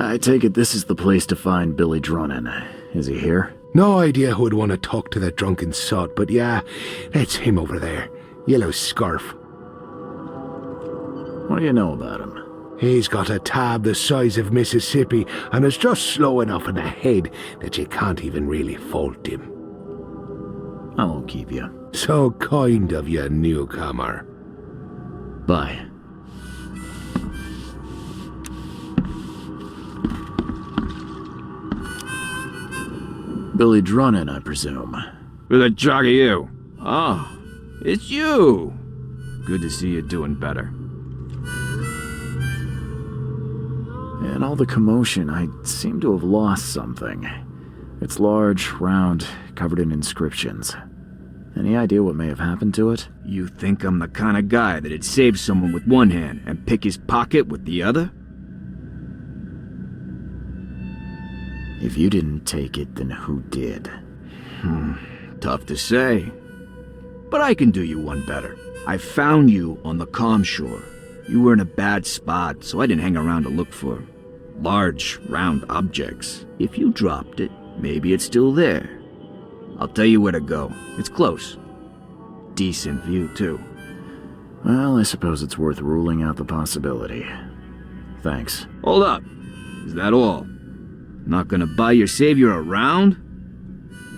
I take it this is the place to find Billy Drunnen. Is he here? No idea who would want to talk to that drunken sot, but yeah, that's him over there. Yellow scarf. What do you know about him? He's got a tab the size of Mississippi and is just slow enough in the head that you can't even really fault him. I won't keep you. So kind of you, newcomer. Bye. Billy Drunnen, I presume. Who the jog are you? Oh, it's you. Good to see you doing better. In all the commotion, I seem to have lost something. It's large, round, covered in inscriptions. Any idea what may have happened to it? You think I'm the kind of guy that'd save someone with one hand and pick his pocket with the other? If you didn't take it, then who did? Tough to say. But I can do you one better. I found you on the calm shore. You were in a bad spot, so I didn't hang around to look for large, round objects. If you dropped it, maybe it's still there. I'll tell you where to go. It's close. Decent view, too. Well, I suppose it's worth ruling out the possibility. Thanks. Hold up. Is that all? Not gonna buy your savior around?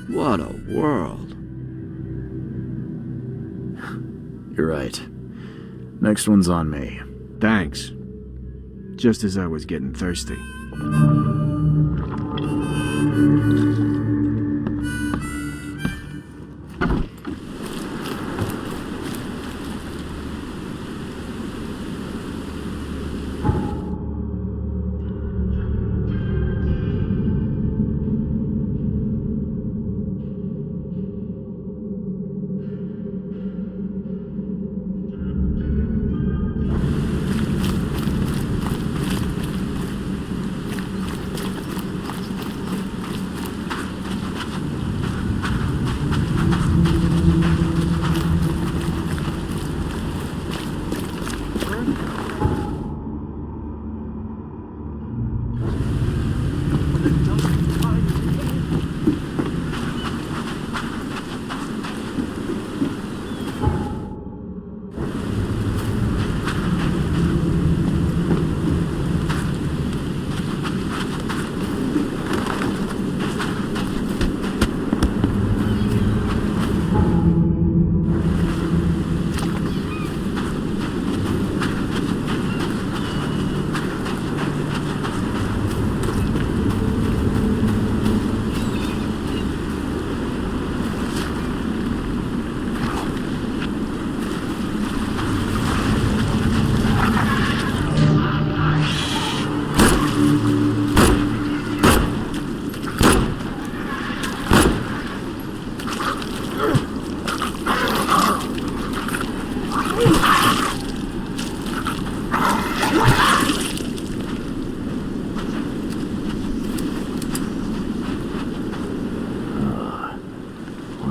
What a world. You're right. Next one's on me. Thanks. Just as I was getting thirsty.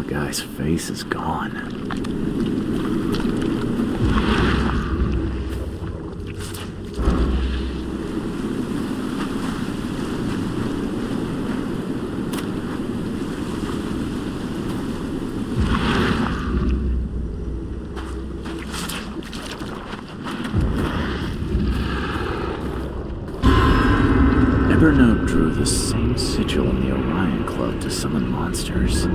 Guy's face is gone. Evernote drew the same sigil in the Orion Club to summon monsters.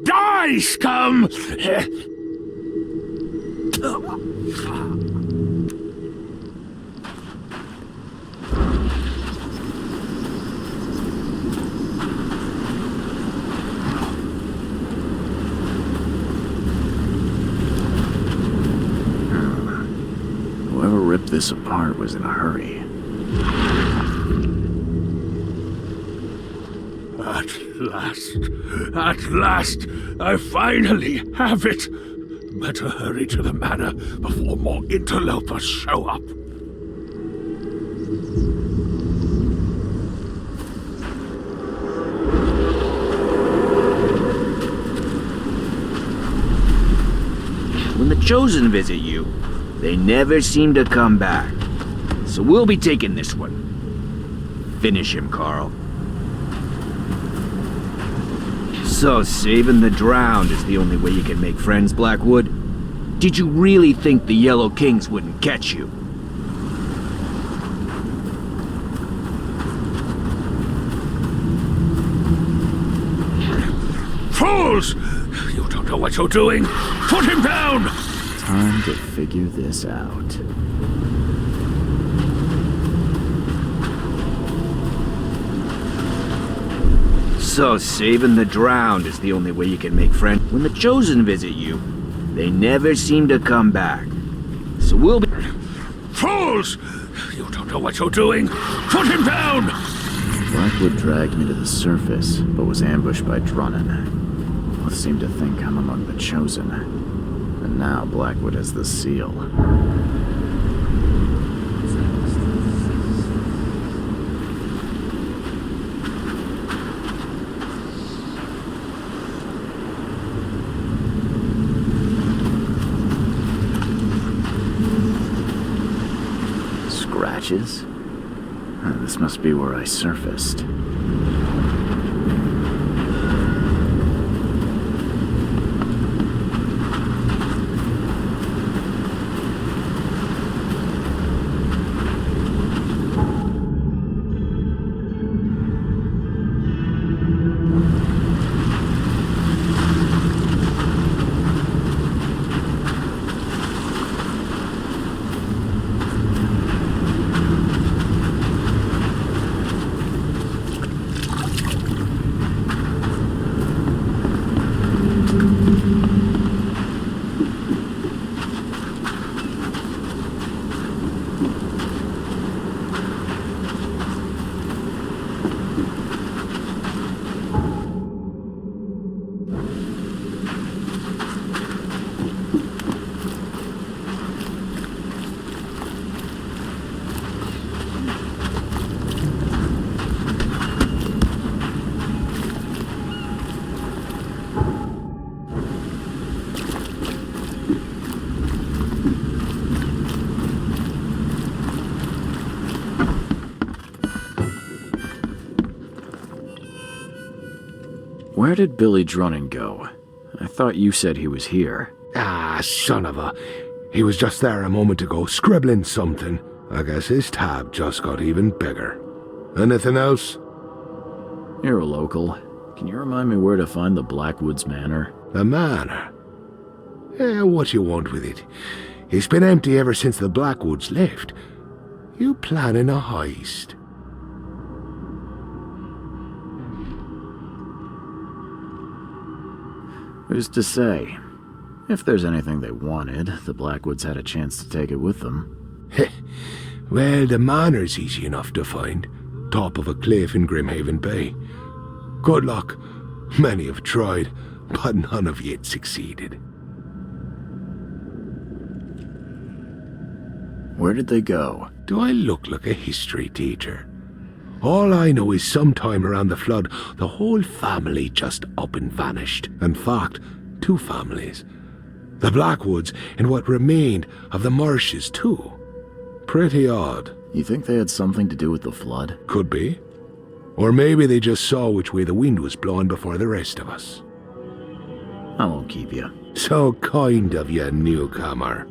Die, scum! Whoever ripped this apart was in a hurry. At last, I finally have it. Better hurry to the manor before more interlopers show up. Chosen visit you, they never seem to come back. So we'll be taking this one. Finish him, Carl. So saving the drowned is the only way you can make friends, Blackwood? Did you really think the Yellow Kings wouldn't catch you? Fools! You don't know what you're doing! Put him down! Time to figure this out. So saving the drowned is the only way you can make friends. When the Chosen visit you, they never seem to come back. So we'll be... Fools! You don't know what you're doing! Put him down! Blackwood dragged me to the surface, but was ambushed by Drunnan. Both seemed to think I'm among the Chosen. And now Blackwood has the seal. Scratches? This must be where I surfaced. Where did Billy Drunnan go? I thought you said he was here. Ah, son of a... He was just there a moment ago, scribbling something. I guess his tab just got even bigger. Anything else? You're a local. Can you remind me where to find the Blackwoods Manor? The manor? What you want with it? It's been empty ever since the Blackwoods left. You planning a heist? Who's to say? If there's anything they wanted, the Blackwoods had a chance to take it with them. Well, the manor's easy enough to find. Top of a cliff in Grimhaven Bay. Good luck. Many have tried, but none have yet succeeded. Where did they go? Do I look like a history teacher? All I know is sometime around the flood, the whole family just up and vanished. In fact, 2 families. The Blackwoods and what remained of the Marshes too. Pretty odd. You think they had something to do with the flood? Could be. Or maybe they just saw which way the wind was blowing before the rest of us. I won't keep you. So kind of you, newcomer.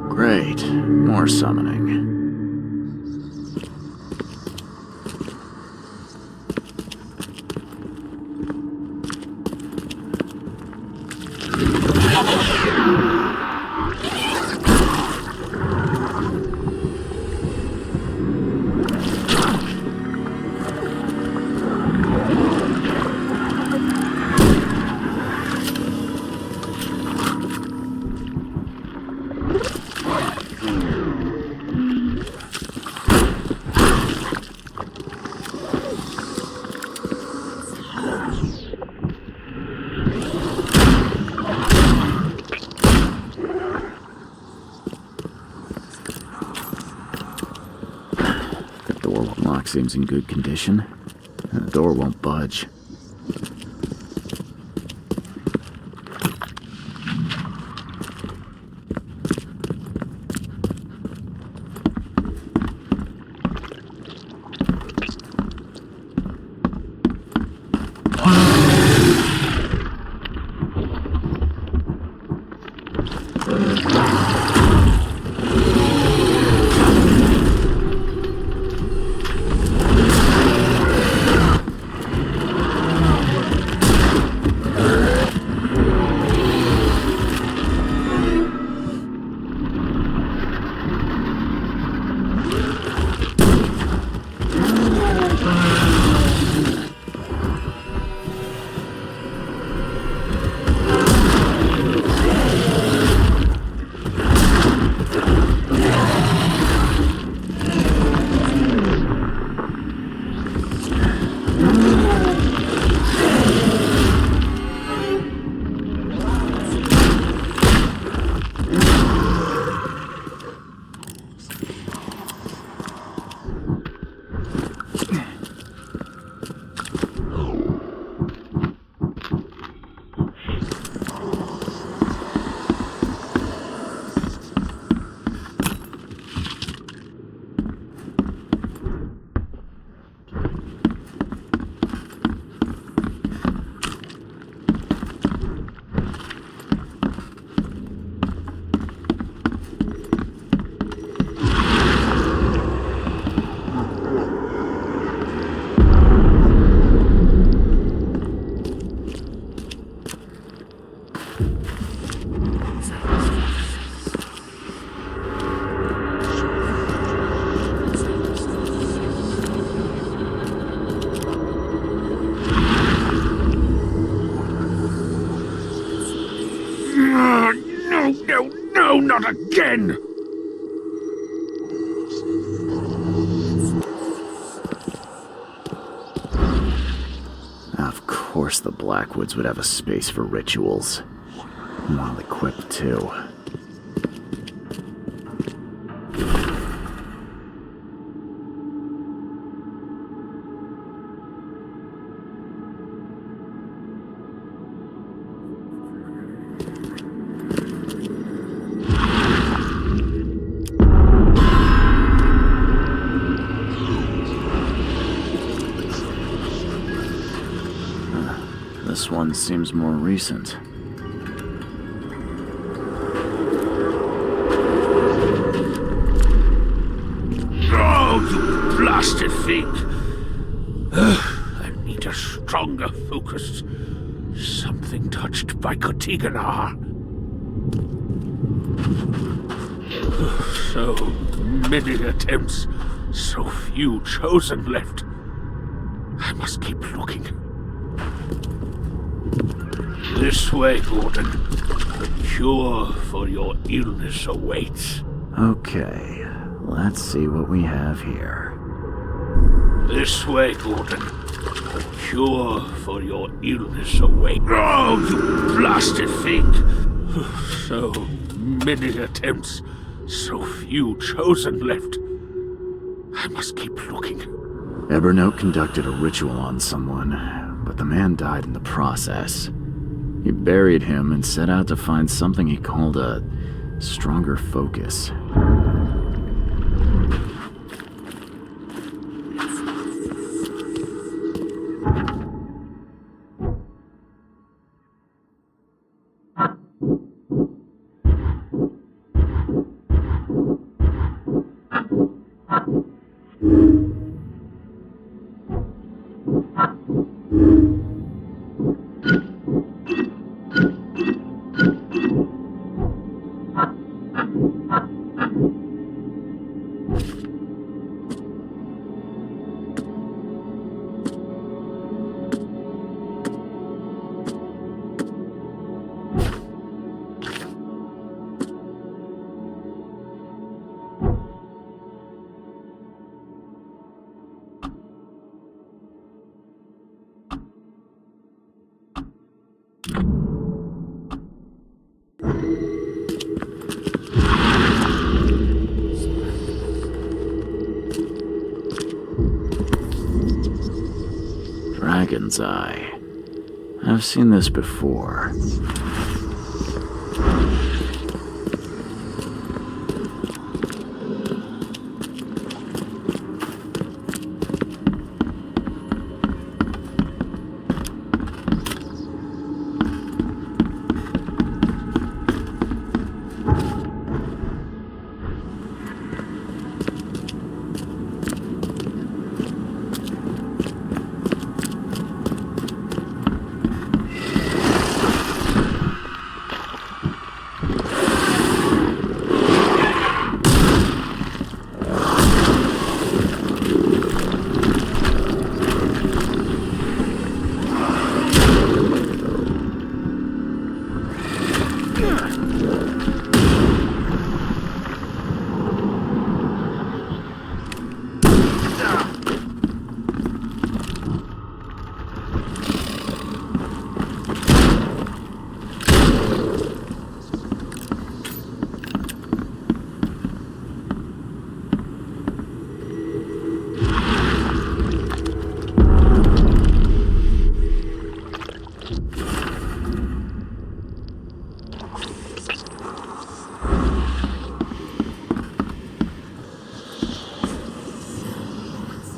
Great. More summoning. Lock seems in good condition. The door won't budge. No, not again! Of course the Blackwoods would have a space for rituals. Well equipped, too. This one seems more recent. Oh, you blasted thing! I need a stronger focus. Something touched by Kotiganar. So many attempts, so few chosen left. I must keep looking. This way, Gordon. The cure for your illness awaits. Okay, let's see what we have here. This way, Gordon. The cure for your illness awaits. Oh, you blasted thing! So many attempts, so few chosen left. I must keep looking. Evernote conducted a ritual on someone, but the man died in the process. He buried him and set out to find something he called a stronger focus. Dragon's Eye. I've seen this before.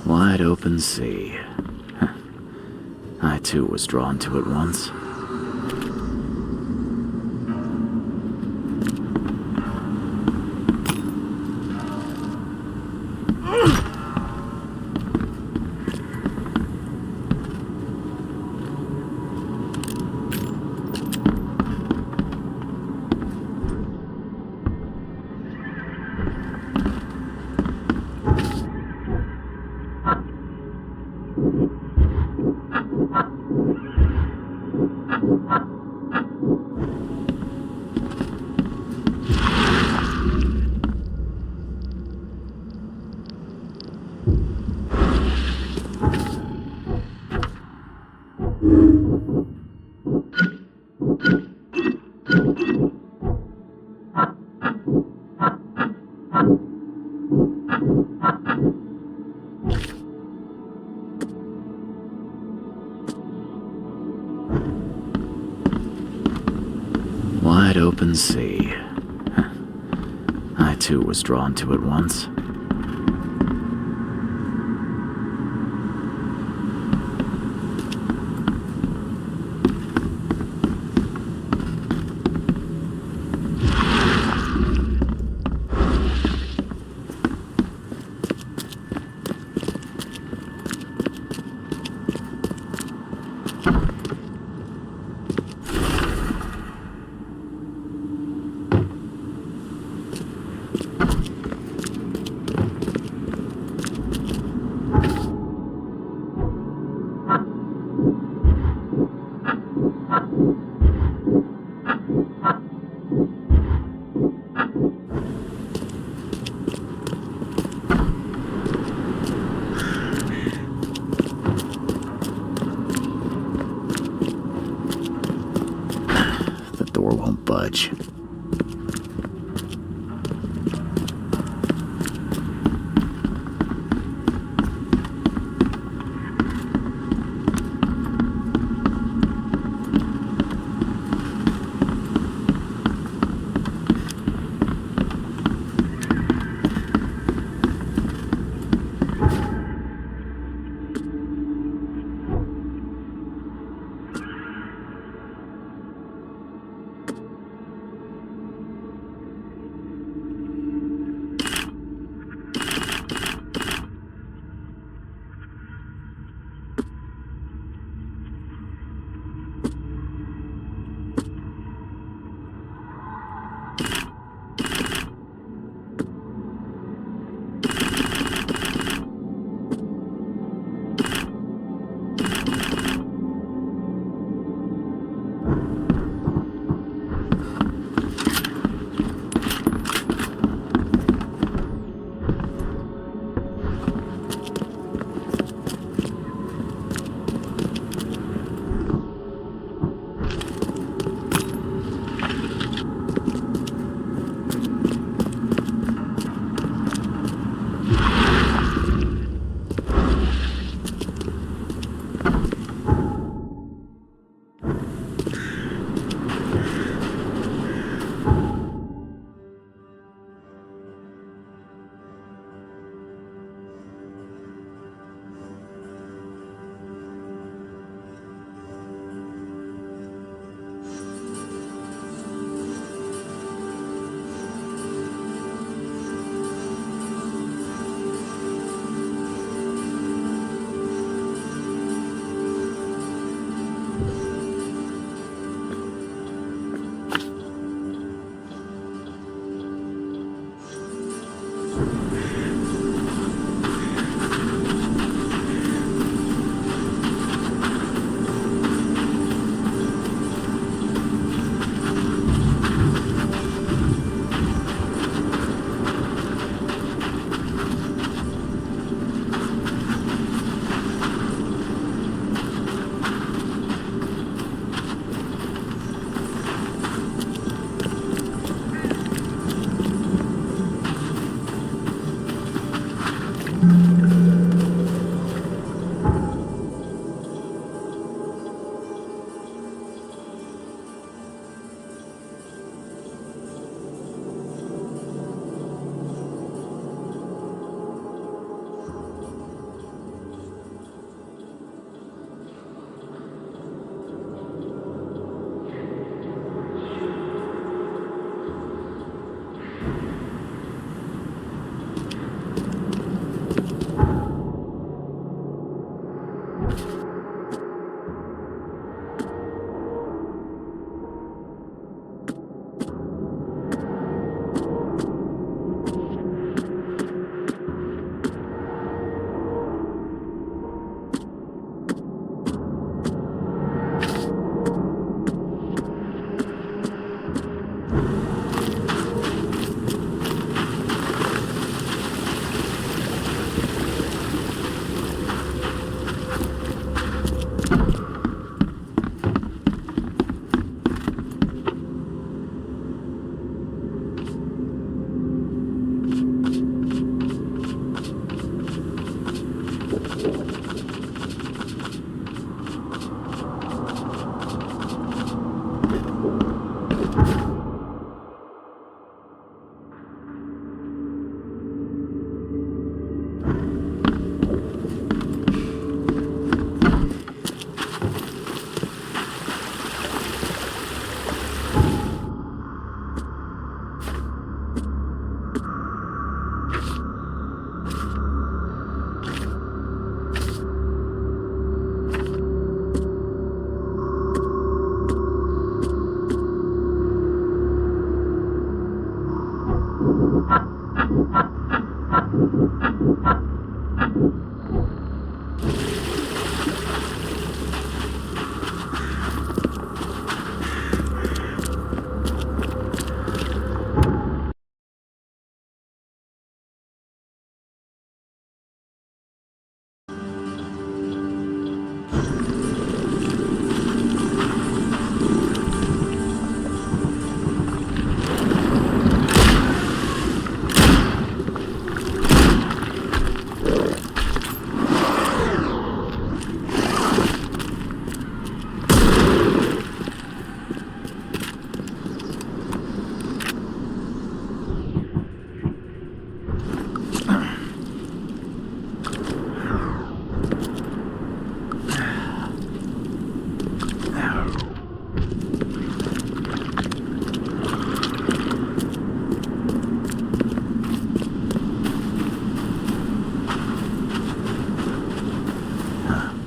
Wide open sea. I too was drawn to it once. open sea. I too was drawn to it once. The door won't budge.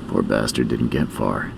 Poor bastard didn't get far.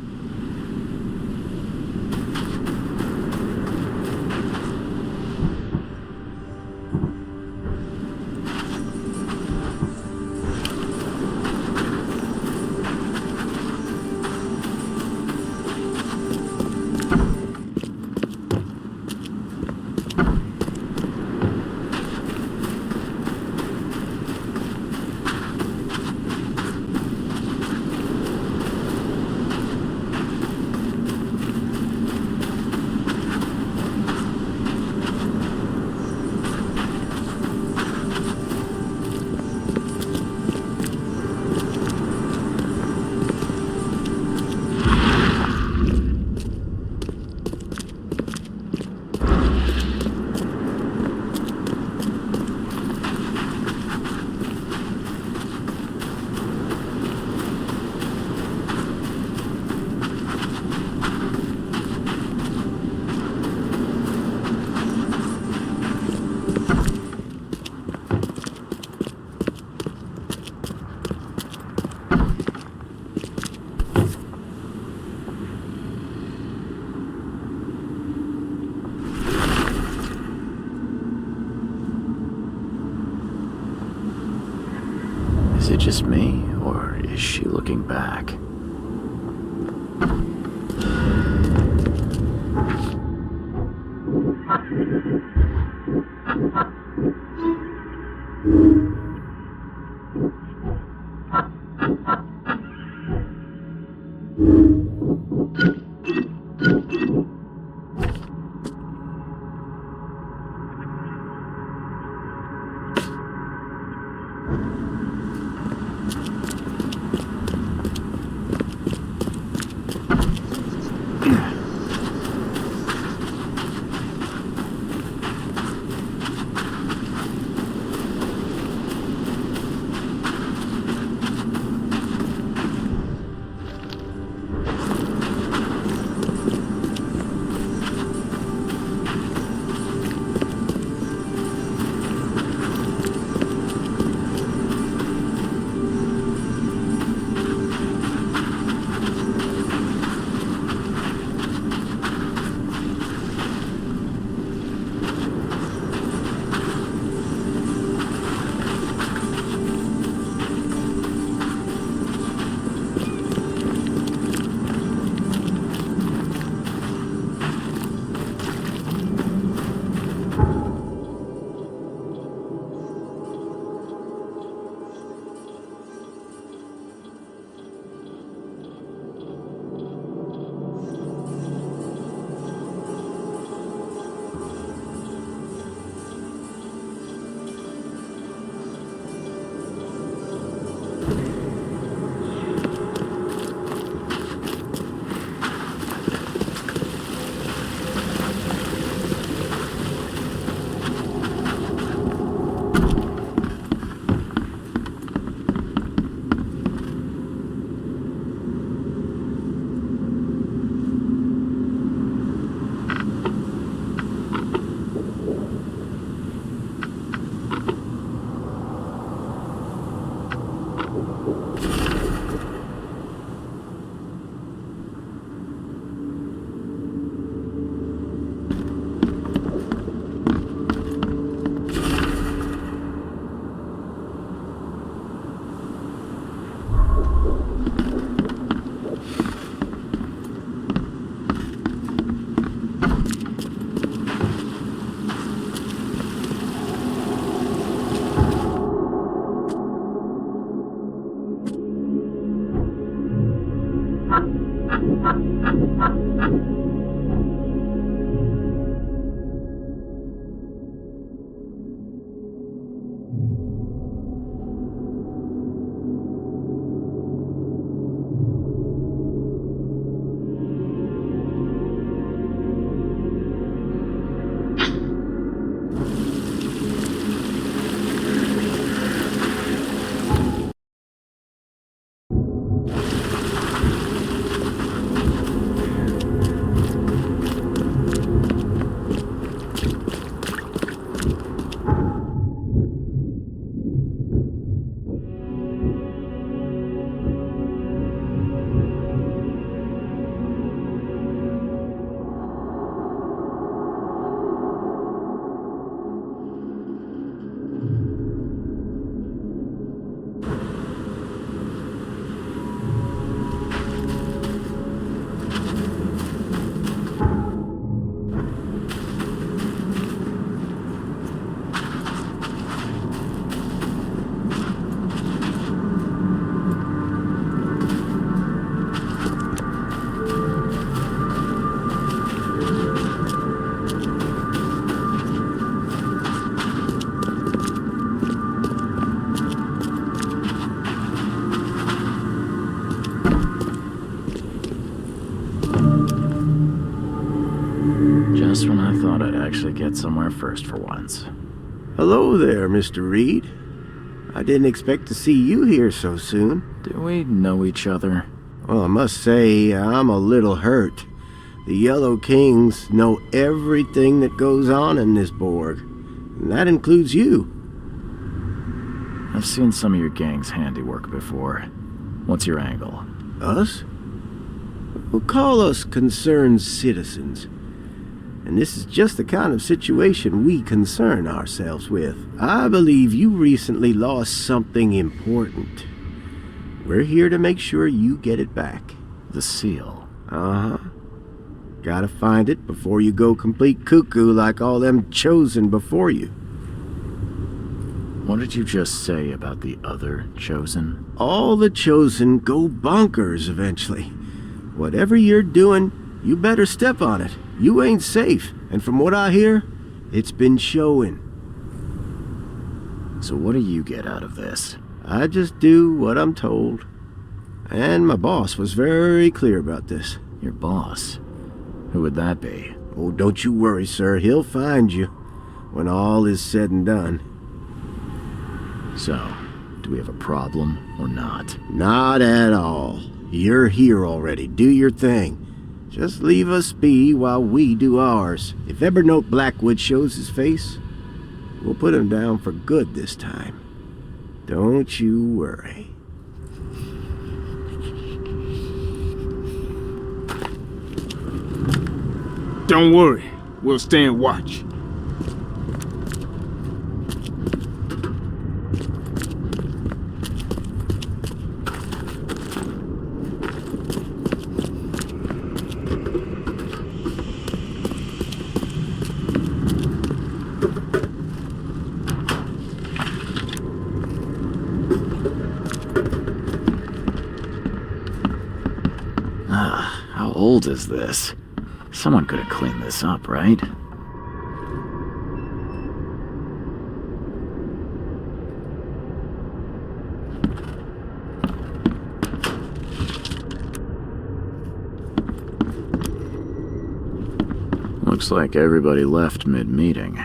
Is it just me, or is she looking back? actually get somewhere first for once. Hello there, Mr. Reed. I didn't expect to see you here so soon. Do we know each other? Well, I must say, I'm a little hurt. The Yellow Kings know everything that goes on in this Borg, and that includes you. I've seen some of your gang's handiwork before. What's your angle? Us? We'll call us concerned citizens. And this is just the kind of situation we concern ourselves with. I believe you recently lost something important. We're here to make sure you get it back. The seal. Uh-huh. Gotta find it before you go complete cuckoo like all them chosen before you. What did you just say about the other chosen? All the chosen go bonkers eventually. Whatever you're doing, you better step on it. You ain't safe, and from what I hear, it's been showing. So what do you get out of this? I just do what I'm told. And my boss was very clear about this. Your boss? Who would that be? Oh, don't you worry, sir. He'll find you when all is said and done. So, do we have a problem or not? Not at all. You're here already. Do your thing. Just leave us be while we do ours. If Evernote Blackwood shows his face, we'll put him down for good this time. Don't you worry. Don't worry. We'll stand watch. How old is this? Someone could have cleaned this up, right? Looks like everybody left mid-meeting.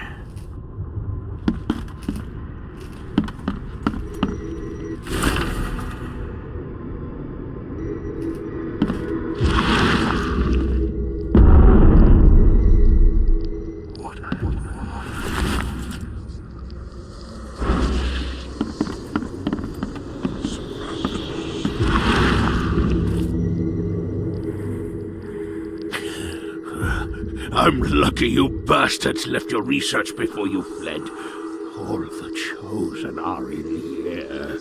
I'm lucky you bastards left your research before you fled. All of the chosen are in here.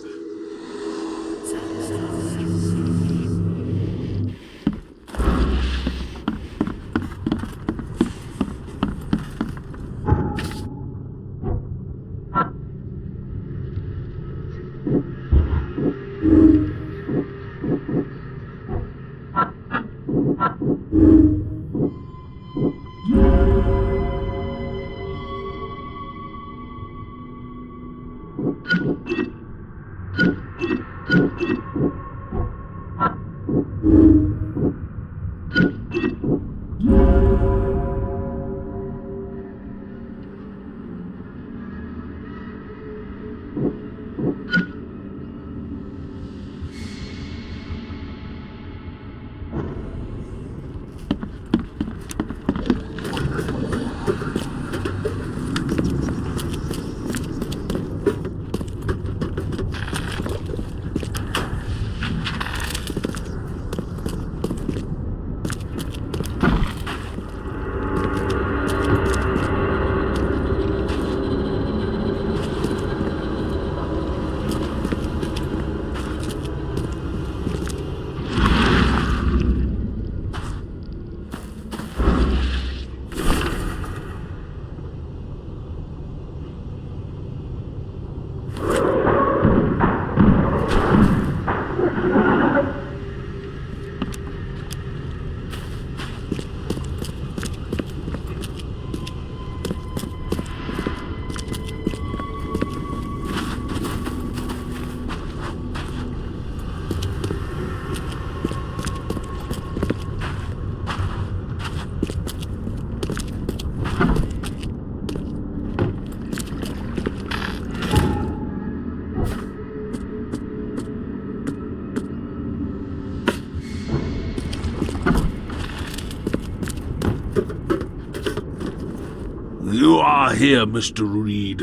Here, Mr. Reed.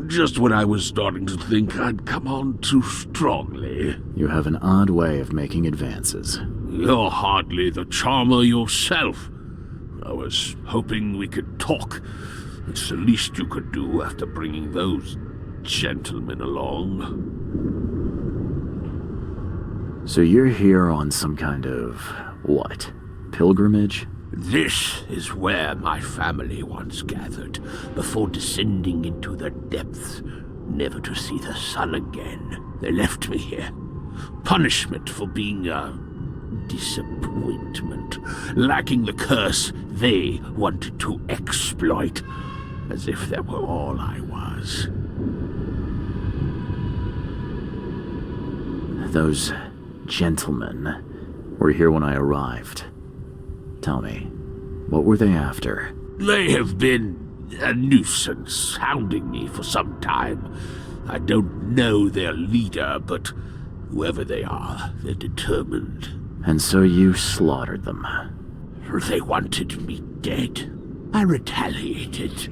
Just when I was starting to think I'd come on too strongly. You have an odd way of making advances. You're hardly the charmer yourself. I was hoping we could talk. It's the least you could do after bringing those gentlemen along. So you're here on some kind of, what, pilgrimage? This is where my family once gathered, before descending into the depths, never to see the sun again. They left me here. Punishment for being a disappointment, lacking the curse they wanted to exploit, as if that were all I was. Those gentlemen were here when I arrived. Tell me, what were they after? They have been a nuisance, hounding me for some time. I don't know their leader, but whoever they are, they're determined. And so you slaughtered them. They wanted me dead. I retaliated.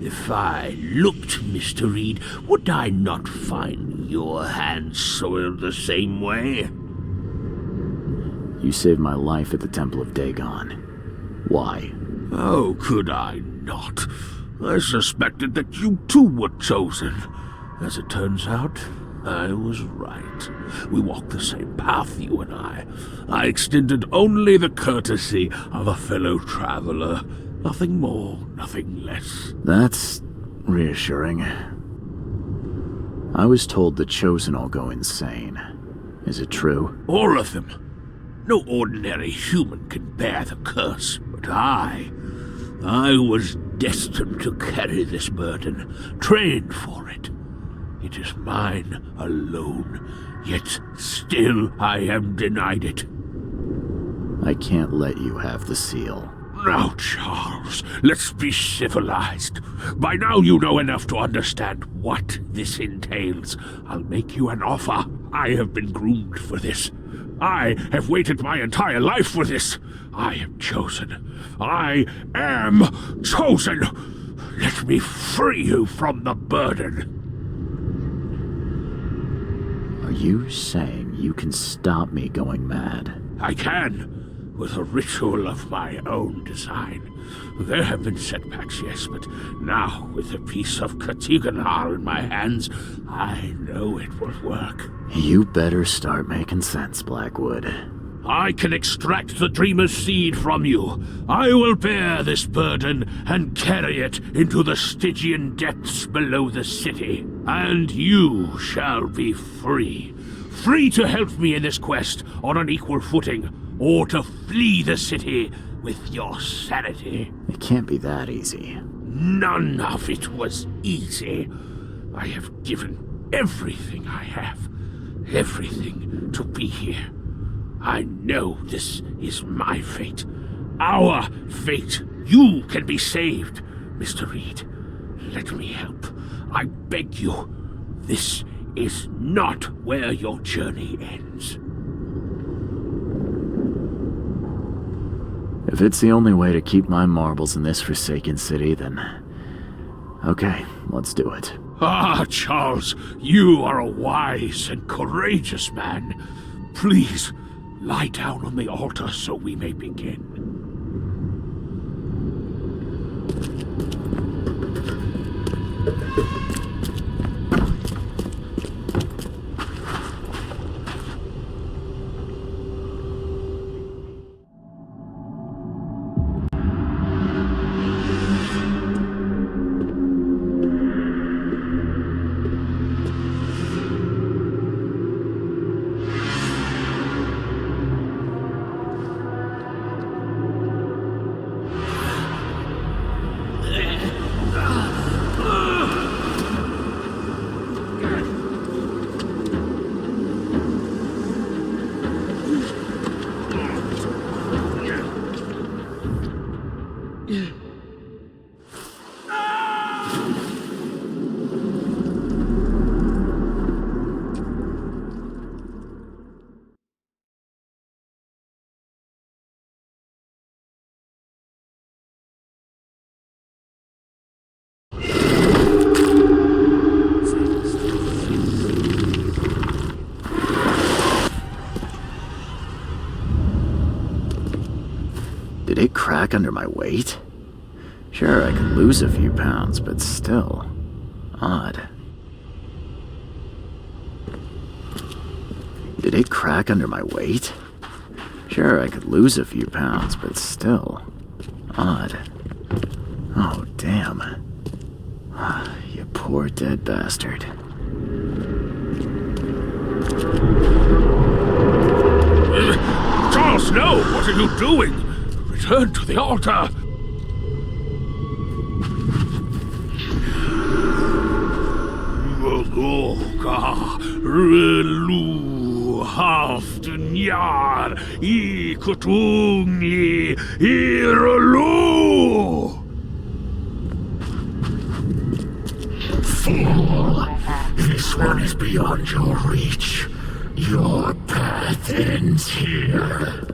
If I looked, Mr. Reed, would I not find your hands soiled the same way? You saved my life at the Temple of Dagon. Why? Oh, could I not? I suspected that you too were chosen. As it turns out, I was right. We walked the same path, you and I. I extended only the courtesy of a fellow traveler. Nothing more, nothing less. That's reassuring. I was told the Chosen all go insane. Is it true? All of them. No ordinary human can bear the curse, but I was destined to carry this burden, trained for it. It is mine alone, yet still I am denied it. I can't let you have the seal. Now, Charles, let's be civilized. By now you know enough to understand what this entails. I'll make you an offer. I have been groomed for this. I have waited my entire life for this. I am chosen. I am chosen. Let me free you from the burden. Are you saying you can stop me going mad? I can, with a ritual of my own design. There have been setbacks, yes, but now, with a piece of Katiganar in my hands, I know it will work. You better start making sense, Blackwood. I can extract the Dreamer's seed from you. I will bear this burden and carry it into the Stygian depths below the city. And you shall be free. Free to help me in this quest on an equal footing, or to flee the city with your sanity. It can't be that easy. None of it was easy. I have given everything I have, everything to be here. I know this is my fate, our fate. You can be saved, Mr. Reed. Let me help. I beg you. This is not where your journey ends. If it's the only way to keep my marbles in this forsaken city, then... okay, let's do it. Ah, Charles, you are a wise and courageous man. Please, lie down on the altar so we may begin. it crack under my weight? Sure, I could lose a few pounds, but still odd. Did it crack under my weight? Sure, I could lose a few pounds, but still odd. Oh, damn. You poor dead bastard. Charles, no! What are you doing? Return to the altar! Relu haftunjar I kutungi irelu. Fool! This one is beyond your reach. Your path ends here.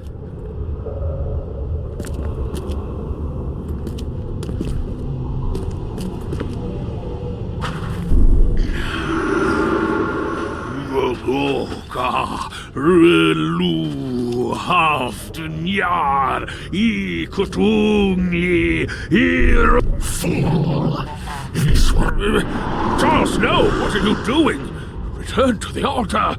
Relu haftunjar I kutungi irelu. Fool! This one... Charles, no! What are you doing? Return to the altar!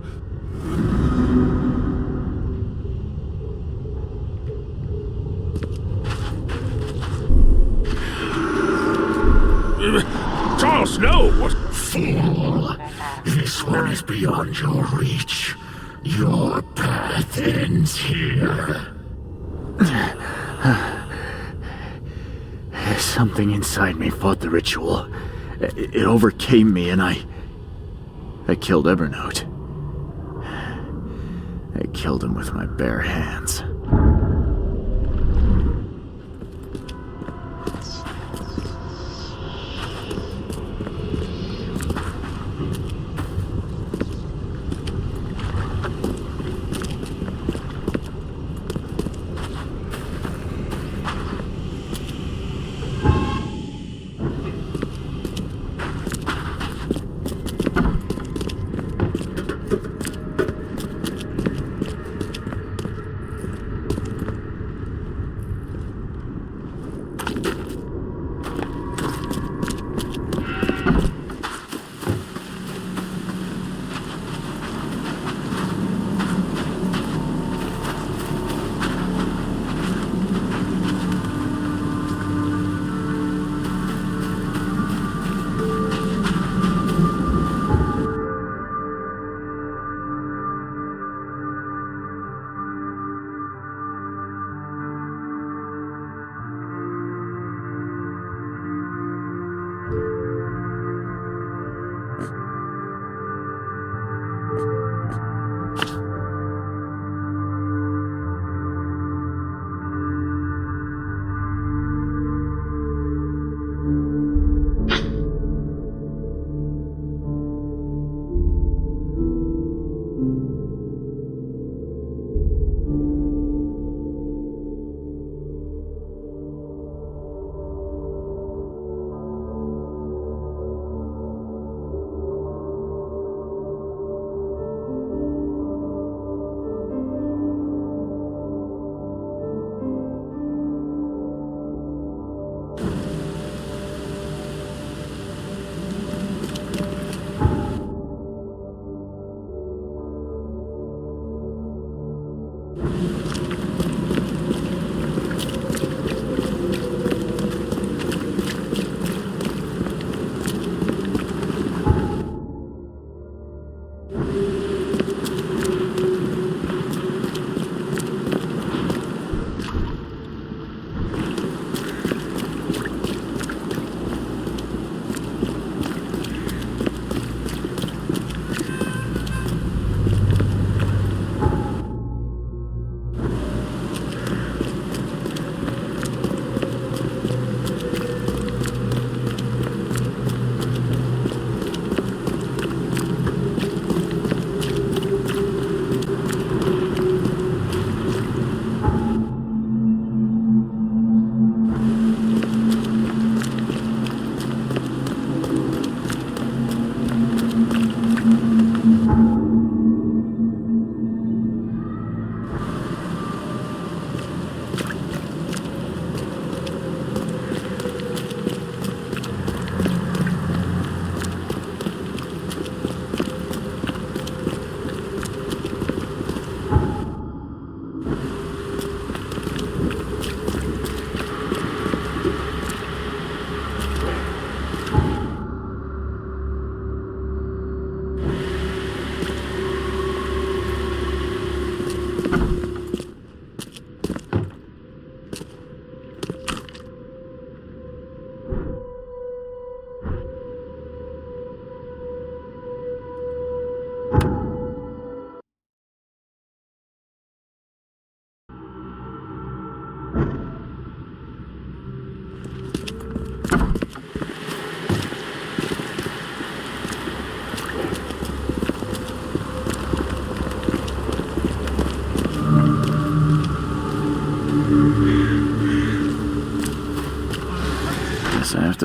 Charles, no! What? Fool! This one is beyond your reach. Your path ends here. Something inside me fought the ritual. It overcame me and I killed Evernote. I killed him with my bare hands.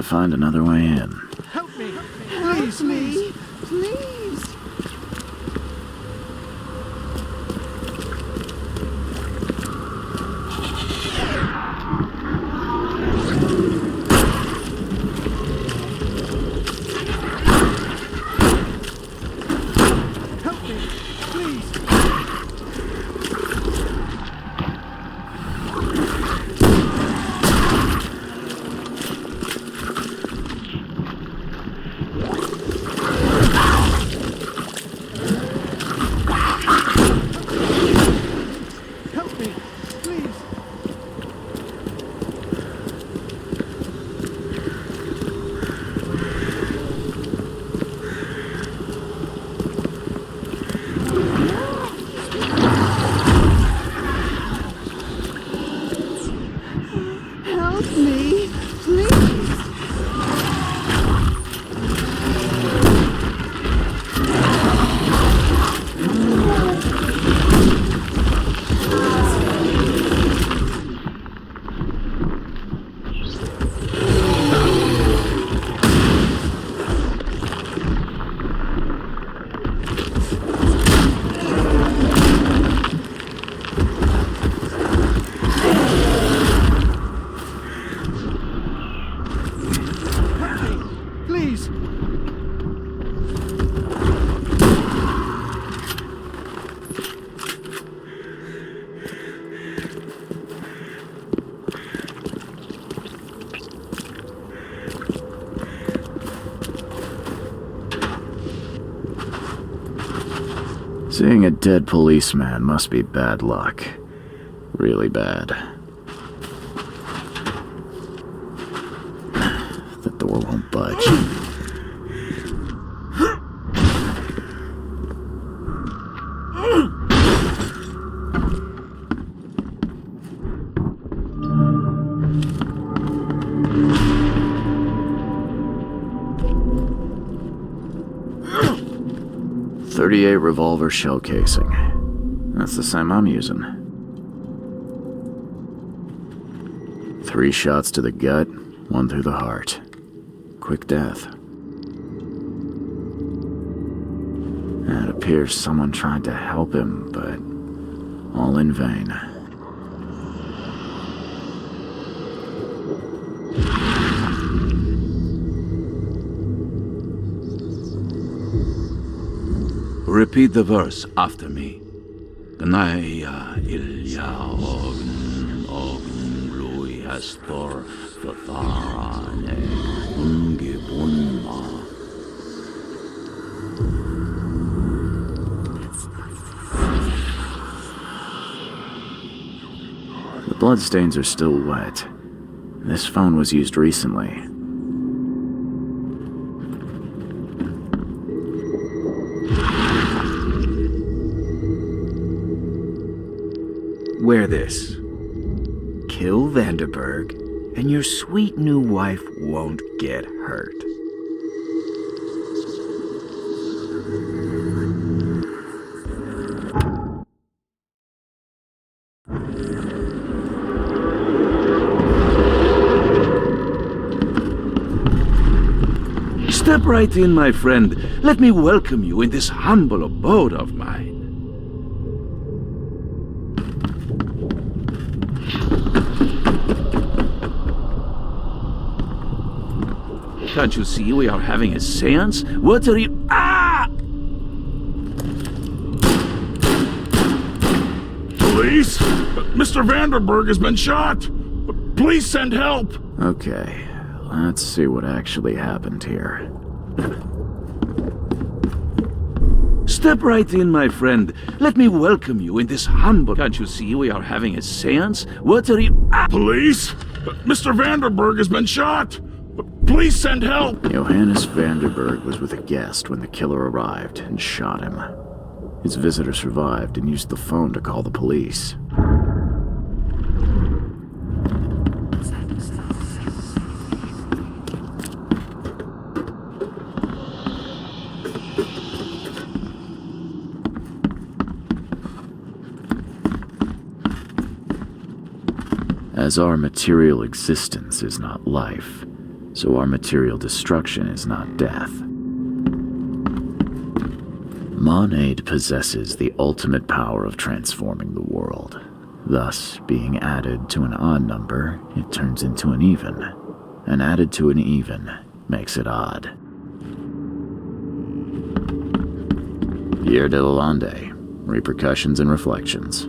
find another way in. Help me! Please! Help me, please. 'Seeing a dead policeman must be bad luck. Really bad. The door won't budge. .38 revolver shell casing. That's the same I'm using. 3 shots to the gut, 1 through the heart. Quick death. It appears someone tried to help him, but all in vain. Repeat the verse after me. Gnaya ilya ogn lui hastor fatharane ungibunma. The bloodstains are still wet. This phone was used recently. Wear this. Kill Vanderberg, and your sweet new wife won't get hurt. Step right in, my friend. Let me welcome you in this humble abode of mine. Can't you see we are having a seance? What are you— Ah! Police? Mr. Vanderberg has been shot. Please send help. Okay, let's see what actually happened here. Step right in, my friend. Let me welcome you in this humble— Can't you see we are having a seance? What are you— Ah! Police? Mr. Vanderberg has been shot. Please send help. Johannes Vanderberg was with a guest when the killer arrived and shot him. His visitor survived and used the phone to call the police. As our material existence is not life, so our material destruction is not death. Monade possesses the ultimate power of transforming the world. Thus, being added to an odd number, it turns into an even. And added to an even makes it odd. Year de la Lande. Repercussions and reflections.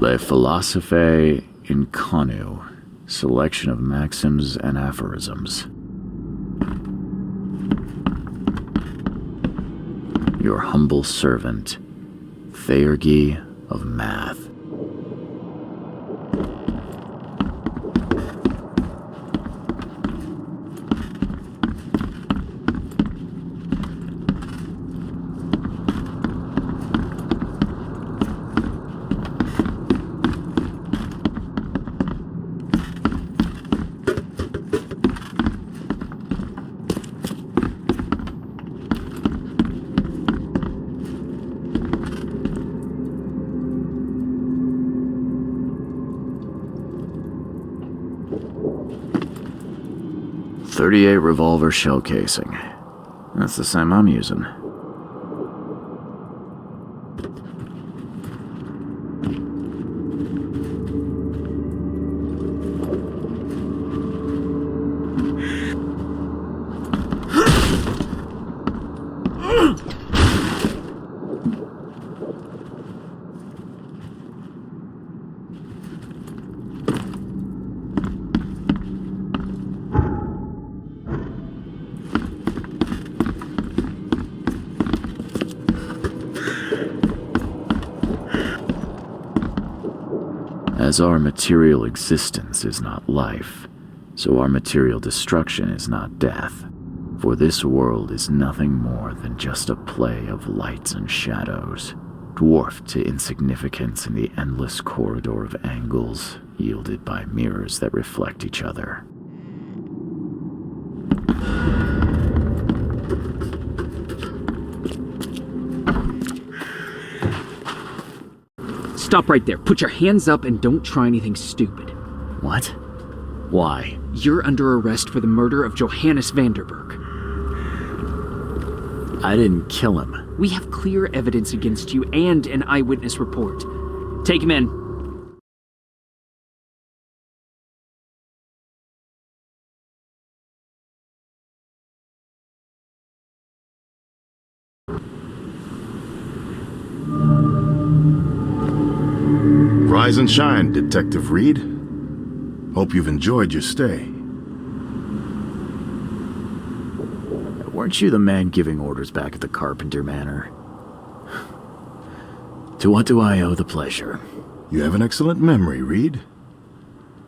Le Philosophe Inconu. Selection of maxims and aphorisms. Your humble servant, Theurgy of Math. .38 revolver shell casing. That's the same I'm using. As our material existence is not life, so our material destruction is not death. For this world is nothing more than just a play of lights and shadows, dwarfed to insignificance in the endless corridor of angles yielded by mirrors that reflect each other. Stop right there. Put your hands up and don't try anything stupid. What? Why? You're under arrest for the murder of Johannes Vanderberg. I didn't kill him. We have clear evidence against you and an eyewitness report. Take him in. Rise and shine, Detective Reed. Hope you've enjoyed your stay. Weren't you the man giving orders back at the Carpenter Manor? To what do I owe the pleasure? You have an excellent memory, Reed.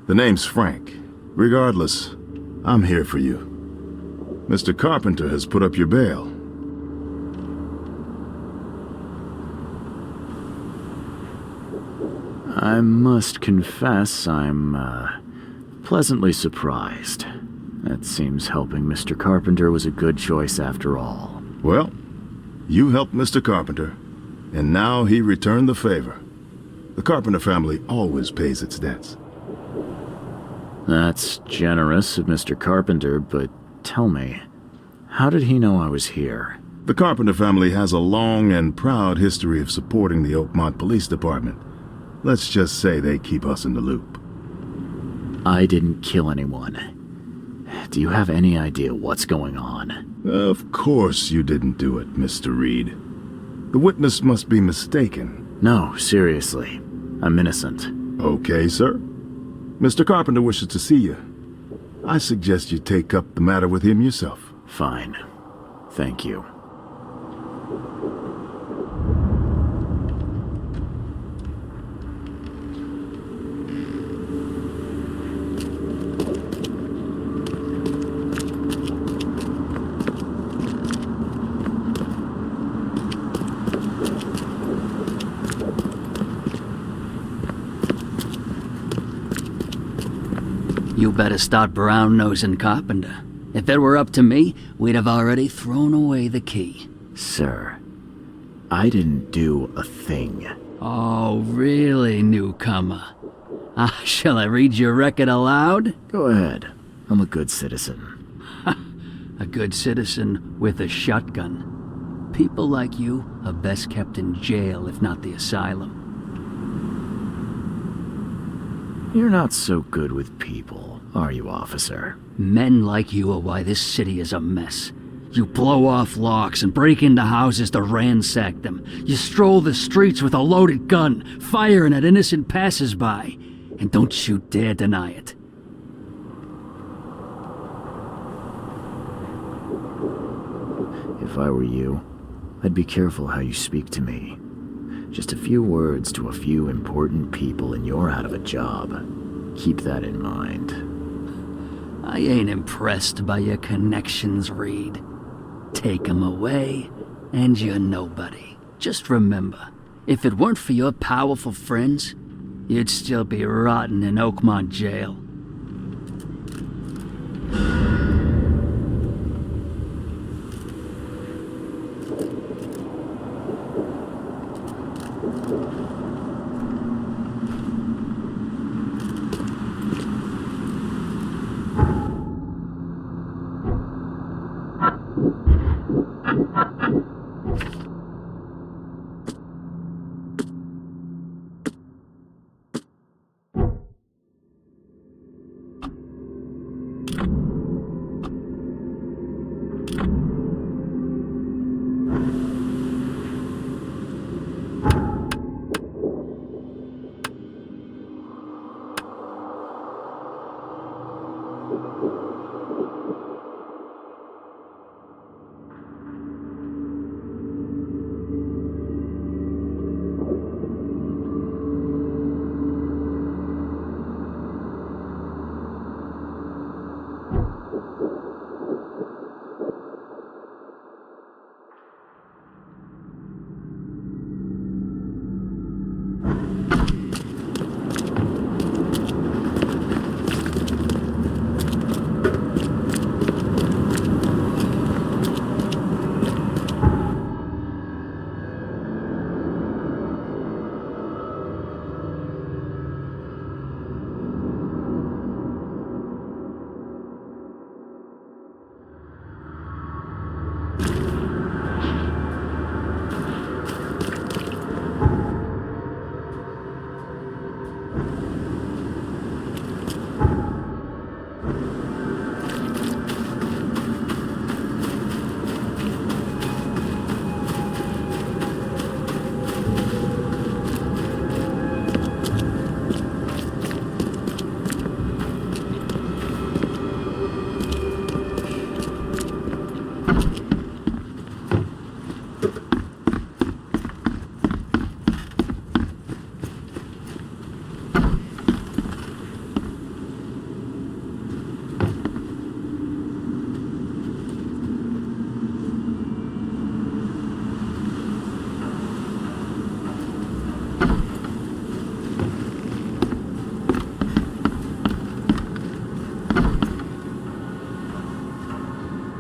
The name's Frank. Regardless, I'm here for you. Mr. Carpenter has put up your bail. I must confess I'm, pleasantly surprised. That seems helping Mr. Carpenter was a good choice after all. Well, you helped Mr. Carpenter, and now he returned the favor. The Carpenter family always pays its debts. That's generous of Mr. Carpenter, but tell me, how did he know I was here? The Carpenter family has a long and proud history of supporting the Oakmont Police Department. Let's just say they keep us in the loop. I didn't kill anyone. Do you have any idea what's going on? Of course you didn't do it, Mr. Reed. The witness must be mistaken. No, seriously. I'm innocent. Okay, sir. Mr. Carpenter wishes to see you. I suggest you take up the matter with him yourself. Fine. Thank you. You better start brown-nosing Carpenter. If it were up to me, we'd have already thrown away the key. Sir, I didn't do a thing. Oh, really, newcomer? Shall I read your record aloud? Go ahead. I'm a good citizen. A good citizen with a shotgun. People like you are best kept in jail, if not the asylum. You're not so good with people, are you, officer? Men like you are why this city is a mess. You blow off locks and break into houses to ransack them. You stroll the streets with a loaded gun, firing at innocent passers-by. And don't you dare deny it. If I were you, I'd be careful how you speak to me. Just a few words to a few important people and you're out of a job. Keep that in mind. I ain't impressed by your connections, Reed. Take 'em away, and you're nobody. Just remember, if it weren't for your powerful friends, you'd still be rotting in Oakmont jail.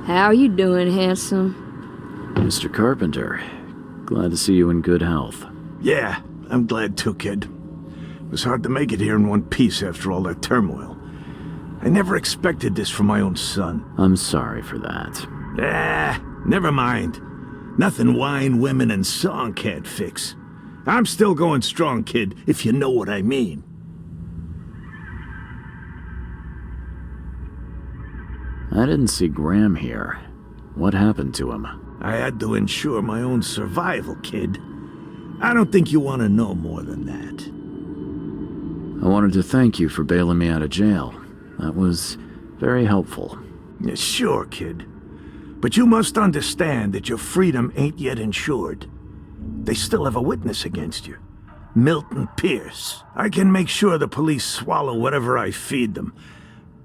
How you doing, handsome? Mr. Carpenter, glad to see you in good health. Yeah, I'm glad too, kid. It was hard to make it here in one piece after all that turmoil. I never expected this from my own son. I'm sorry for that. Never mind. Nothing wine, women, and song can't fix. I'm still going strong, kid, if you know what I mean. I didn't see Graham here. What happened to him? I had to ensure my own survival, kid. I don't think you want to know more than that. I wanted to thank you for bailing me out of jail. That was very helpful. Yeah, sure, kid. But you must understand that your freedom ain't yet insured. They still have a witness against you. Milton Pierce. I can make sure the police swallow whatever I feed them.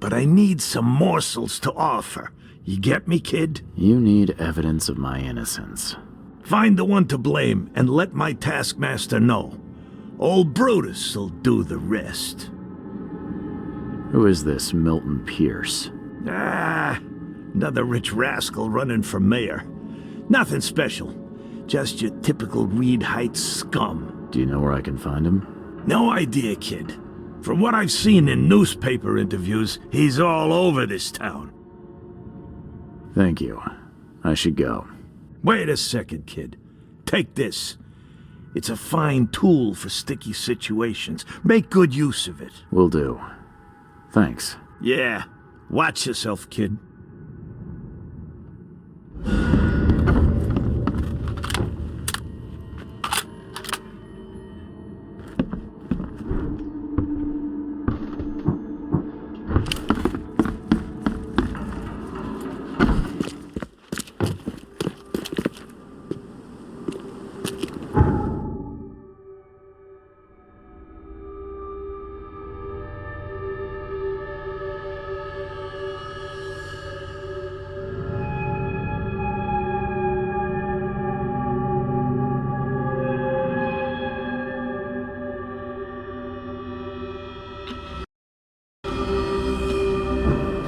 But I need some morsels to offer. You get me, kid? You need evidence of my innocence. Find the one to blame and let my taskmaster know. Old Brutus'll do the rest. Who is this Milton Pierce? Another rich rascal running for mayor. Nothing special. Just your typical Reed Heights scum. Do you know where I can find him? No idea, kid. From what I've seen in newspaper interviews, he's all over this town. Thank you. I should go. Wait a second, kid. Take this. It's a fine tool for sticky situations. Make good use of it. Will do. Thanks. Yeah. Watch yourself, kid.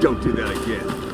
Don't do that again.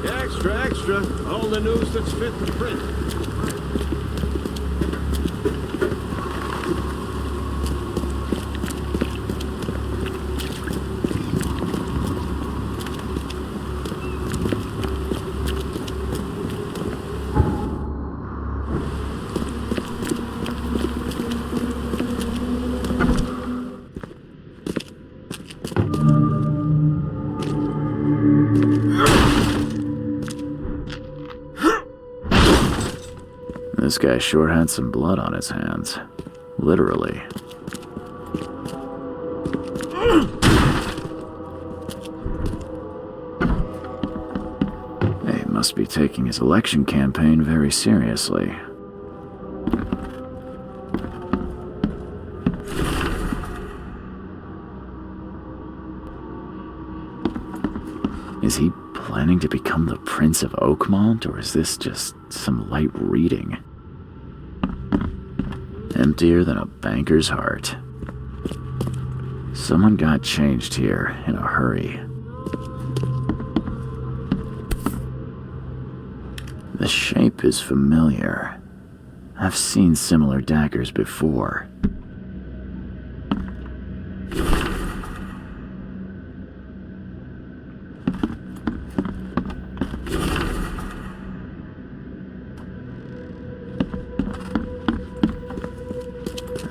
Extra, extra. All the news that's fit for print. This guy sure had some blood on his hands. Literally. He must be taking his election campaign very seriously. Is he planning to become the Prince of Oakmont, or is this just some light reading? Emptier than a banker's heart. Someone got changed here in a hurry. The shape is familiar. I've seen similar daggers before.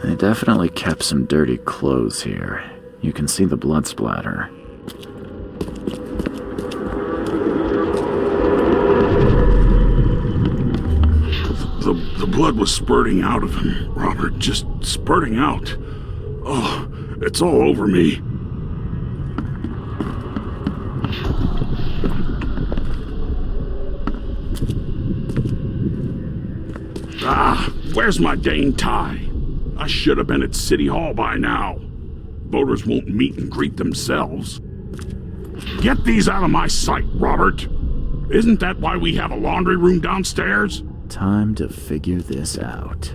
They definitely kept some dirty clothes here. You can see the blood splatter. The blood was spurting out of him, Robert. Just spurting out. Oh, it's all over me. Ah, where's my dang tie? I should have been at City Hall by now. Voters won't meet and greet themselves. Get these out of my sight, Robert. Isn't that why we have a laundry room downstairs? Time to figure this out.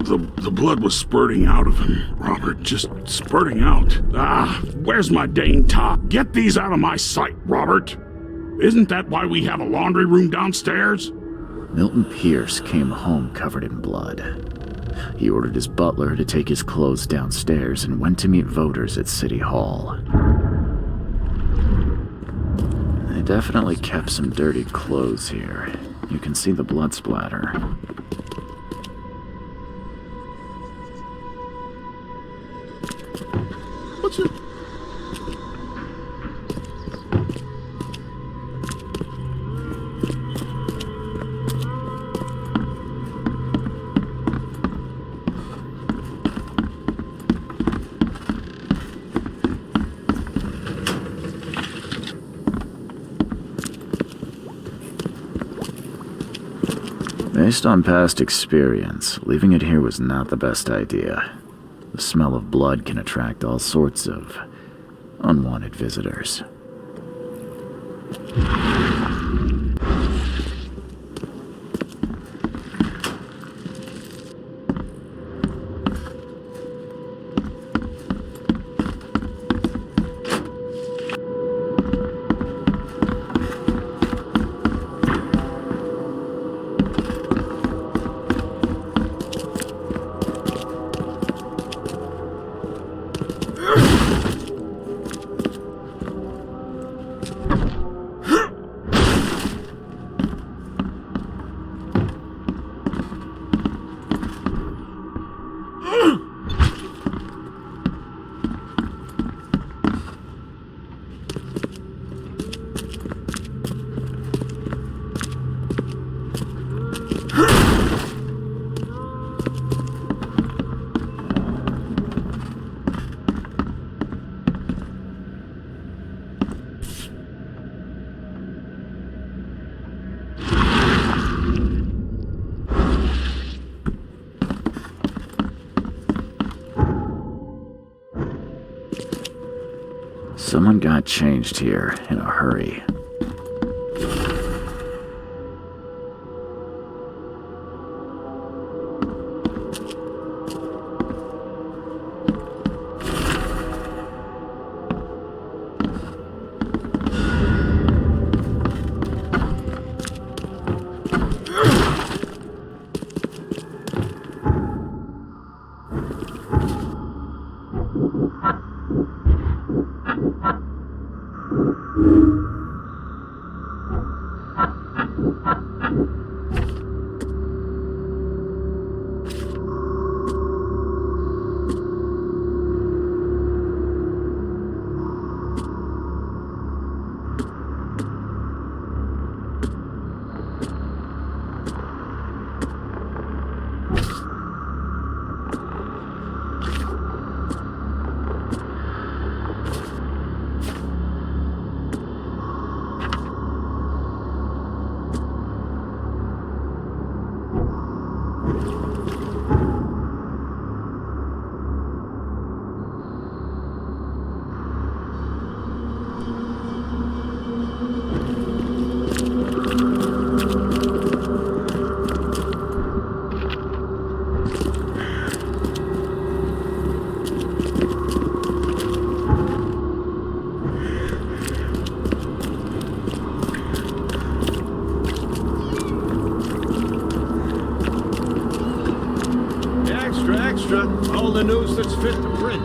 The blood was spurting out of him, Robert. Just spurting out. Ah, where's my dang tie? Get these out of my sight, Robert. Isn't that why we have a laundry room downstairs? Milton Pierce came home covered in blood. He ordered his butler to take his clothes downstairs and went to meet voters at City Hall. They definitely kept some dirty clothes here. You can see the blood splatter. What's it? Based on past experience, leaving it here was not the best idea. The smell of blood can attract all sorts of unwanted visitors. Someone got changed here in a hurry. Extra, all the news that's fit to print.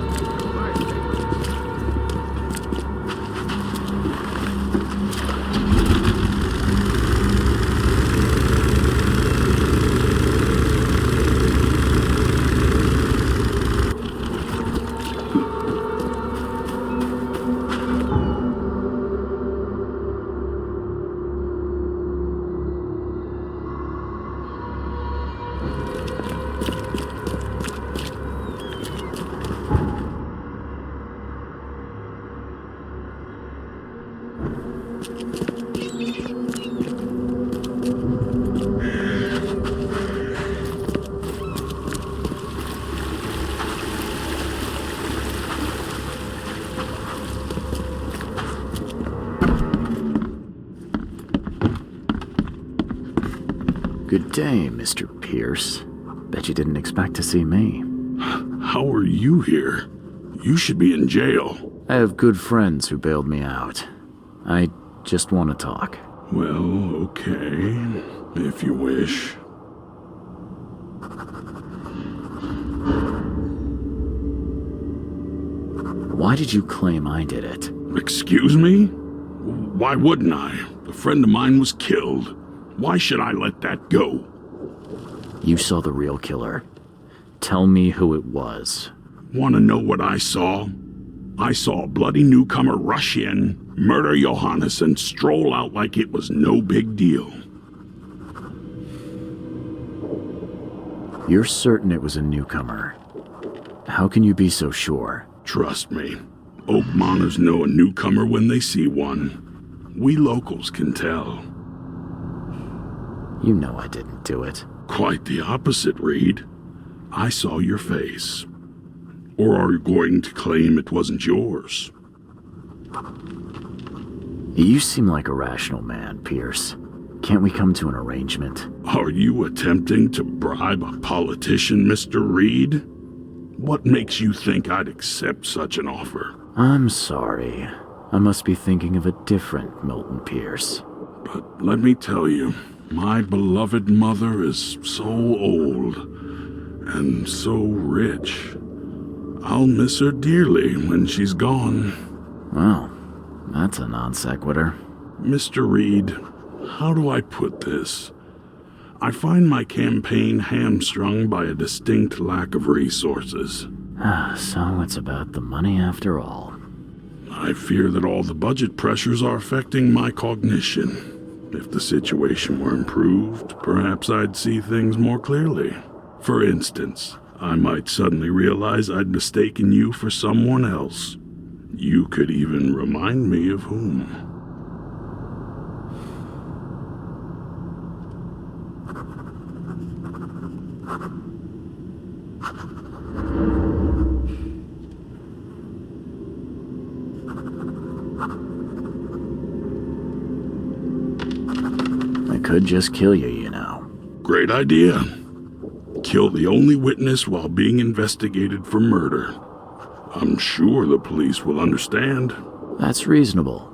Good day, Mr. Pierce. Bet you didn't expect to see me. How are you here? You should be in jail. I have good friends who bailed me out. I just want to talk. Well, okay, if you wish. Why did you claim I did it? Excuse me? Why wouldn't I? A friend of mine was killed. Why should I let that go? You saw the real killer. Tell me who it was. Want to know what I saw? I saw a bloody newcomer rush in, murder Johannes, and stroll out like it was no big deal. You're certain it was a newcomer. How can you be so sure? Trust me. Oakmoners know a newcomer when they see one. We locals can tell. You know I didn't do it. Quite the opposite, Reed. I saw your face. Or are you going to claim it wasn't yours? You seem like a rational man, Pierce. Can't we come to an arrangement? Are you attempting to bribe a politician, Mr. Reed? What makes you think I'd accept such an offer? I'm sorry. I must be thinking of a different Milton Pierce. But let me tell you, my beloved mother is so old and so rich. I'll miss her dearly when she's gone. Well, that's a non sequitur. Mr. Reed, how do I put this? I find my campaign hamstrung by a distinct lack of resources. So it's about the money after all. I fear that all the budget pressures are affecting my cognition. If the situation were improved, perhaps I'd see things more clearly. For instance, I might suddenly realize I'd mistaken you for someone else. You could even remind me of whom. I could just kill you, you know. Great idea. Kill the only witness while being investigated for murder. I'm sure the police will understand. That's reasonable.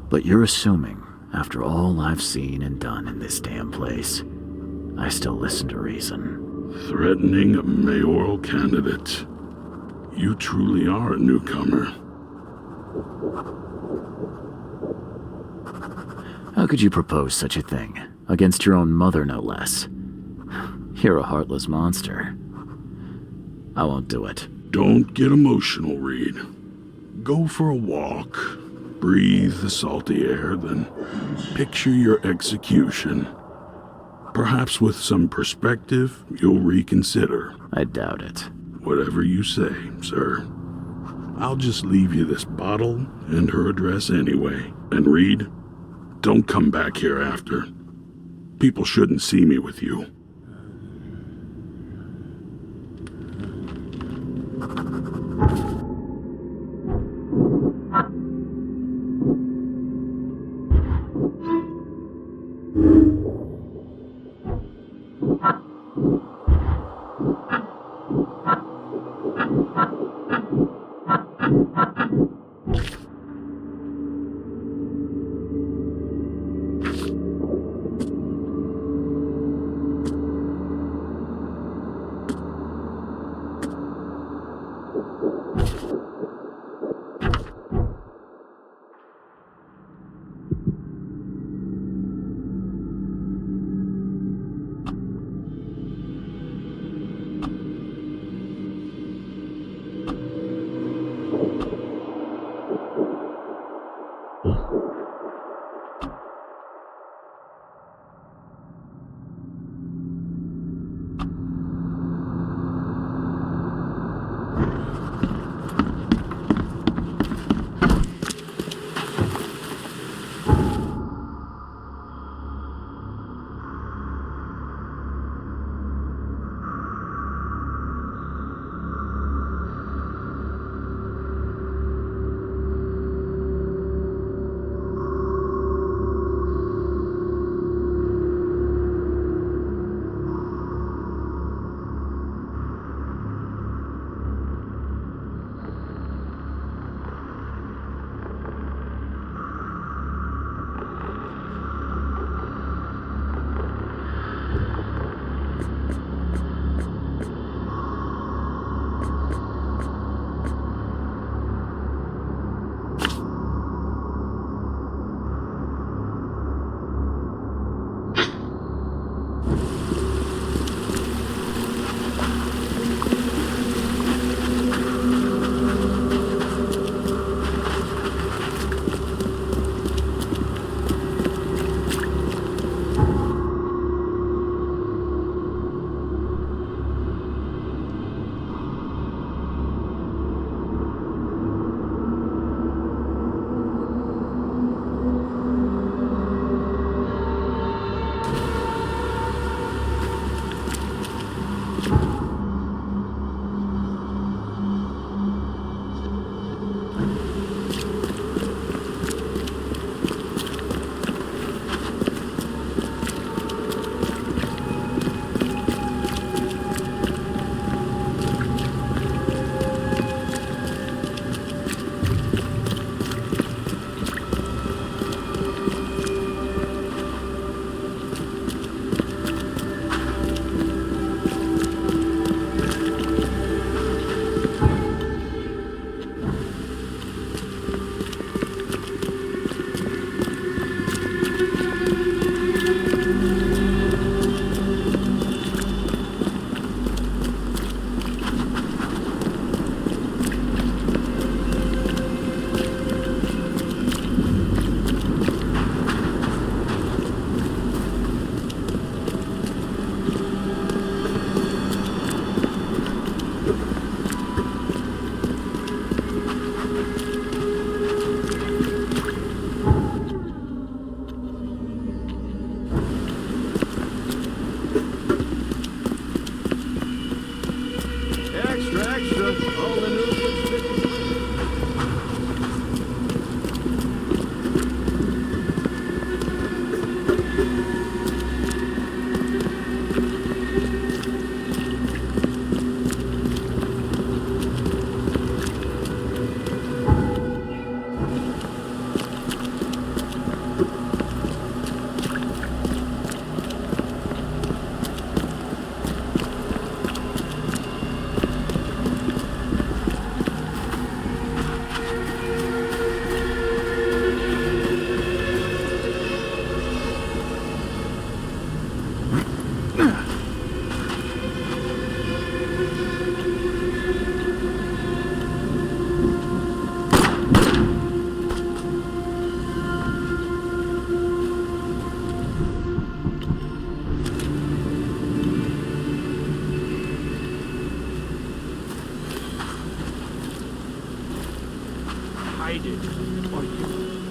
But you're assuming, after all I've seen and done in this damn place, I still listen to reason. Threatening a mayoral candidate. You truly are a newcomer. How could you propose such a thing? Against your own mother, no less. You're a heartless monster. I won't do it. Don't get emotional, Reed. Go for a walk. Breathe the salty air, then picture your execution. Perhaps with some perspective, you'll reconsider. I doubt it. Whatever you say, sir. I'll just leave you this bottle and her address anyway. And Reed, don't come back here after. People shouldn't see me with you.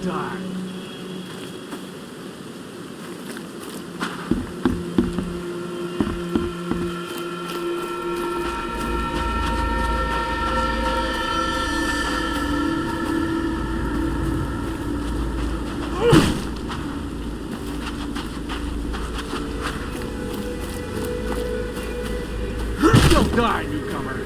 die. Don't die, newcomer.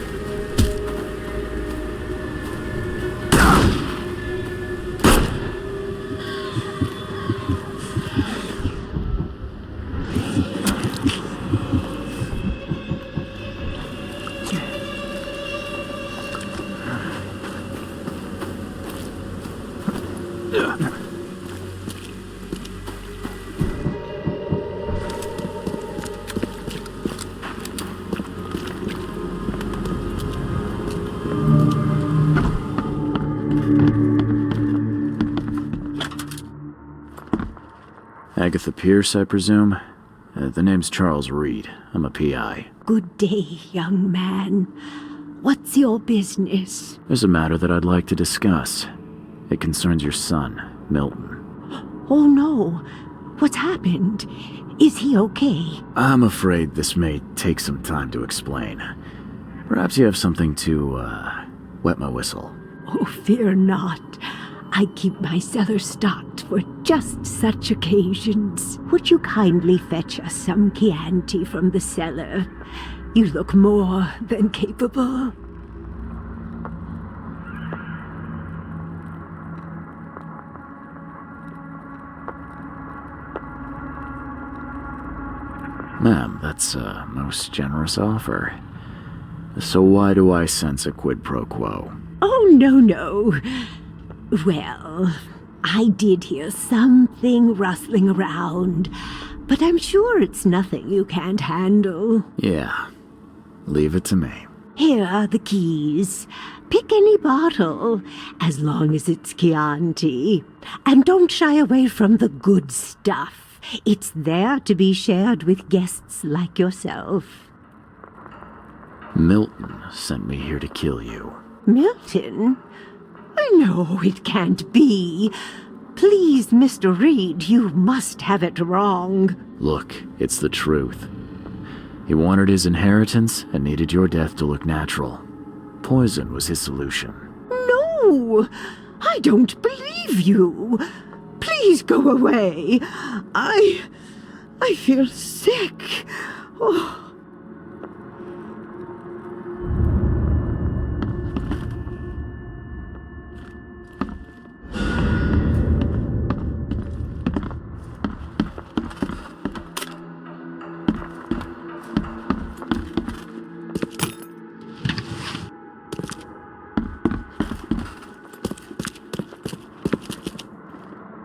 Agatha Pierce, I presume? The name's Charles Reed. I'm a PI. Good day, young man. What's your business? There's a matter that I'd like to discuss. It concerns your son, Milton. Oh no. What's happened? Is he okay? I'm afraid this may take some time to explain. Perhaps you have something to, wet my whistle. Oh, fear not. I keep my cellar stocked for just such occasions. Would you kindly fetch us some Chianti from the cellar? You look more than capable. Ma'am, that's a most generous offer. So why do I sense a quid pro quo? Oh, no. Well, I did hear something rustling around, but I'm sure it's nothing you can't handle. Yeah, leave it to me. Here are the keys. Pick any bottle, as long as it's Chianti. And don't shy away from the good stuff. It's there to be shared with guests like yourself. Milton sent me here to kill you. Milton? No, it can't be. Please, Mr. Reed, you must have it wrong. Look, it's the truth. He wanted his inheritance and needed your death to look natural. Poison was his solution. No! I don't believe you. Please go away. I feel sick. Oh.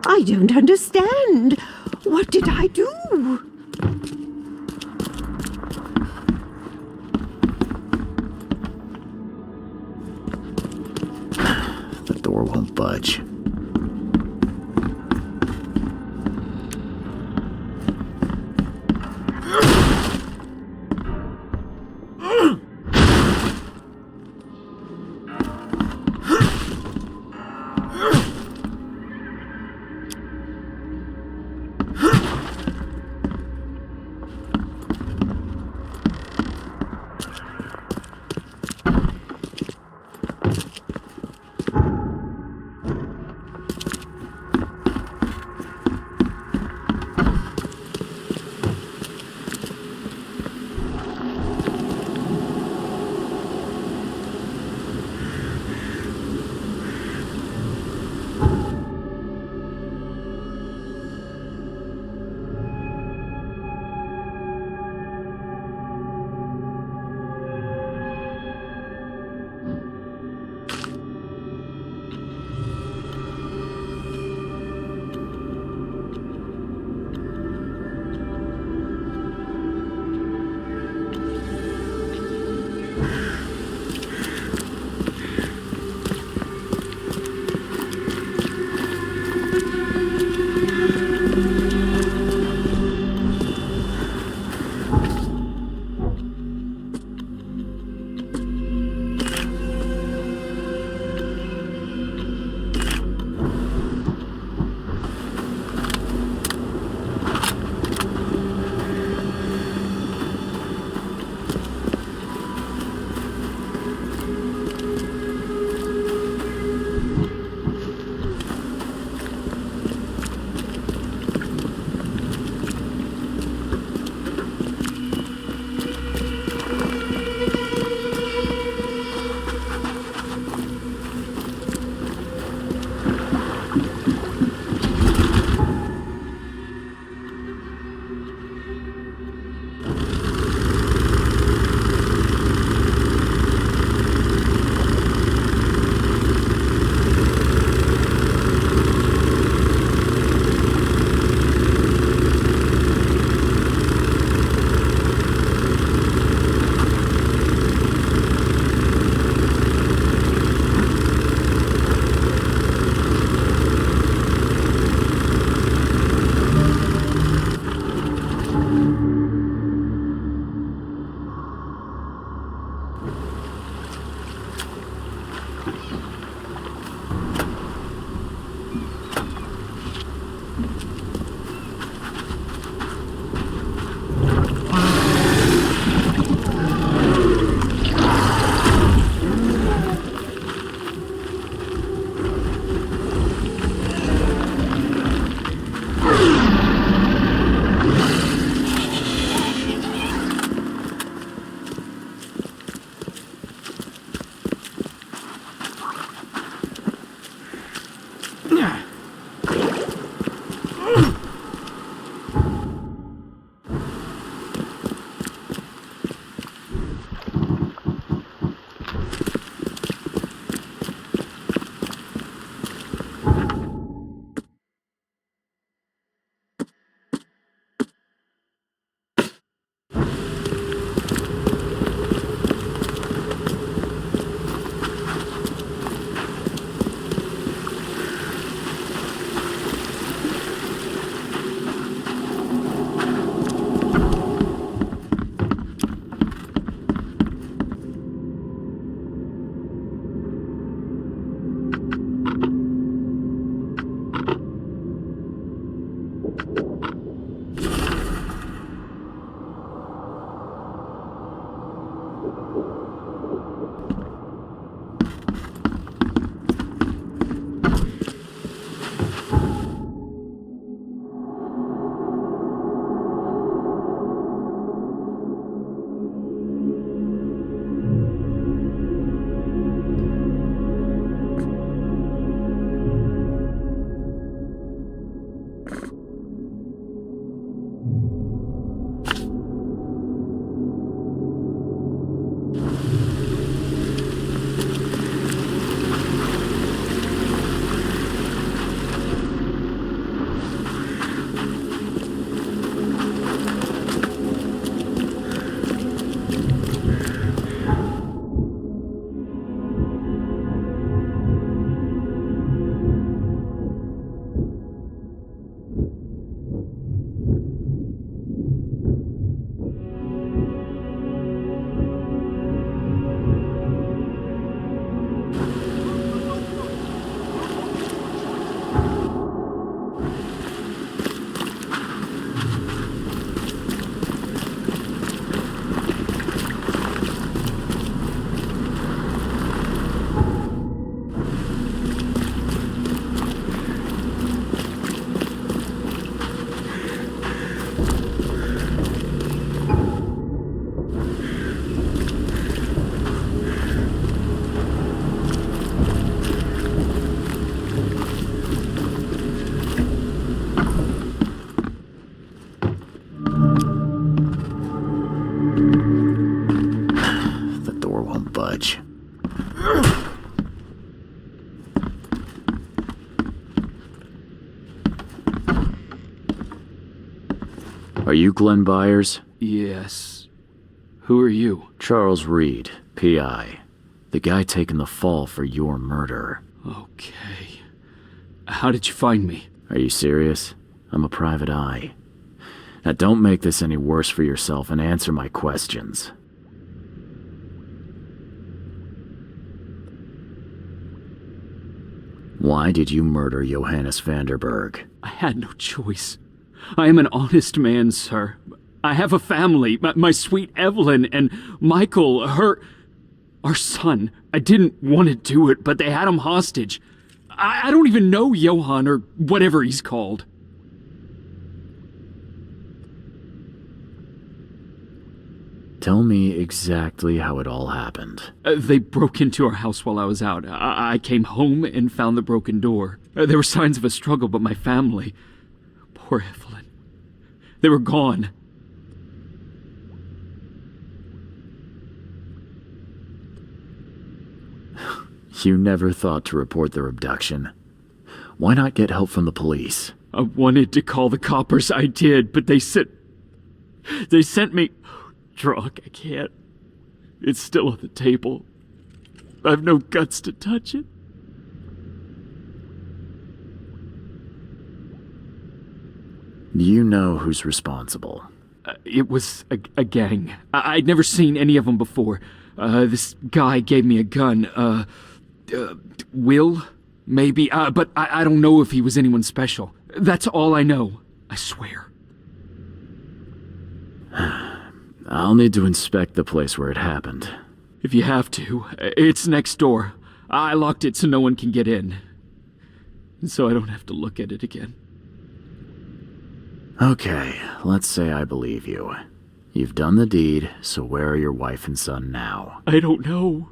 I don't understand. What did I do? The door won't budge. Are you Glenn Byers? Yes. Who are you? Charles Reed, P.I. The guy taking the fall for your murder. Okay. How did you find me? Are you serious? I'm a private eye. Now don't make this any worse for yourself and answer my questions. Why did you murder Johannes Vanderberg? I had no choice. I am an honest man, sir. I have a family, my sweet Evelyn and Michael, our son. I didn't want to do it, but they had him hostage. I don't even know Johann or whatever he's called. Tell me exactly how it all happened. They broke into our house while I was out. I came home and found the broken door. There were signs of a struggle, but my family... Poor Evelyn. They were gone. You never thought to report their abduction. Why not get help from the police? I wanted to call the coppers, I did, but they sent me... Drunk, I can't. It's still on the table. I have no guts to touch it. Do you know who's responsible? It was a gang. I'd never seen any of them before. This guy gave me a gun. Will? Maybe. But I don't know if he was anyone special. That's all I know. I swear. I'll need to inspect the place where it happened. If you have to. It's next door. I locked it so no one can get in. So I don't have to look at it again. Okay, let's say I believe you. You've done the deed, so where are your wife and son now? I don't know.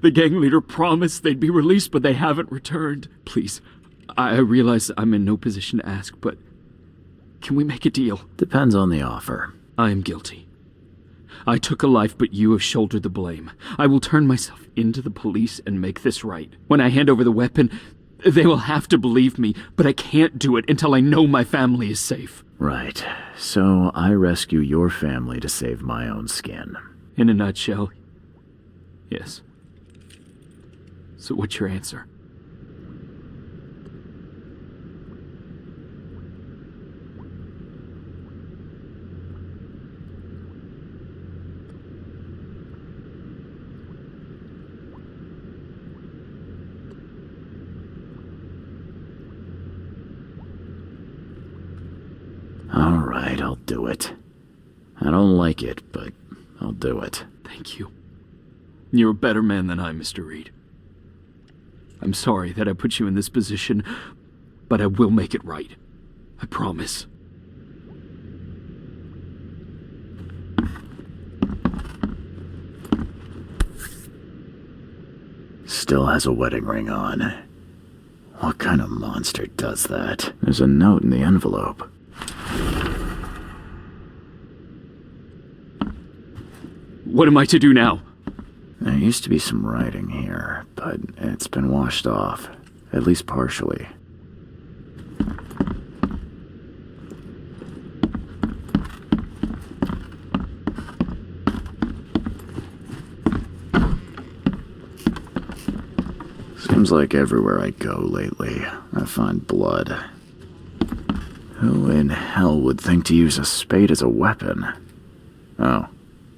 The gang leader promised they'd be released, but they haven't returned. Please, I realize I'm in no position to ask, but can we make a deal? Depends on the offer. I am guilty. I took a life, but you have shouldered the blame. I will turn myself into the police and make this right. When I hand over the weapon, they will have to believe me, but I can't do it until I know my family is safe. Right. So I rescue your family to save my own skin. In a nutshell, yes. So what's your answer? All right, I'll do it. I don't like it, but I'll do it. Thank you. You're a better man than I, Mr. Reed. I'm sorry that I put you in this position, but I will make it right. I promise. Still has a wedding ring on. What kind of monster does that? There's a note in the envelope. What am I to do now? There used to be some writing here, but it's been washed off, at least partially. Seems like everywhere I go lately, I find blood. Who in hell would think to use a spade as a weapon? Oh,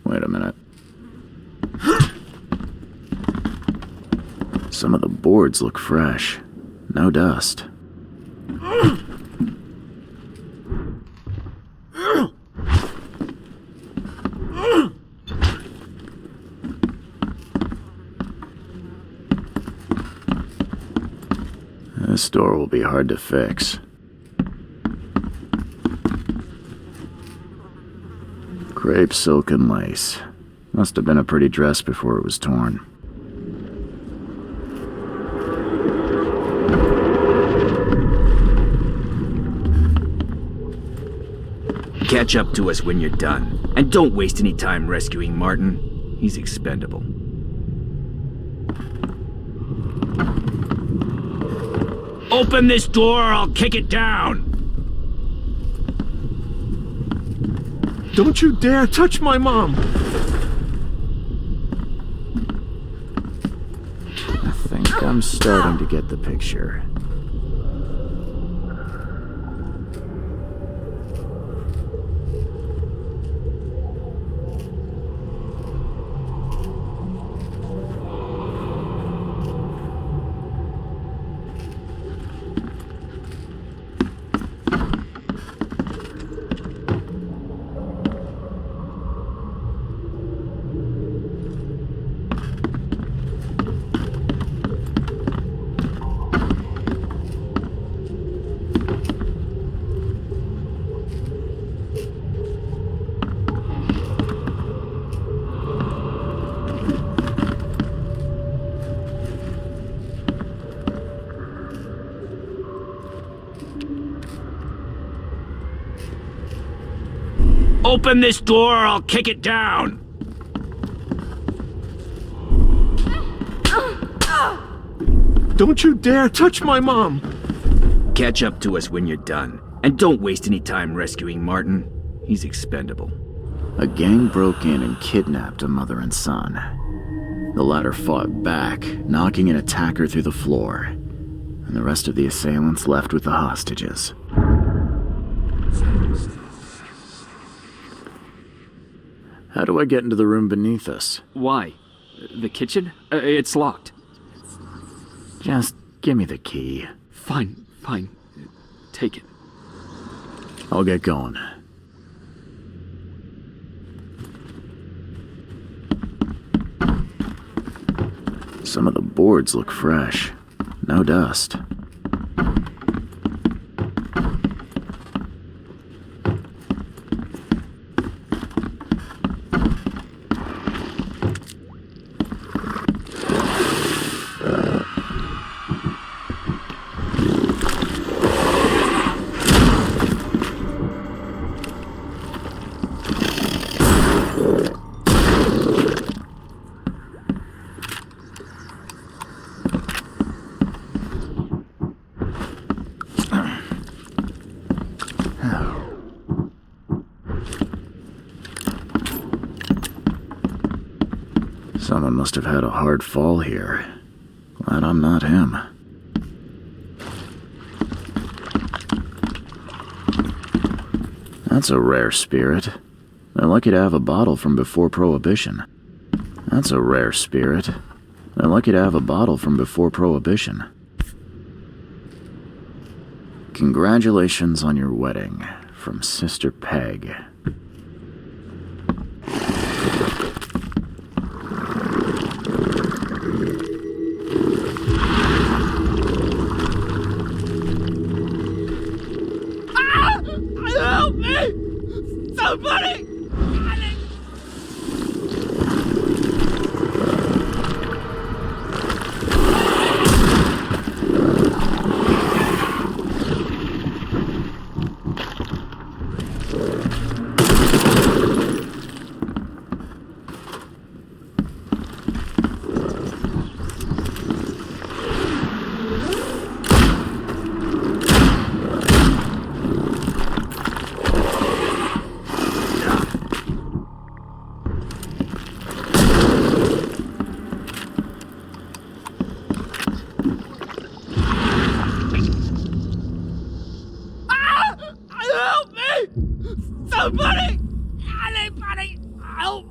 wait a minute. Some of the boards look fresh. No dust. This door will be hard to fix. Crepe silk and lace. Must have been a pretty dress before it was torn. Catch up to us when you're done. And don't waste any time rescuing Martin. He's expendable. Open this door or I'll kick it down! Don't you dare touch my mom! I think I'm starting to get the picture. Open this door or I'll kick it down! Don't you dare touch my mom! Catch up to us when you're done. And don't waste any time rescuing Martin. He's expendable. A gang broke in and kidnapped a mother and son. The latter fought back, knocking an attacker through the floor, and the rest of the assailants left with the hostages. How do I get into the room beneath us? Why? The kitchen? It's locked. Just give me the key. Fine. Take it. I'll get going. Some of the boards look fresh. No dust. Someone must have had a hard fall here. Glad I'm not him. That's a rare spirit. They're lucky to have a bottle from before Prohibition. That's a rare spirit. They're lucky to have a bottle from before Prohibition. Congratulations on your wedding, from Sister Peg. Help me! Somebody! Help me! Somebody! Anybody! Help!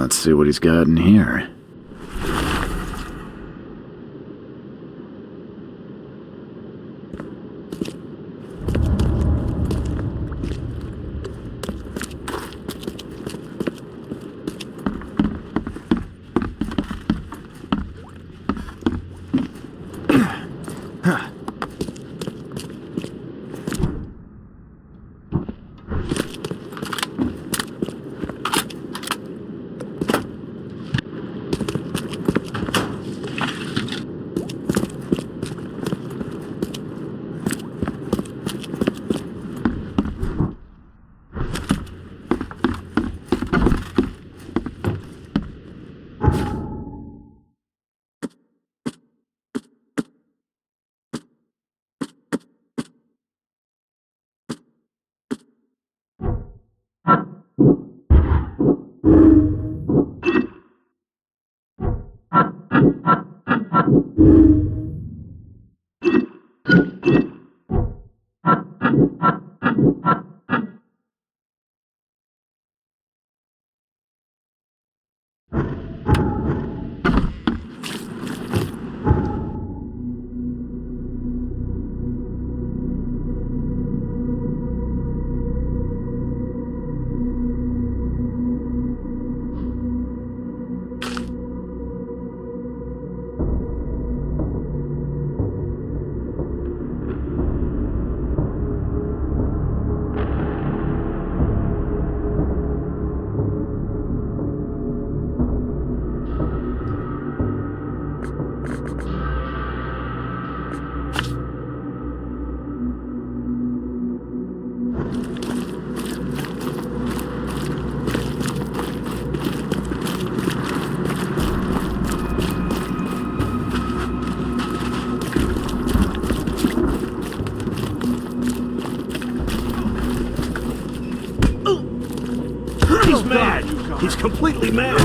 Let's see what he's got in here. He's mad! He's completely mad!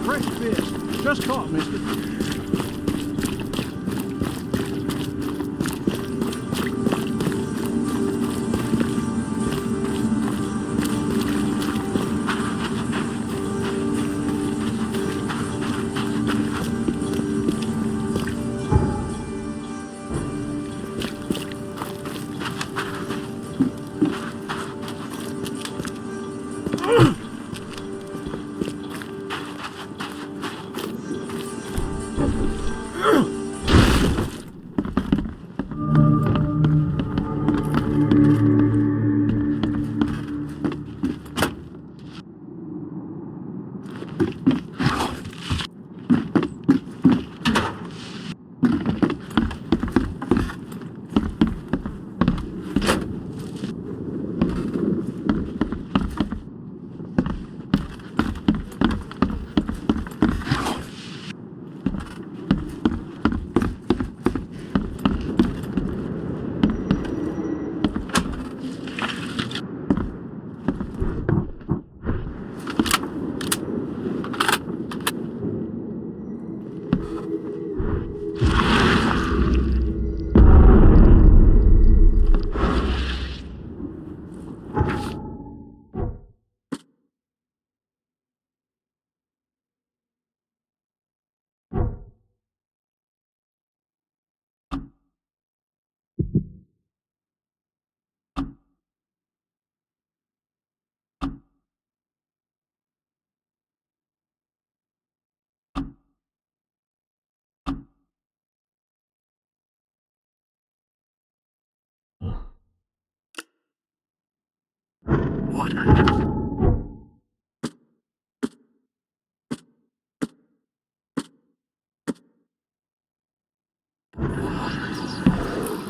Fresh fish. Just caught, mister.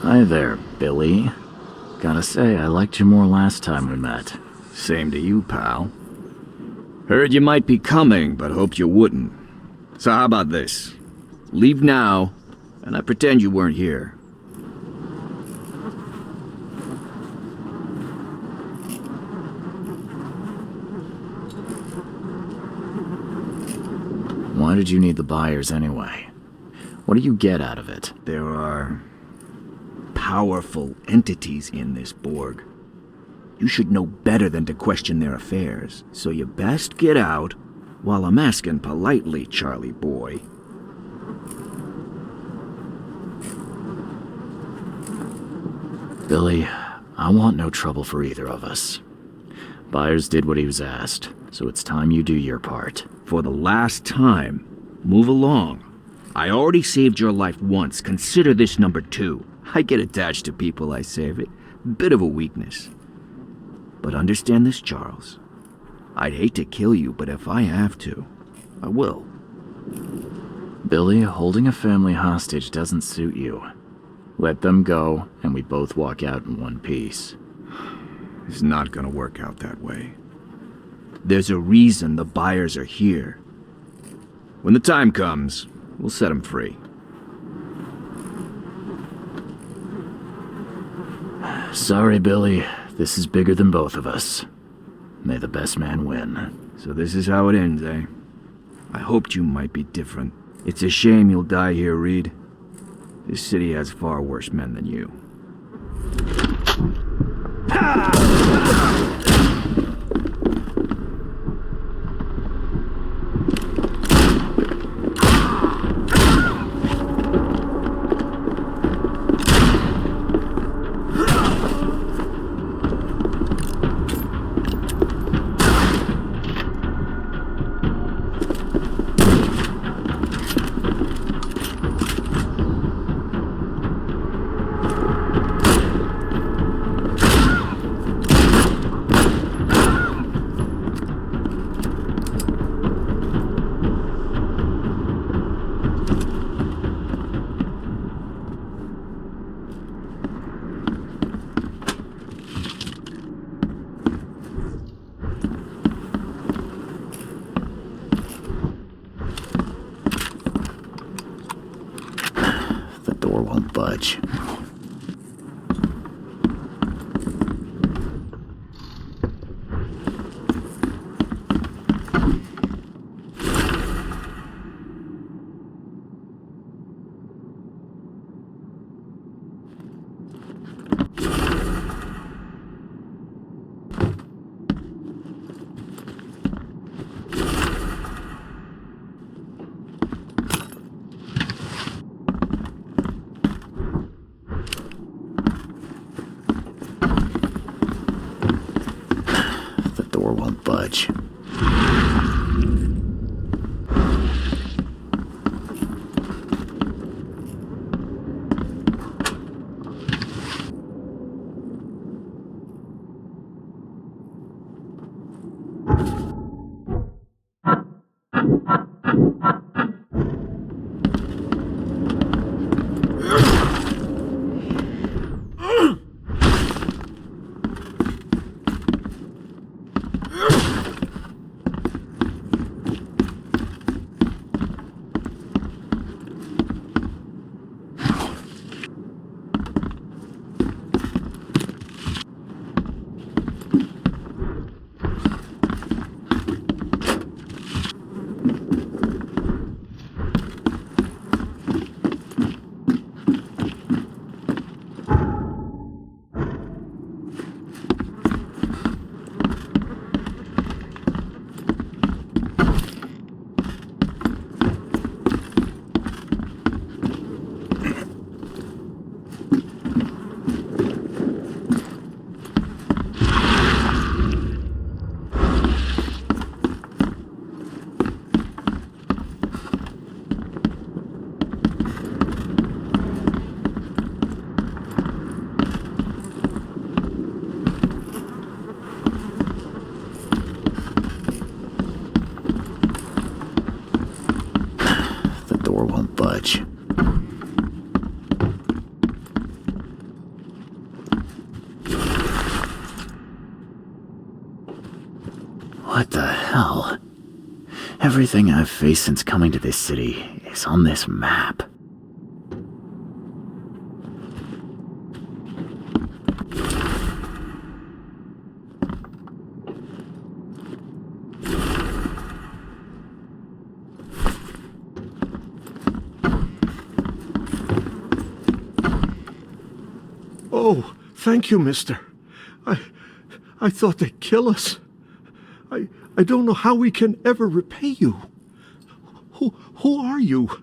Hi there, Billy. Gotta say, I liked you more last time we met. Same to you, pal. Heard you might be coming, but hoped you wouldn't. So how about this? Leave now, and I pretend you weren't here. Why did you need the buyers anyway? What do you get out of it? There are powerful entities in this Borg. You should know better than to question their affairs, so you best get out while I'm asking politely, Charlie boy. Billy, I want no trouble for either of us. Byers did what he was asked, so it's time you do your part. For the last time, move along. I already saved your life once. Consider this number 2. I get attached to people I save. It bit of a weakness. But understand this, Charles. I'd hate to kill you, but if I have to, I will. Billy, holding a family hostage doesn't suit you. Let them go, and we both walk out in one piece. It's not gonna work out that way. There's a reason the buyers are here. When the time comes, we'll set them free. Sorry, Billy. This is bigger than both of us. May the best man win. So this is how it ends, eh? I hoped you might be different. It's a shame you'll die here, Reed. This city has far worse men than you. The door won't budge. Won't budge. door won't budge. What the hell? Everything I've faced since coming to this city is on this map. Oh, thank you, mister. I thought they'd kill us. I don't know how we can ever repay you. Who are you?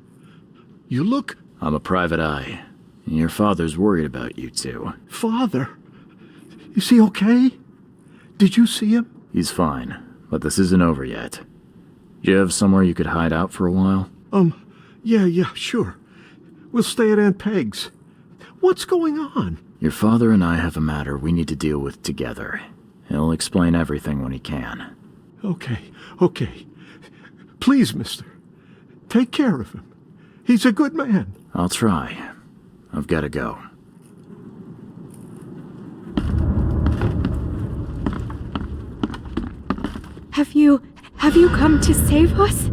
You look... I'm a private eye. Your father's worried about you two. Father? Is he okay? Did you see him? He's fine, but this isn't over yet. Do you have somewhere you could hide out for a while? Yeah, sure. We'll stay at Aunt Peg's. What's going on? Your father and I have a matter we need to deal with together. He'll explain everything when he can. Okay. Please, mister. Take care of him. He's a good man. I'll try. I've got to go. Have you come to save us?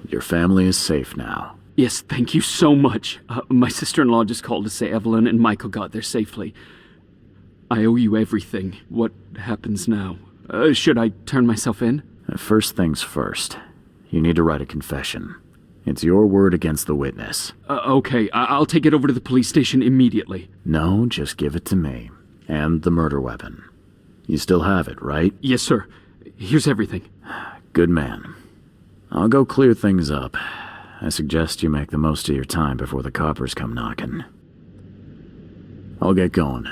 Your family is safe now. Yes, thank you so much. My sister-in-law just called to say Evelyn and Michael got there safely. I owe you everything. What happens now? Should I turn myself in? First things first. You need to write a confession. It's your word against the witness. Okay, I'll take it over to the police station immediately. No, just give it to me. And the murder weapon. You still have it, right? Yes, sir. Here's everything. Good man. I'll go clear things up. I suggest you make the most of your time before the coppers come knocking. I'll get going.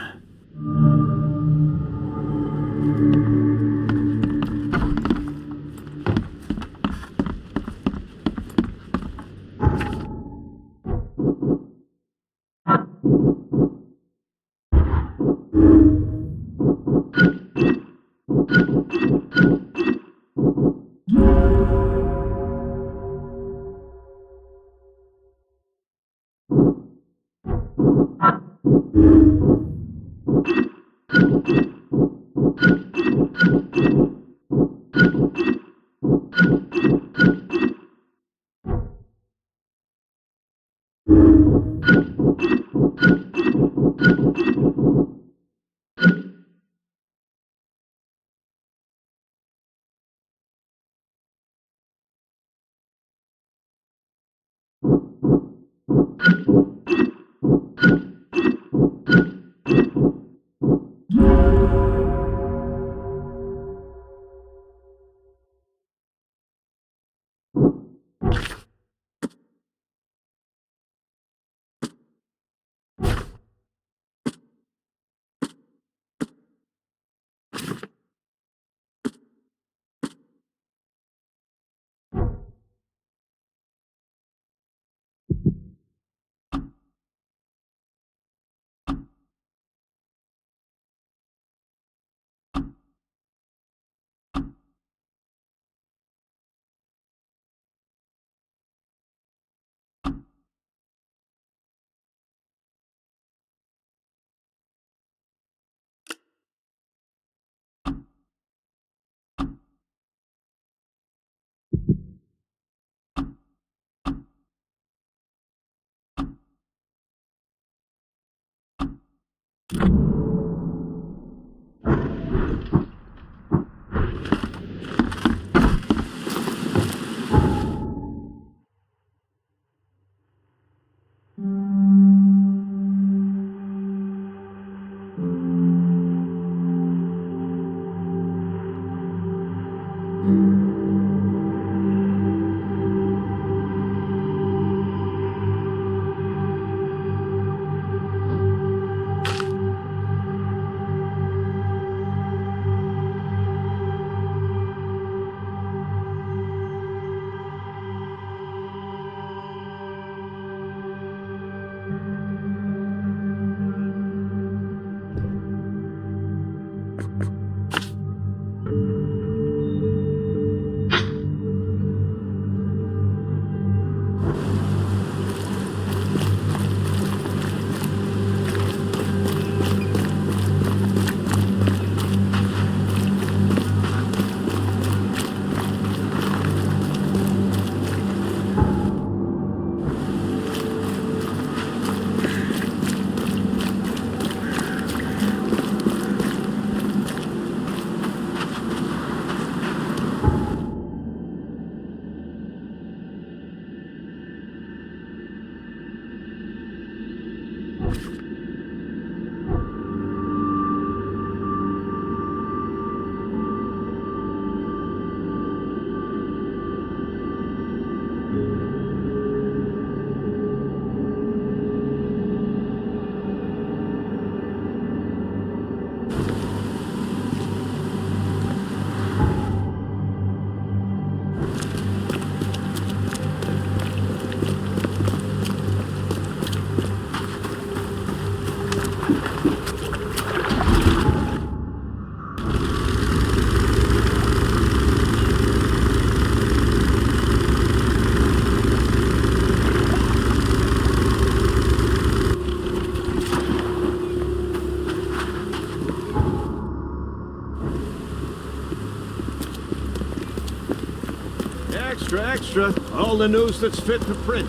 Extra, extra. All the news that's fit to print.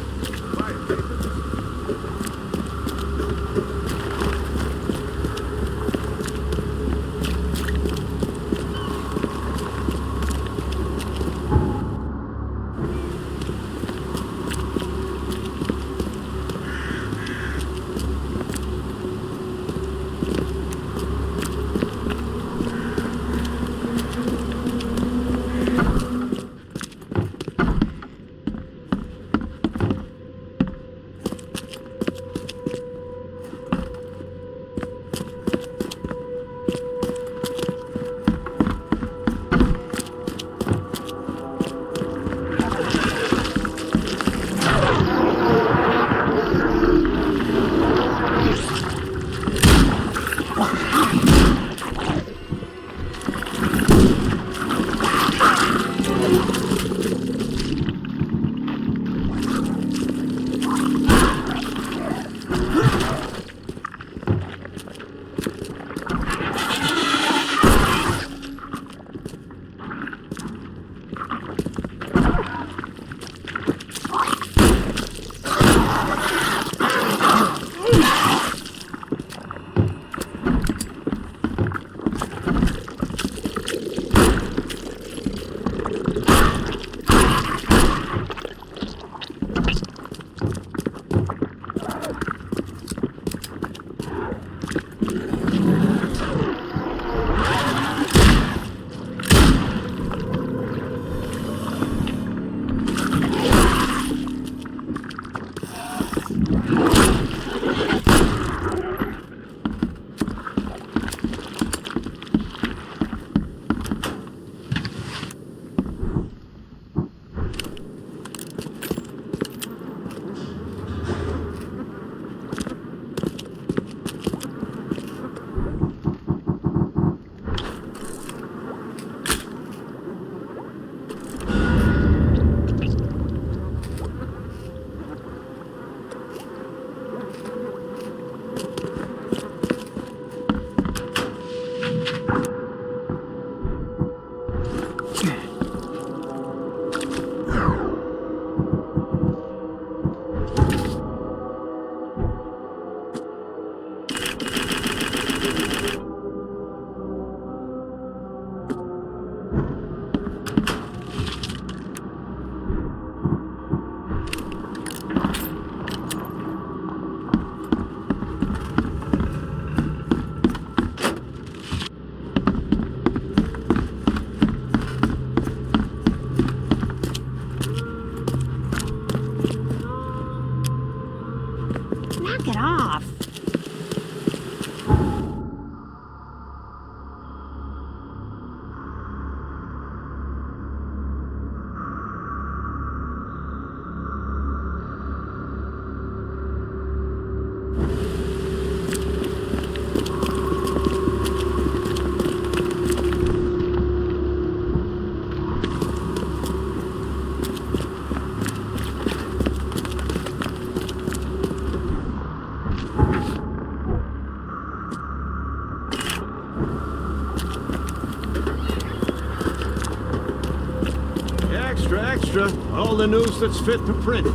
Extra, all the news that's fit to print.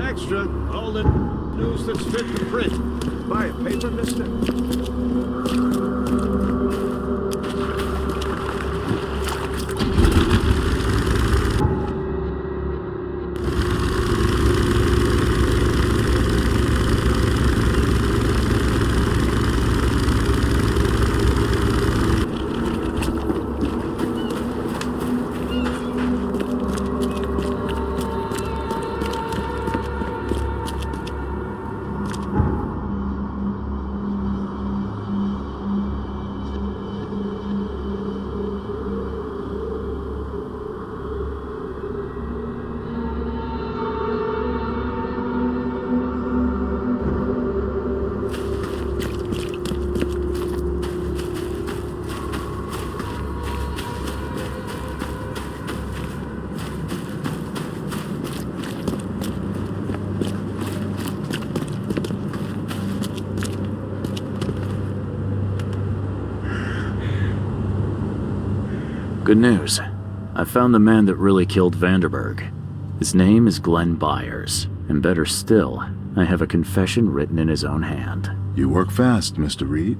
Extra, all the news that's fit to print. Buy a paper, mister? Good news. I found the man that really killed Vanderberg. His name is Glenn Byers, and better still, I have a confession written in his own hand. You work fast, Mr. Reed.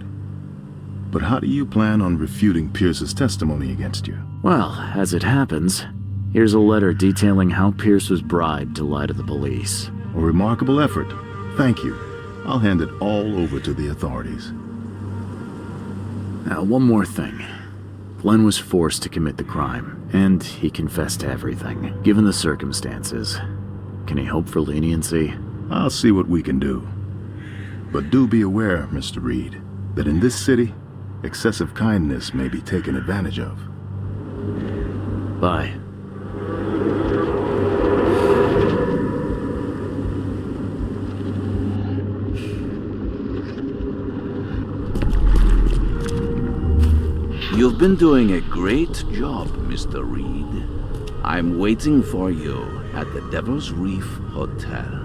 But how do you plan on refuting Pierce's testimony against you? Well, as it happens, here's a letter detailing how Pierce was bribed to lie to the police. A remarkable effort. Thank you. I'll hand it all over to the authorities. Now, one more thing. Glenn was forced to commit the crime, and he confessed to everything, given the circumstances. Can he hope for leniency? I'll see what we can do. But do be aware, Mr. Reed, that in this city, excessive kindness may be taken advantage of. Bye. You've been doing a great job, Mr. Reed. I'm waiting for you at the Devil's Reef Hotel.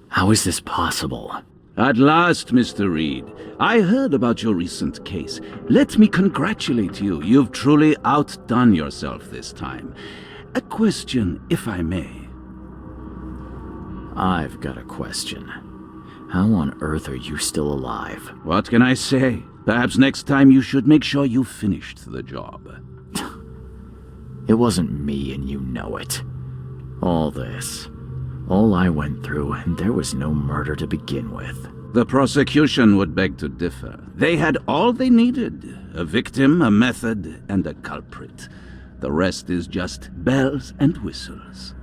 How is this possible? At last, Mr. Reed. I heard about your recent case. Let me congratulate you. You've truly outdone yourself this time. A question, if I may. I've got a question. How on earth are you still alive? What can I say? Perhaps next time you should make sure you finished the job. It wasn't me, and you know it. All I went through, and there was no murder to begin with. The prosecution would beg to differ. They had all they needed. A victim, a method, and a culprit. The rest is just bells and whistles.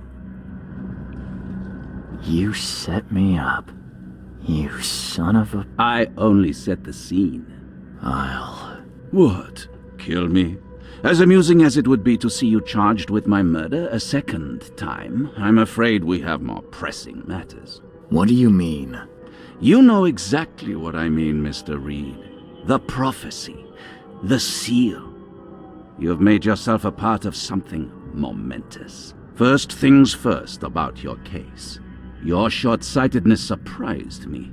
You set me up. You son of a... I only set the scene. What? Kill me? As amusing as it would be to see you charged with my murder a second time, I'm afraid we have more pressing matters. What do you mean? You know exactly what I mean, Mr. Reed. The prophecy. The seal. You have made yourself a part of something momentous. First things first about your case. Your short-sightedness surprised me.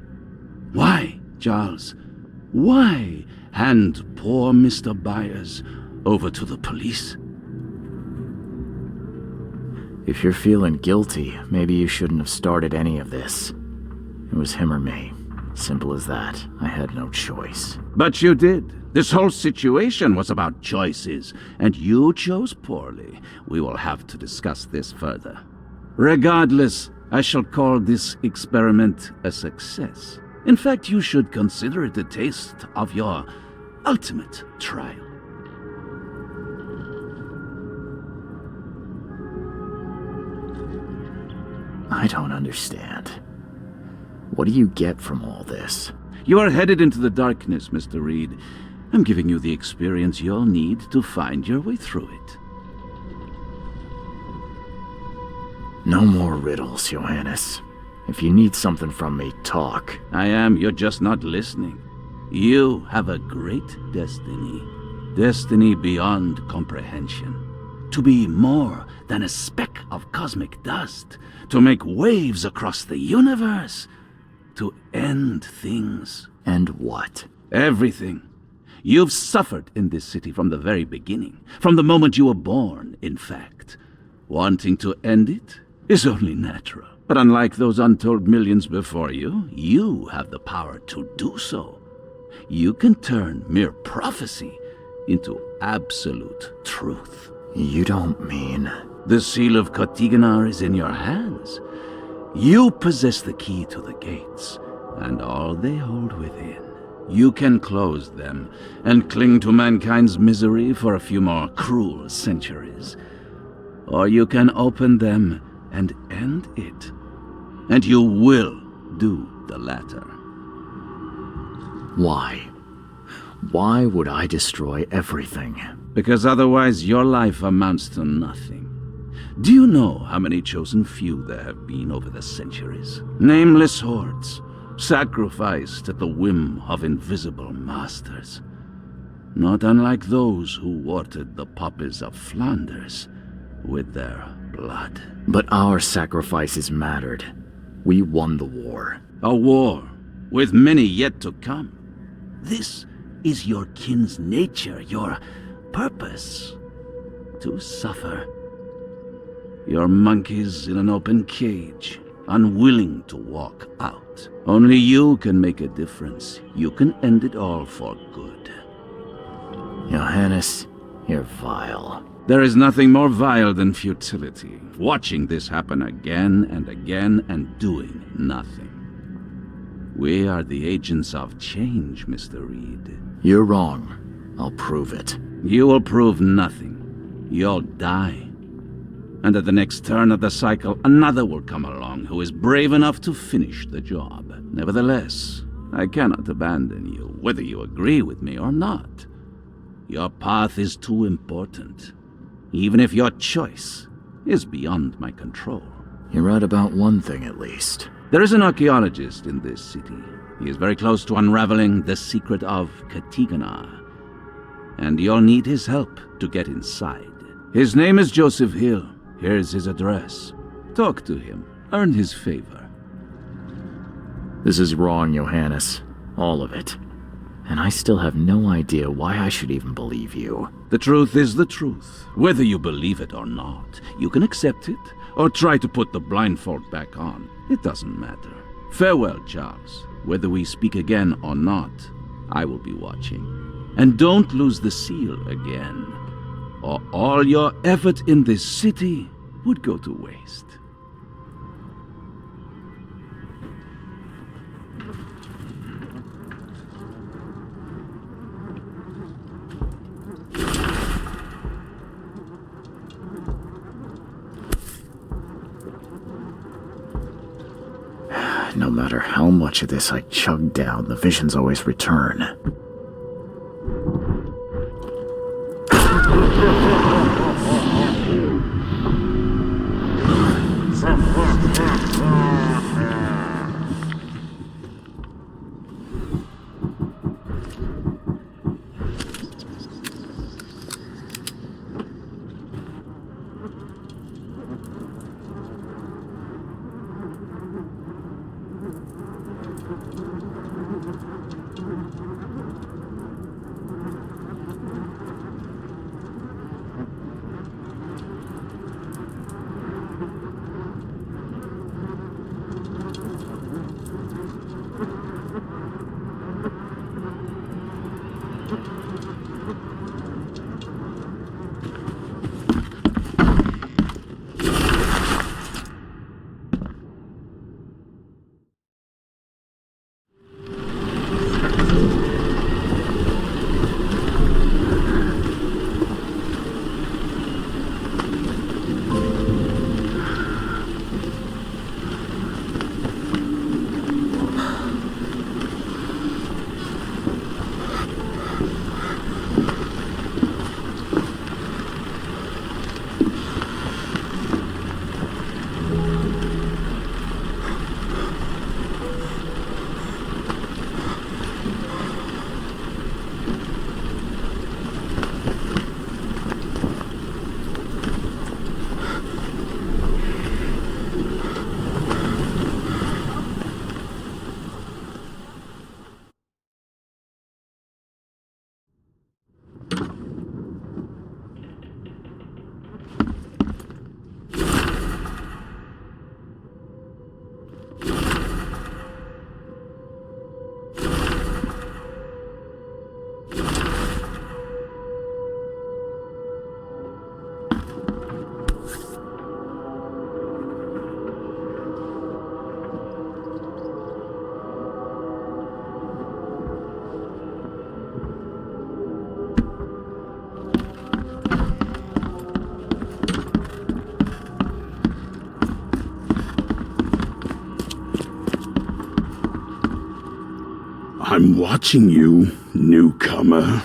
Why, Charles? Why hand poor Mr. Byers over to the police? If you're feeling guilty, maybe you shouldn't have started any of this. It was him or me. Simple as that. I had no choice. But you did. This whole situation was about choices, and you chose poorly. We will have to discuss this further. Regardless, I shall call this experiment a success. In fact, you should consider it a taste of your ultimate trial. I don't understand. What do you get from all this? You are headed into the darkness, Mr. Reed. I'm giving you the experience you'll need to find your way through it. No more riddles, Johannes. If you need something from me, talk. I am, you're just not listening. You have a great destiny. Destiny beyond comprehension. To be more than a speck of cosmic dust. To make waves across the universe. To end things. And what? Everything. You've suffered in this city from the very beginning. From the moment you were born, in fact. Wanting to end it is only natural. But unlike those untold millions before you, you have the power to do so. You can turn mere prophecy into absolute truth. You don't mean... The seal of Kotiganar is in your hands. You possess the key to the gates, and all they hold within. You can close them and cling to mankind's misery for a few more cruel centuries. Or you can open them and end it. And you will do the latter. Why? Why would I destroy everything? Because otherwise your life amounts to nothing. Do you know how many chosen few there have been over the centuries? Nameless hordes, sacrificed at the whim of invisible masters. Not unlike those who watered the poppies of Flanders with their blood. But our sacrifices mattered. We won the war. A war, with many yet to come. This is your kin's nature, your purpose. To suffer. You're monkeys in an open cage, unwilling to walk out. Only you can make a difference. You can end it all for good. Johannes, you're vile. There is nothing more vile than futility. Watching this happen again and doing nothing. We are the agents of change, Mr. Reed. You're wrong. I'll prove it. You will prove nothing. You'll die. And at the next turn of the cycle, another will come along who is brave enough to finish the job. Nevertheless, I cannot abandon you, whether you agree with me or not. Your path is too important, even if your choice is beyond my control. You're right about one thing, at least. There is an archaeologist in this city. He is very close to unraveling the secret of Kotiganar. And you'll need his help to get inside. His name is Joseph Hill. Here's his address. Talk to him. Earn his favor. This is wrong, Johannes. All of it. And I still have no idea why I should even believe you. The truth is the truth. Whether you believe it or not, you can accept it, or try to put the blindfold back on. It doesn't matter. Farewell, Charles. Whether we speak again or not, I will be watching. And don't lose the seal again, or all your effort in this city would go to waste. No matter how much of this I chug down, the visions always return. I'm watching you, newcomer.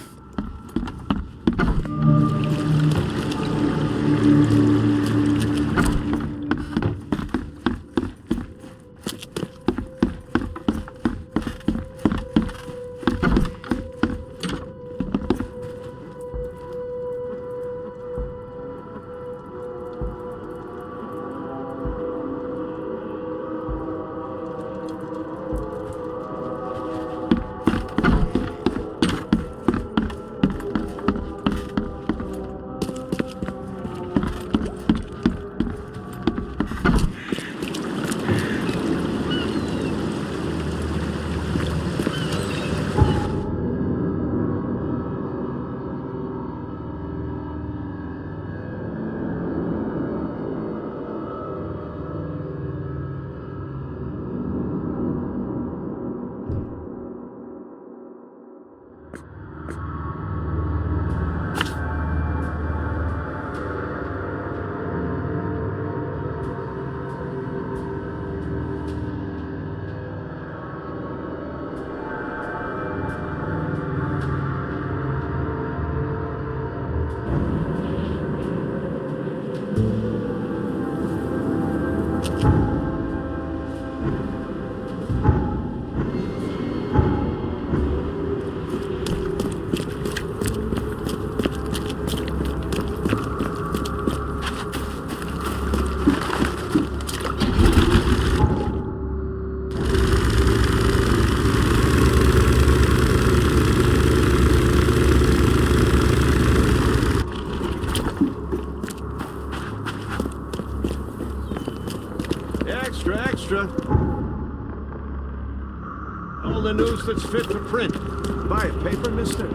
Extra. All the news that's fit for print. Buy a paper, mister?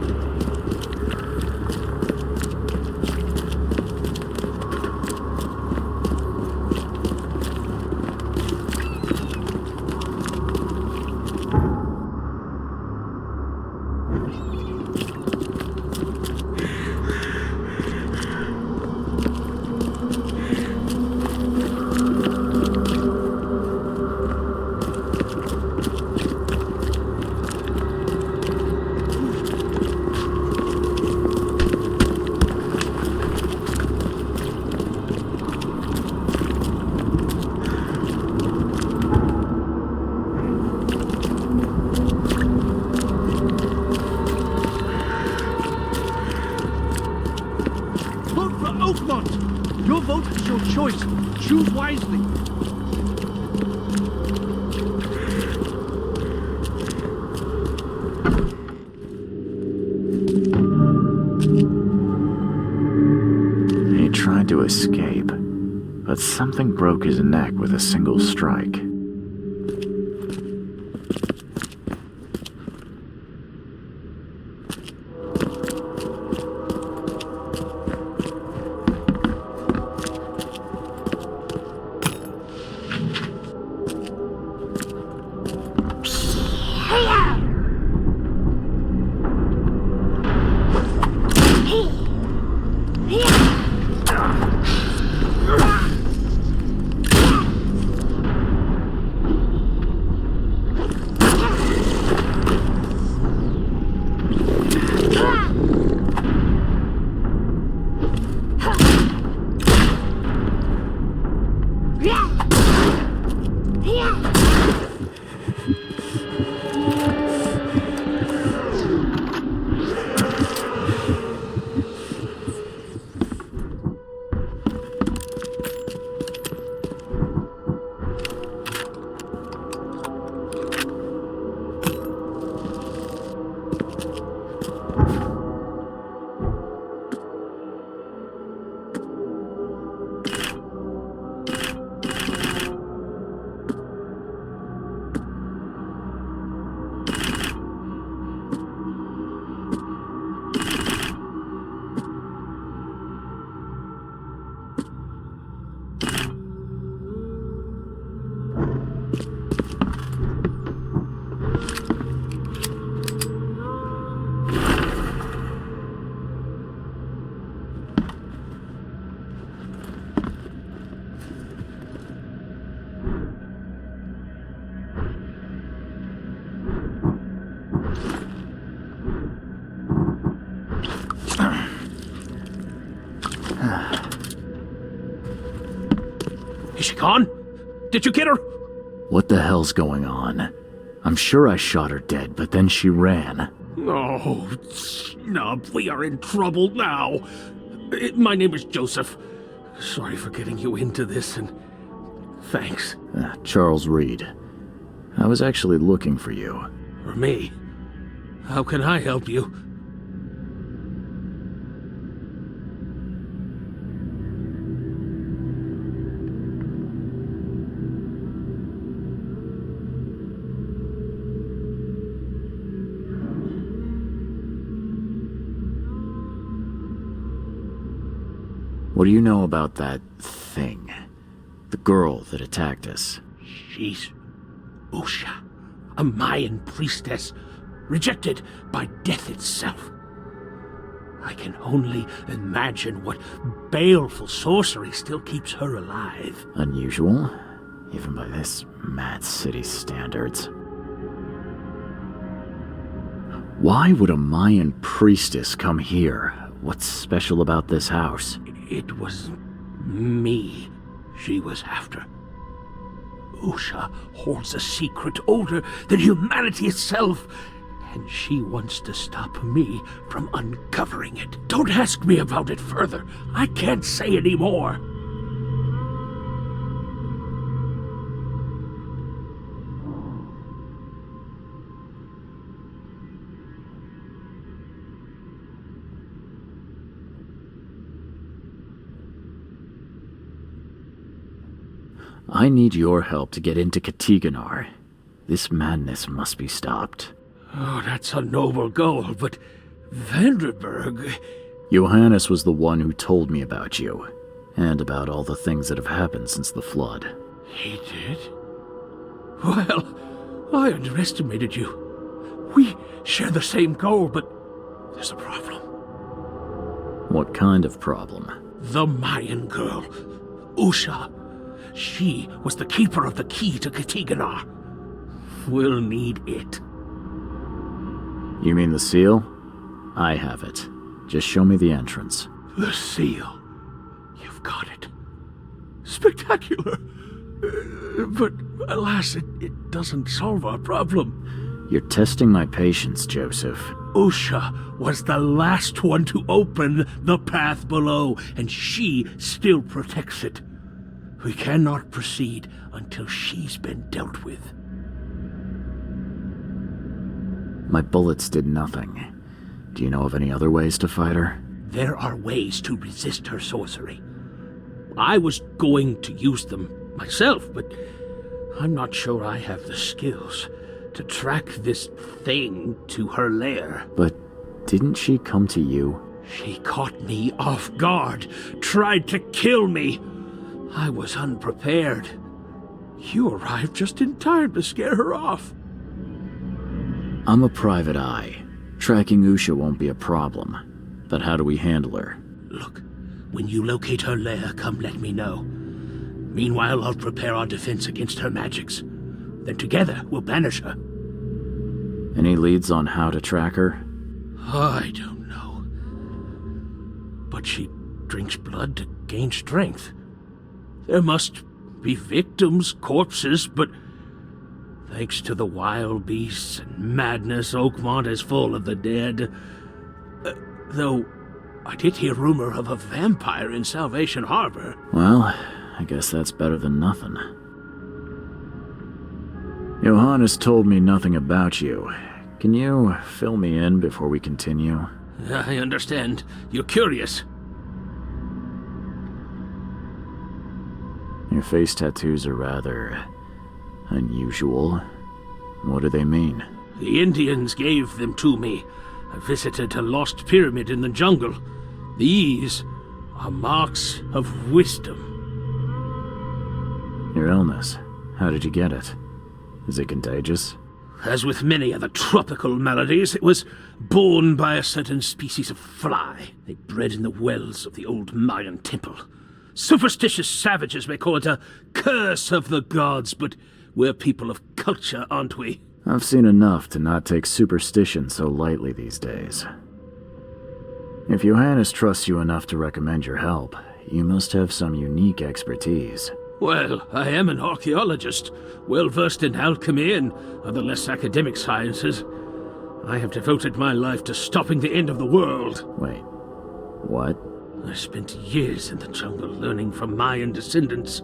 Your vote is your choice. Choose wisely. He tried to escape, but something broke his neck with a single strike. Is she gone? Did you get her? What the hell's going on? I'm sure I shot her dead, but then she ran. Oh, snub, we are in trouble now. My name is Joseph. Sorry for getting you into this, and thanks. Charles Reed. I was actually looking for you. For me? How can I help you? What do you know about that thing? The girl that attacked us? She's Usha, a Mayan priestess, rejected by death itself. I can only imagine what baleful sorcery still keeps her alive. Unusual, even by this mad city standards. Why would a Mayan priestess come here? What's special about this house? It was me she was after. Usha holds a secret older than humanity itself, and she wants to stop me from uncovering it. Don't ask me about it further. I can't say any more. I need your help to get into Katiganar. This madness must be stopped. Oh, that's a noble goal, but Vanderberg... Johannes was the one who told me about you, and about all the things that have happened since the flood. He did? Well, I underestimated you. We share the same goal, but there's a problem. What kind of problem? The Mayan girl, Usha. She was the keeper of the key to Katiganar. We'll need it. You mean the seal? I have it. Just show me the entrance. The seal. You've got it. Spectacular. But alas, it doesn't solve our problem. You're testing my patience, Joseph. Usha was the last one to open the path below, and she still protects it. We cannot proceed until she's been dealt with. My bullets did nothing. Do you know of any other ways to fight her? There are ways to resist her sorcery. I was going to use them myself, but I'm not sure I have the skills to track this thing to her lair. But didn't she come to you? She caught me off guard, tried to kill me. I was unprepared. You arrived just in time to scare her off. I'm a private eye. Tracking Usha won't be a problem. But how do we handle her? Look, when you locate her lair, come let me know. Meanwhile, I'll prepare our defense against her magics. Then together, we'll banish her. Any leads on how to track her? I don't know. But she drinks blood to gain strength. There must be victims, corpses, but thanks to the wild beasts and madness, Oakmont is full of the dead. Though I did hear rumor of a vampire in Salvation Harbor. Well, I guess that's better than nothing. Johannes told me nothing about you. Can you fill me in before we continue? I understand. You're curious. Your face tattoos are rather unusual. What do they mean? The Indians gave them to me. I visited a lost pyramid in the jungle. These are marks of wisdom. Your illness, how did you get it? Is it contagious? As with many other tropical maladies, it was borne by a certain species of fly. They bred in the wells of the old Mayan temple. Superstitious savages may call it a curse of the gods, but we're people of culture, aren't we? I've seen enough to not take superstition so lightly these days. If Johannes trusts you enough to recommend your help, you must have some unique expertise. Well, I am an archaeologist, well versed in alchemy and other less academic sciences. I have devoted my life to stopping the end of the world. Wait, what? I spent years in the jungle learning from Mayan descendants.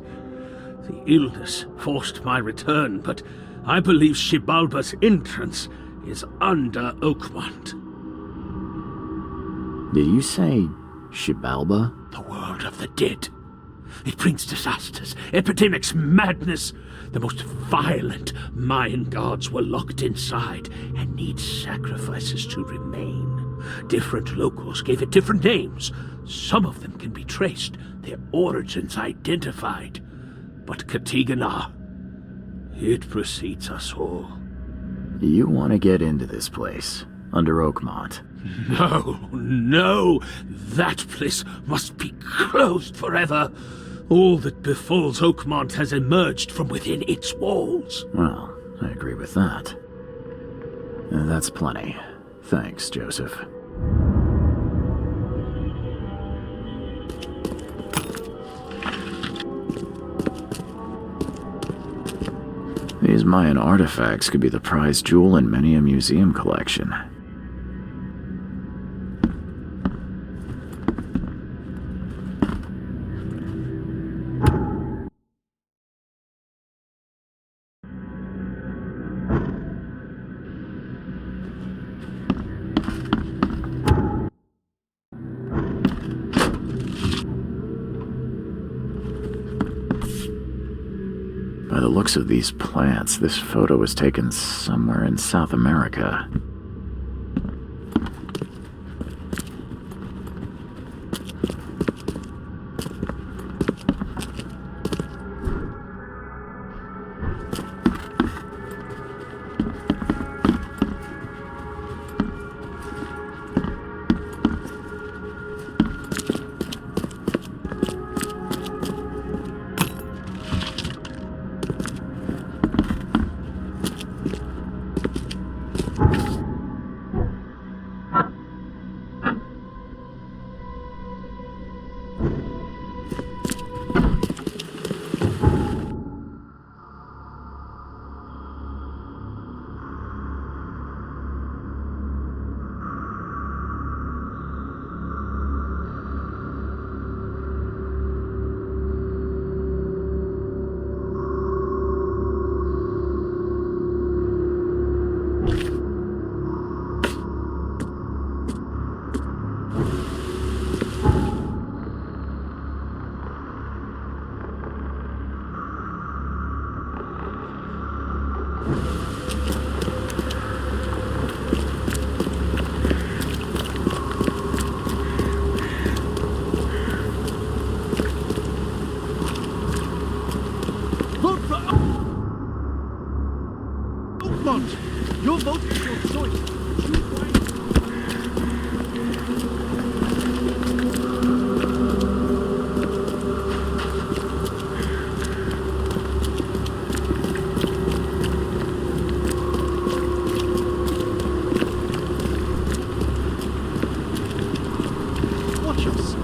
The illness forced my return, but I believe Xibalba's entrance is under Oakmont. Did you say Xibalba? The world of the dead. It brings disasters, epidemics, madness. The most violent Mayan gods were locked inside and need sacrifices to remain. Different locals gave it different names. Some of them can be traced, their origins identified. But Katigana, it precedes us all. You want to get into this place, under Oakmont? No. That place must be closed forever. All that befalls Oakmont has emerged from within its walls. Well, I agree with that. That's plenty. Thanks, Joseph. These Mayan artifacts could be the prized jewel in many a museum collection. By the looks of these plants, this photo was taken somewhere in South America. Your vote is your choice. Choose wisely. Watch us.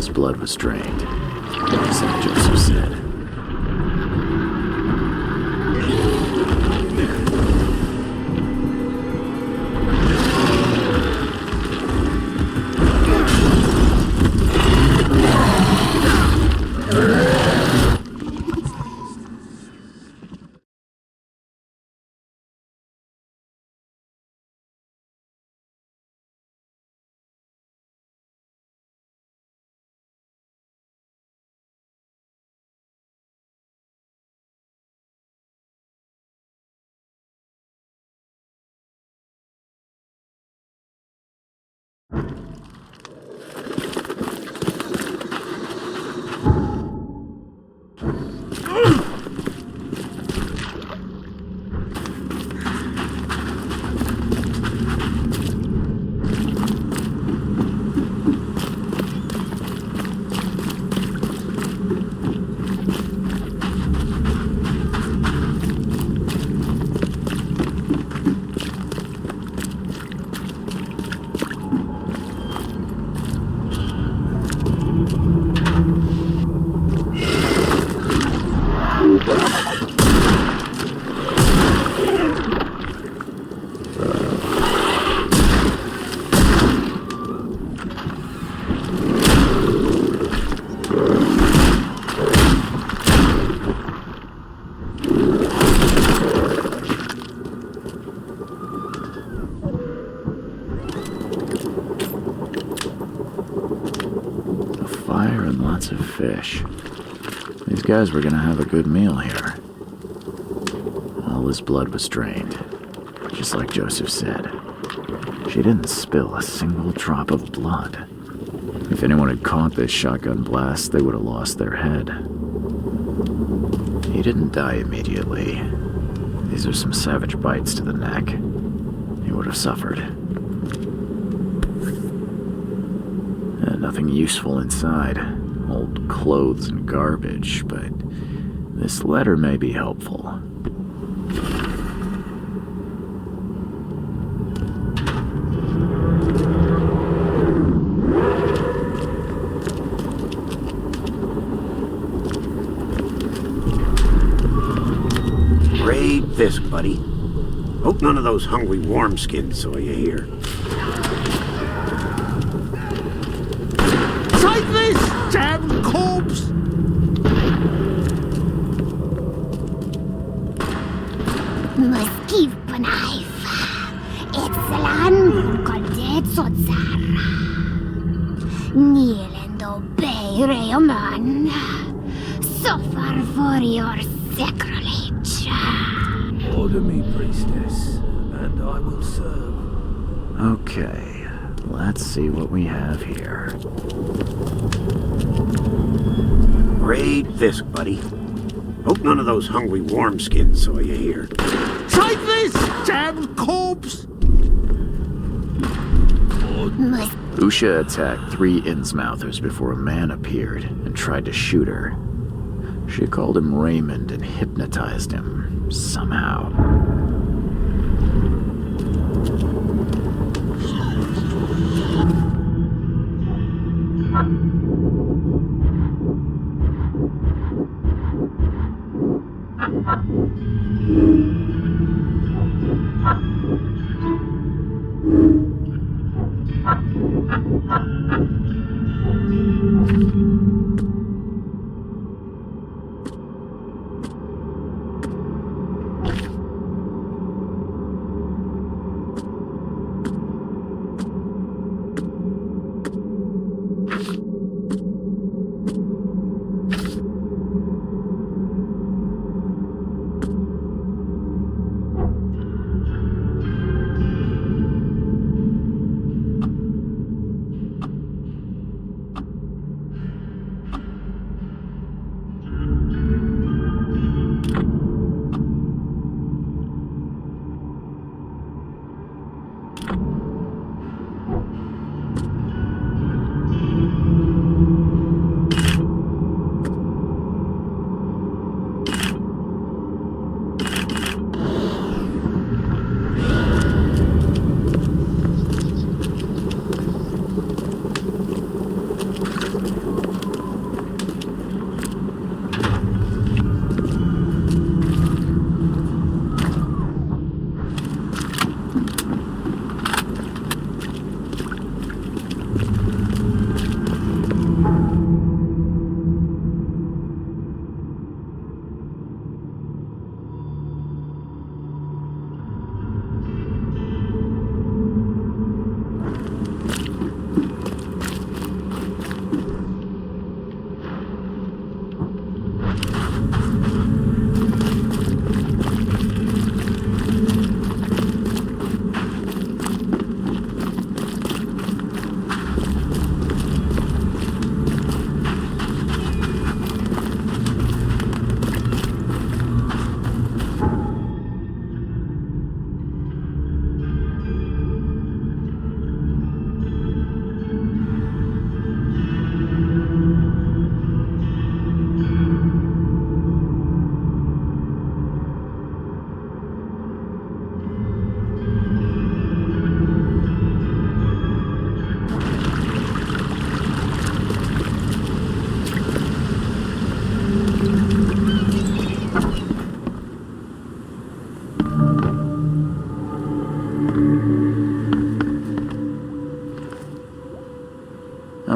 his blood was drained, just like Joseph said. Lots of fish. These guys were gonna have a good meal here. All his blood was drained, just like Joseph said. She didn't spill a single drop of blood. If anyone had caught this shotgun blast, they would have lost their head. He didn't die immediately. These are some savage bites to the neck. He would have suffered. And nothing useful inside. Old clothes and garbage, but this letter may be helpful. Great fisk, buddy. Hope none of those hungry wormskins saw you here. Take this, damn corpse! Moskivknife. Etselan kodet sotsara. Nilendo beireoman. Suffer for your sacrilege. Order me, priestess, and I will serve. Okay, let's see what we have here. Great fisk, buddy. Hope none of those hungry wormskins saw you here. Take this, damn corpse! Usha attacked 3 Innsmouthers before a man appeared and tried to shoot her. She called him Raymond and hypnotized him, somehow.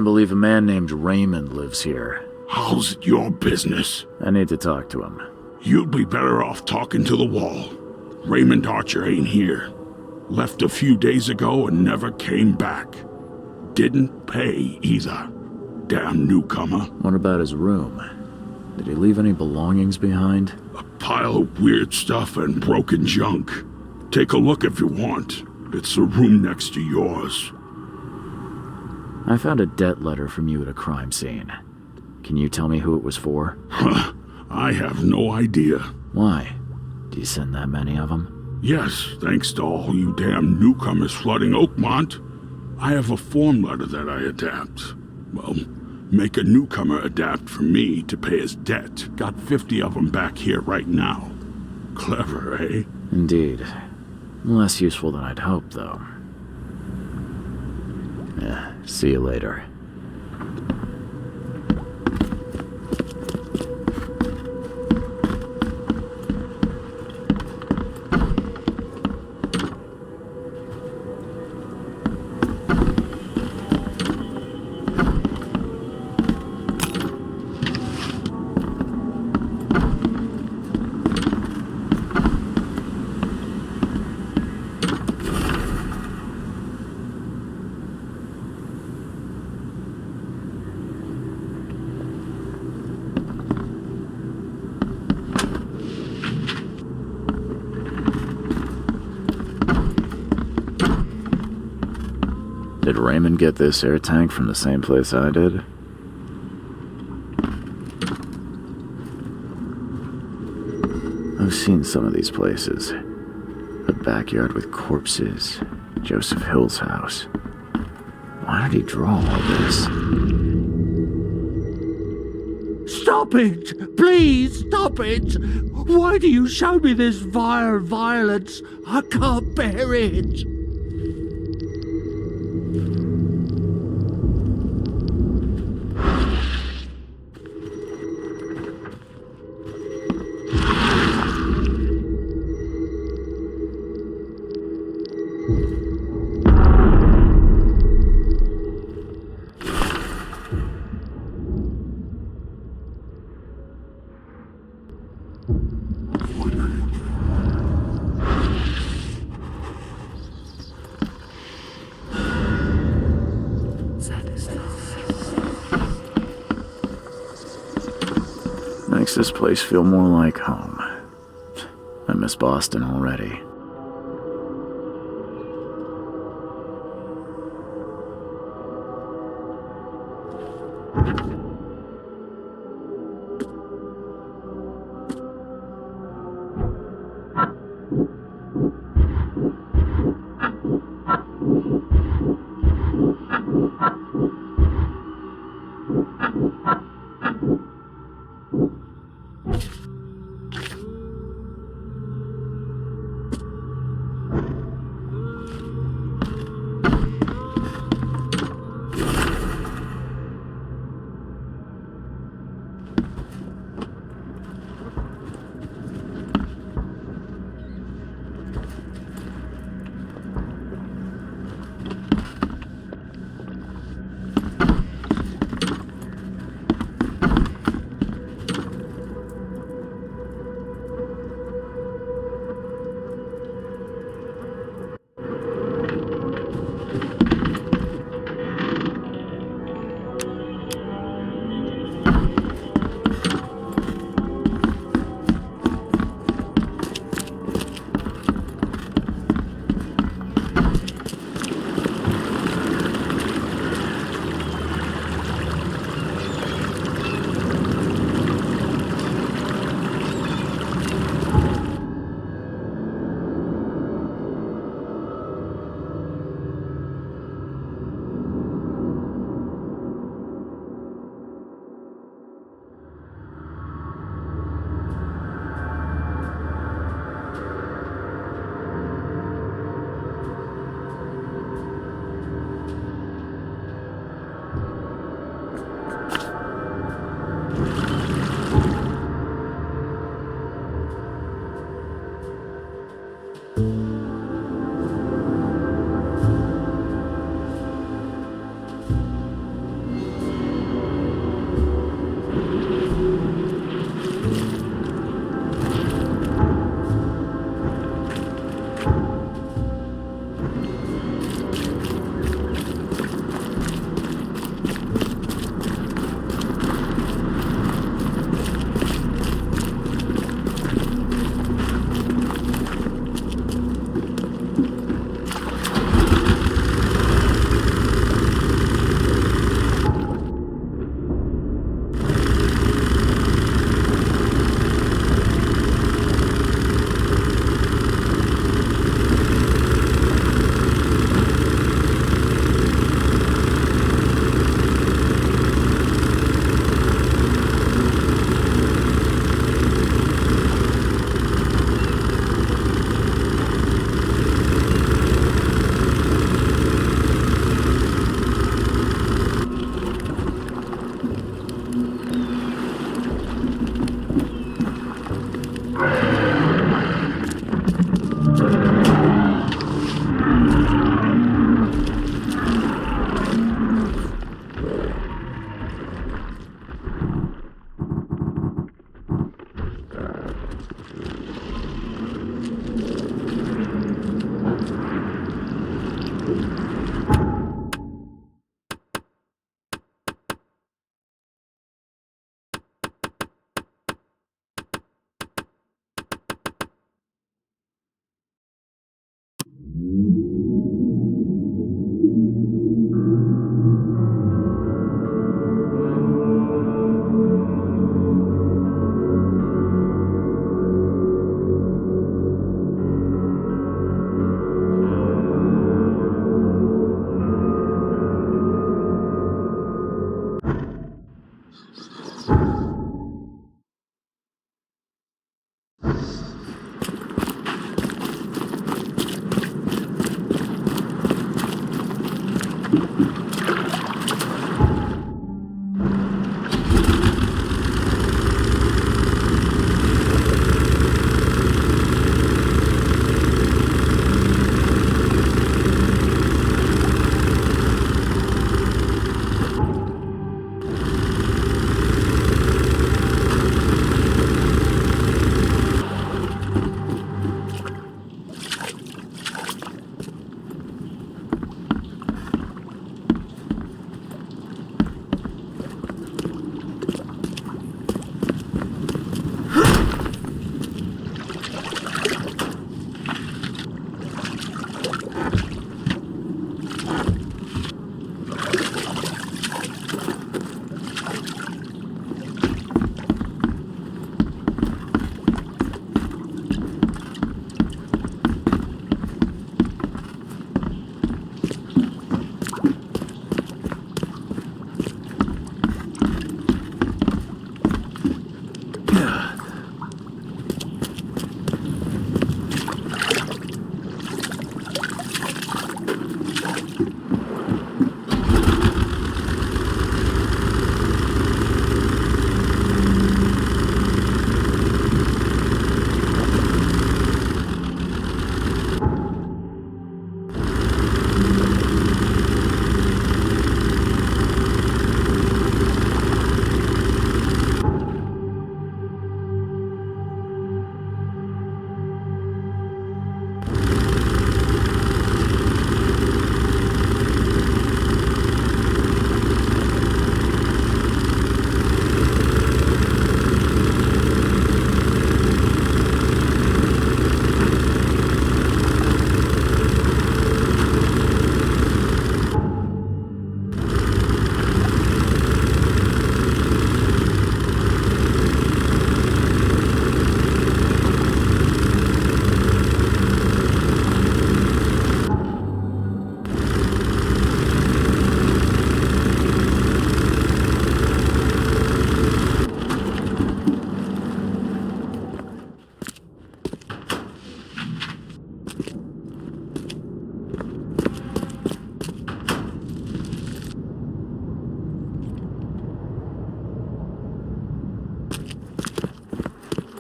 believe a man named Raymond lives here. How's it your business? I need to talk to him. You'd be better off talking to the wall. Raymond Archer ain't here. Left a few days ago and never came back. Didn't pay either. Damn newcomer. What about his room? Did he leave any belongings behind? A pile of weird stuff and broken junk. Take a look if you want. It's the room next to yours. I found a debt letter from you at a crime scene. Can you tell me who it was for? Huh. I have no idea. Why? Do you send that many of them? Yes, thanks to all you damn newcomers flooding Oakmont. I have a form letter that I adapt. Well, make a newcomer adapt for me to pay his debt. Got 50 of them back here right now. Clever, eh? Indeed. Less useful than I'd hoped, though. See you later. Did Raymond get this air tank from the same place I did? I've seen some of these places. A backyard with corpses. Joseph Hill's house. Why did he draw all this? Stop it! Please, stop it! Why do you show me this vile violence? I can't bear it! Makes this place feel more like home. I miss Boston already.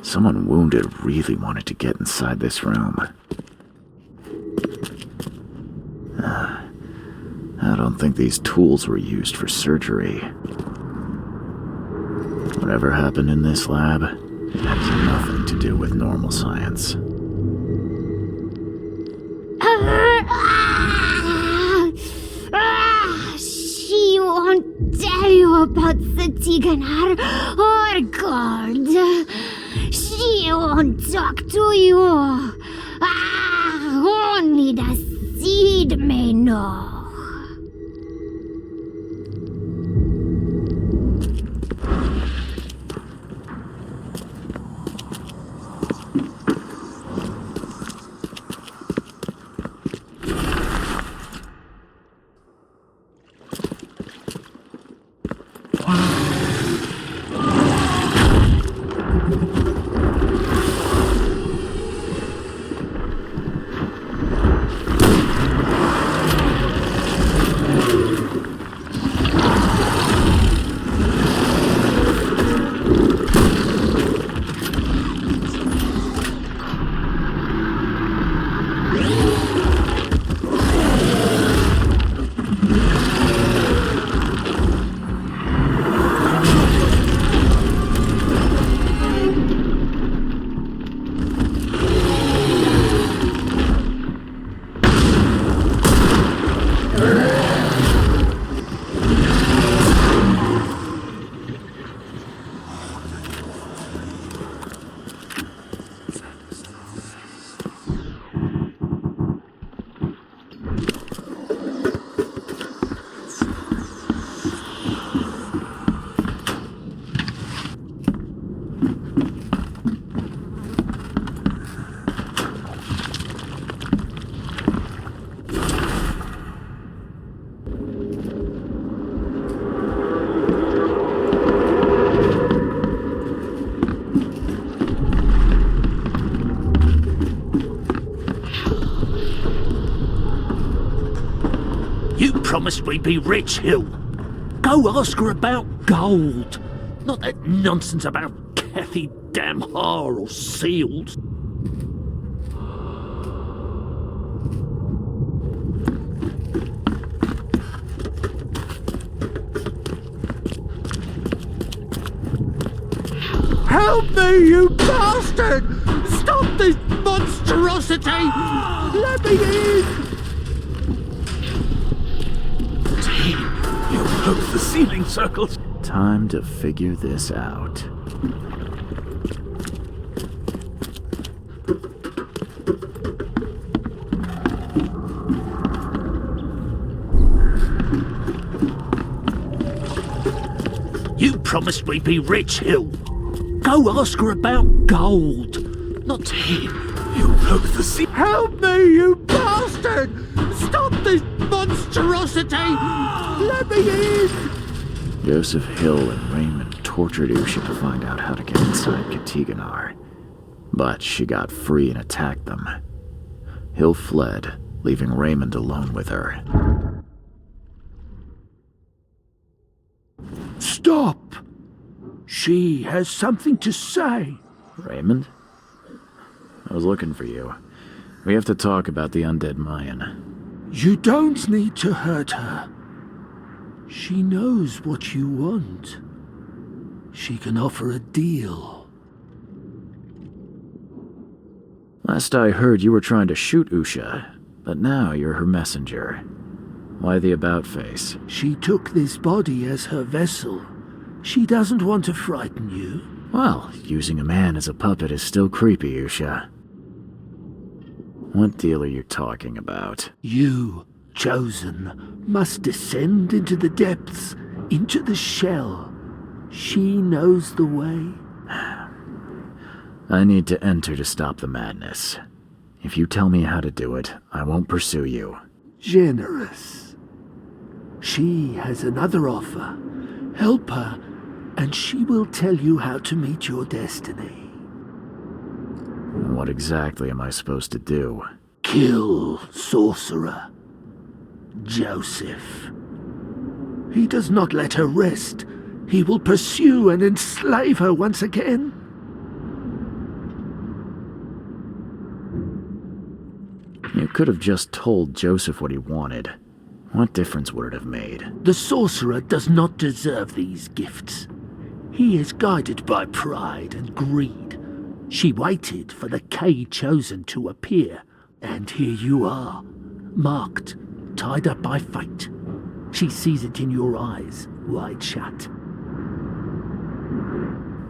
Someone wounded really wanted to get inside this room. I don't think these tools were used for surgery. Whatever happened in this lab, it has nothing to do with normal science. She won't tell you about Satiganar or gold. She won't talk to you. Only the seed may know. Promised we'd be rich, Hill. Go ask her about gold. Not that nonsense about Kathy Damhar or seals. Help me, you bastard! Stop this monstrosity! Let me in! The ceiling circles. Time to figure this out. You promised we'd be rich, Hill. Go ask her about gold. Not him. You broke the sea. Help me, you bastard! Stop this monstrosity! Let me in! Joseph Hill and Raymond tortured Usha to find out how to get inside Katiganar. But she got free and attacked them. Hill fled, leaving Raymond alone with her. Stop! She has something to say. Raymond? I was looking for you. We have to talk about the undead Mayan. You don't need to hurt her. She knows what you want. She can offer a deal. Last I heard, you were trying to shoot Usha, but now you're her messenger. Why the about-face? She took this body as her vessel. She doesn't want to frighten you. Well, using a man as a puppet is still creepy, Usha. What deal are you talking about? You, chosen, must descend into the depths, into the shell. She knows the way. I need to enter to stop the madness. If you tell me how to do it, I won't pursue you. Generous. She has another offer. Help her, and she will tell you how to meet your destiny. What exactly am I supposed to do? Kill sorcerer Joseph. He does not let her rest. He will pursue and enslave her once again. You could have just told Joseph what he wanted. What difference would it have made? The sorcerer does not deserve these gifts. He is guided by pride and greed. She waited for the K chosen to appear, and here you are, marked, tied up by fate. She sees it in your eyes, wide shut.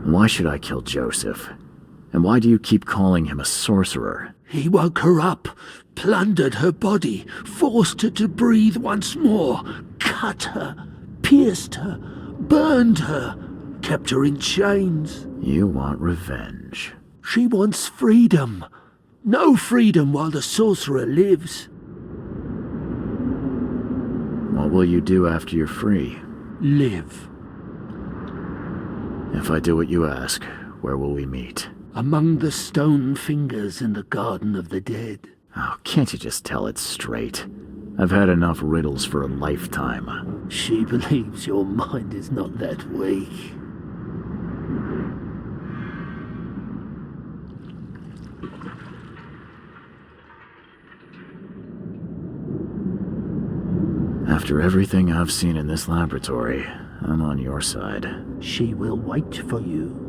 Why should I kill Joseph? And why do you keep calling him a sorcerer? He woke her up, plundered her body, forced her to breathe once more, cut her, pierced her, burned her, kept her in chains. You want revenge. She wants freedom. No freedom while the sorcerer lives. What will you do after you're free? Live. If I do what you ask, where will we meet? Among the stone fingers in the Garden of the Dead. Oh, can't you just tell it straight? I've had enough riddles for a lifetime. She believes your mind is not that weak. After everything I've seen in this laboratory, I'm on your side. She will wait for you.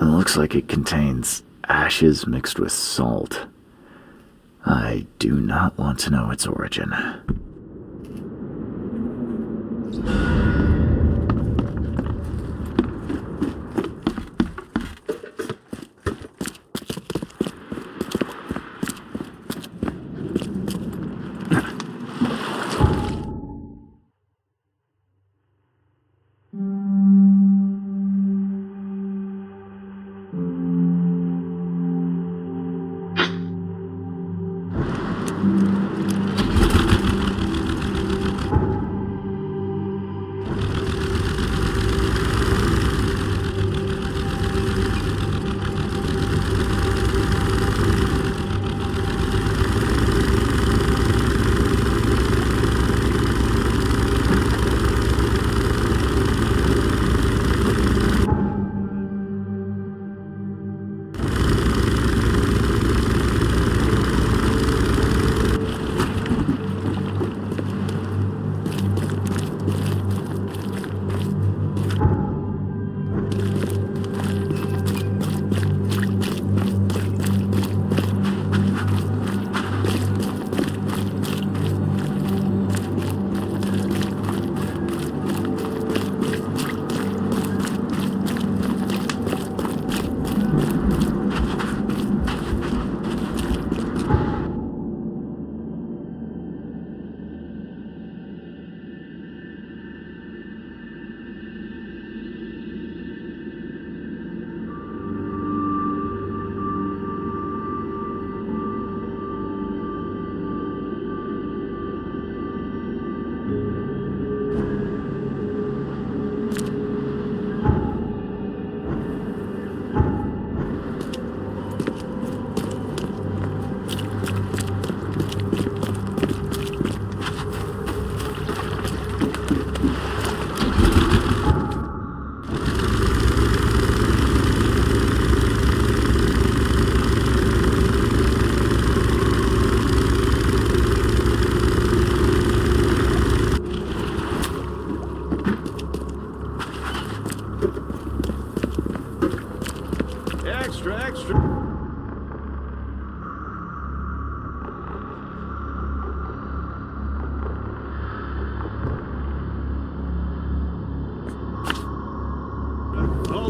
Looks like it contains ashes mixed with salt. I do not want to know its origin.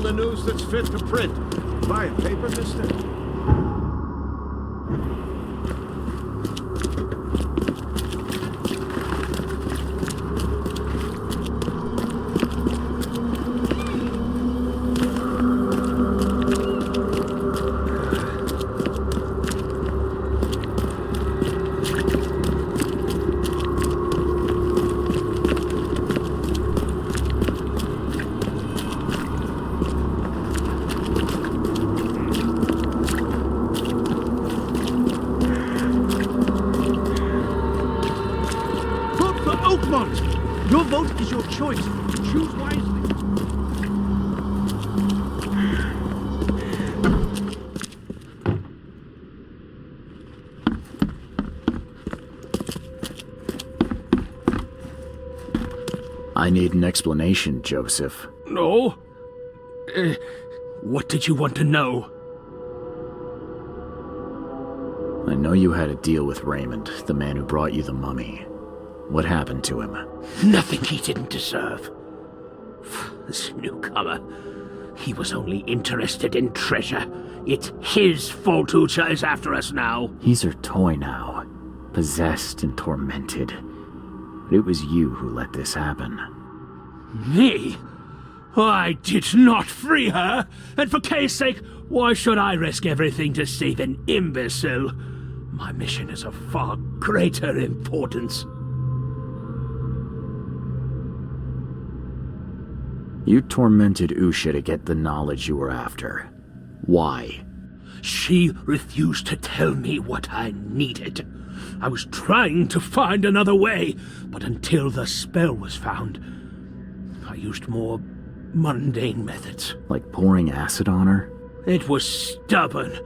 the news that's fit to print. Buy a paper, mister? Your vote is your choice. Choose wisely. I need an explanation, Joseph. No? What did you want to know? I know you had a deal with Raymond, the man who brought you the mummy. What happened to him? Nothing he didn't deserve. This newcomer, he was only interested in treasure. It's his fault Ucha is after us now. He's her toy now, possessed and tormented. But it was you who let this happen. Me? I did not free her, and for Kay's sake, why should I risk everything to save an imbecile? My mission is of far greater importance. You tormented Usha to get the knowledge you were after. Why? She refused to tell me what I needed. I was trying to find another way, but until the spell was found, I used more mundane methods. Like pouring acid on her? It was stubborn,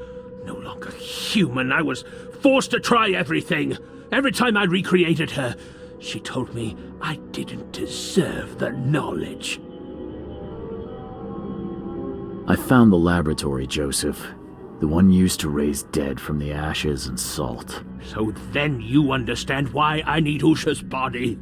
no longer human. I was forced to try everything. Every time I recreated her, she told me I didn't deserve the knowledge. I found the laboratory, Joseph. The one used to raise dead from the ashes and salt. So then you understand why I need Usha's body.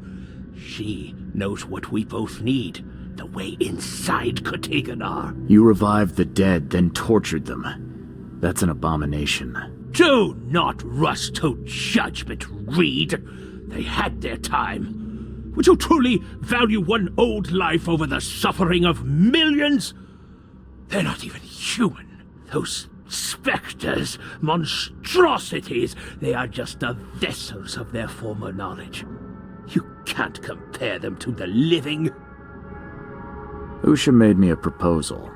She knows what we both need. The way inside Katiganar. You revived the dead, then tortured them. That's an abomination. Do not rush to judgment, Reed. They had their time. Would you truly value one old life over the suffering of millions? They're not even human. Those specters, monstrosities, they are just the vessels of their former knowledge. You can't compare them to the living. Usha made me a proposal.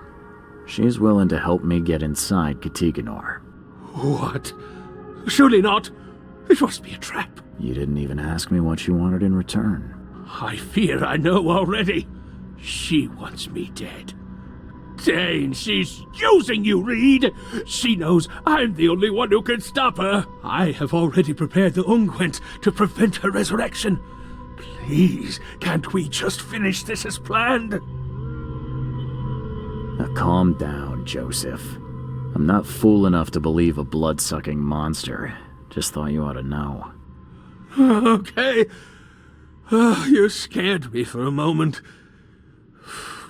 She's willing to help me get inside Katiganar. What? Surely not. It must be a trap. You didn't even ask me what you wanted in return. I fear I know already. She wants me dead. Dane, she's using you, Reed! She knows I'm the only one who can stop her. I have already prepared the unguent to prevent her resurrection. Please, can't we just finish this as planned? Now calm down, Joseph. I'm not fool enough to believe a blood-sucking monster. Just thought you ought to know. Okay. You scared me for a moment.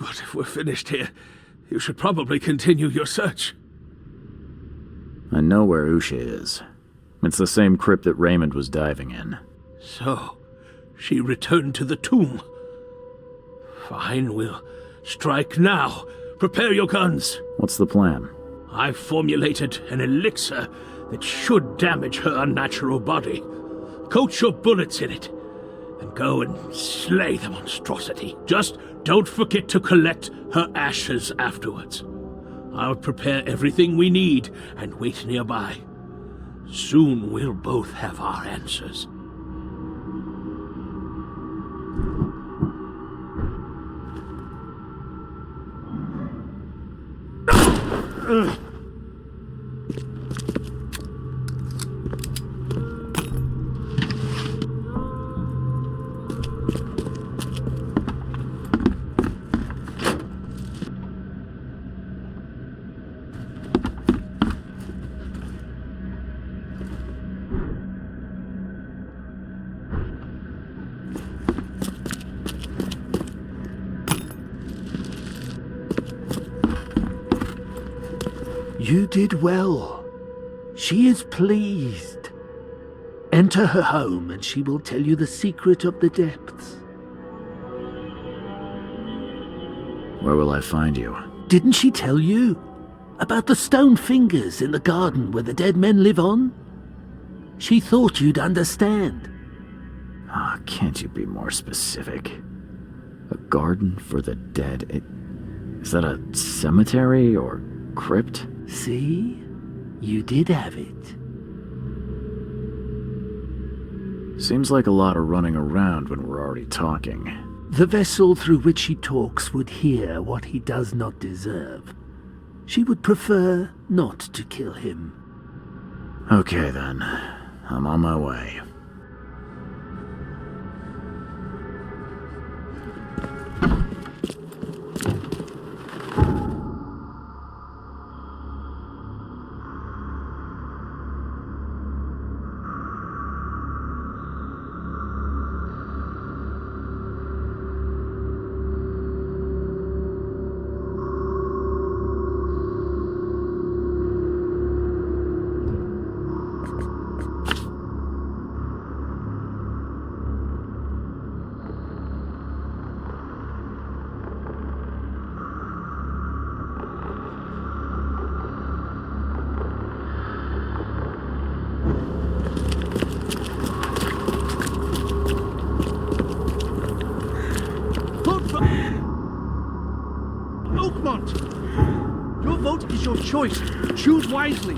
But if we're finished here, you should probably continue your search. I know where Usha is. It's the same crypt that Raymond was diving in. So, she returned to the tomb. Fine, we'll strike now. Prepare your guns. What's the plan? I've formulated an elixir that should damage her unnatural body. Coat your bullets in it, and go and slay the monstrosity. Just don't forget to collect her ashes afterwards. I'll prepare everything we need and wait nearby. Soon we'll both have our answers. You did well. She is pleased. Enter her home and she will tell you the secret of the depths. Where will I find you? Didn't she tell you? About the stone fingers in the garden where the dead men live on? She thought you'd understand. Ah, can't you be more specific? A garden for the dead? Is that a cemetery or crypt? See? You did have it. Seems like a lot of running around when we're already talking. The vessel through which he talks would hear what he does not deserve. She would prefer not to kill him. Okay then. I'm on my way. Oakmont! Your vote is your choice. Choose wisely.